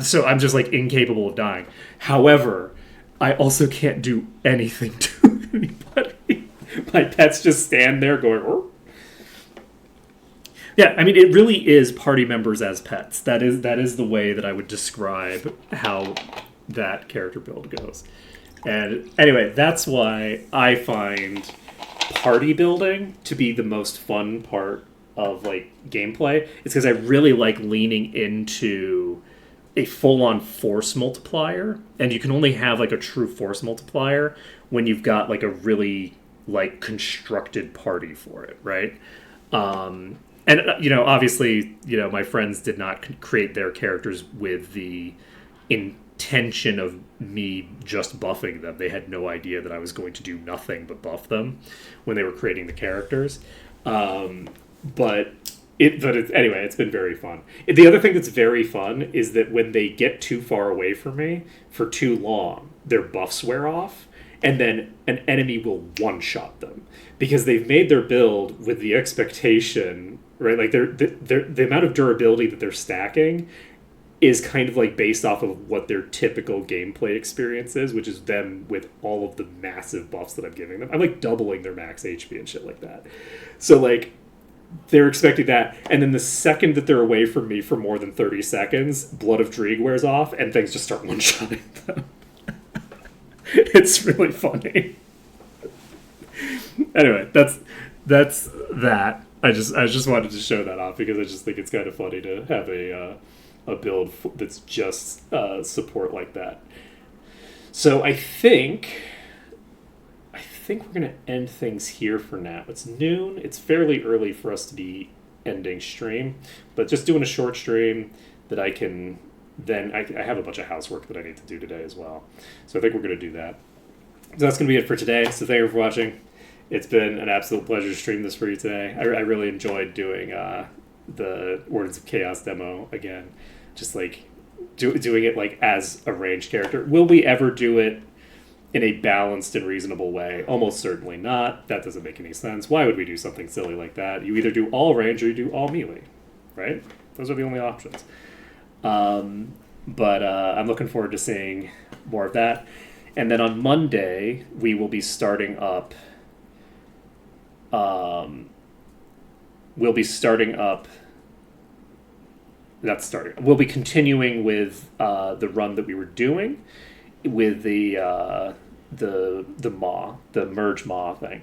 so I'm just like incapable of dying. However, I also can't do anything to anybody. My pets just stand there going, "Rrr." Yeah, I mean, it really is party members as pets. That is the way that I would describe how that character build goes. And anyway, that's why I find party building to be the most fun part of like gameplay. It's because I really like leaning into a full-on force multiplier, and you can only have like a true force multiplier when you've got like a really like constructed party for it, right? And obviously, my friends did not create their characters with the intention of me just buffing them. They had no idea that I was going to do nothing but buff them when they were creating the characters. But anyway, it's been very fun. The other thing that's very fun is that when they get too far away from me for too long, their buffs wear off, and then an enemy will one-shot them because they've made their build with the expectation, right? Like the amount of durability that they're stacking is kind of like based off of what their typical gameplay experience is, which is them with all of the massive buffs that I'm giving them. I'm like doubling their max HP and shit like that. So like they're expecting that, and then the second that they're away from me for more than 30 seconds, Blood of Dreeg wears off and things just start one-shotting them. It's really funny. Anyway, that's that. I just wanted to show that off because I just think it's kind of funny to have a build that's just support like that. So I think we're going to end things here for now. It's noon. It's fairly early for us to be ending stream, but just doing a short stream that I can then... I have a bunch of housework that I need to do today as well. So I think we're going to do that. So that's going to be it for today. So thank you for watching. It's been an absolute pleasure to stream this for you today. I really enjoyed doing the Wardens of Chaos demo again. Just like doing it like as a ranged character. Will we ever do it in a balanced and reasonable way? Almost certainly not. That doesn't make any sense. Why would we do something silly like that? You either do all range or you do all melee, right? Those are the only options. But I'm looking forward to seeing more of that. And then on Monday, we will be starting up... We'll be continuing with the run that we were doing with the merge Maw thing,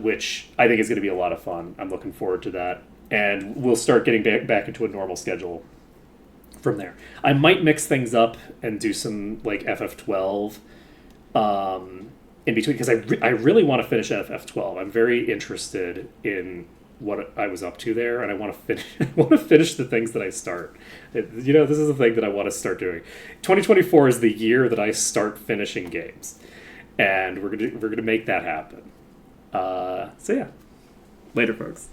which I think is going to be a lot of fun. I'm looking forward to that, and we'll start getting back into a normal schedule from there. I might mix things up and do some like FF12 in between, because I really want to finish FF12. I'm very interested in what I was up to there, and I want to finish the things that I start. This is the thing that I want to start doing. 2024 is the year that I start finishing games, and we're gonna make that happen. So yeah, later, folks.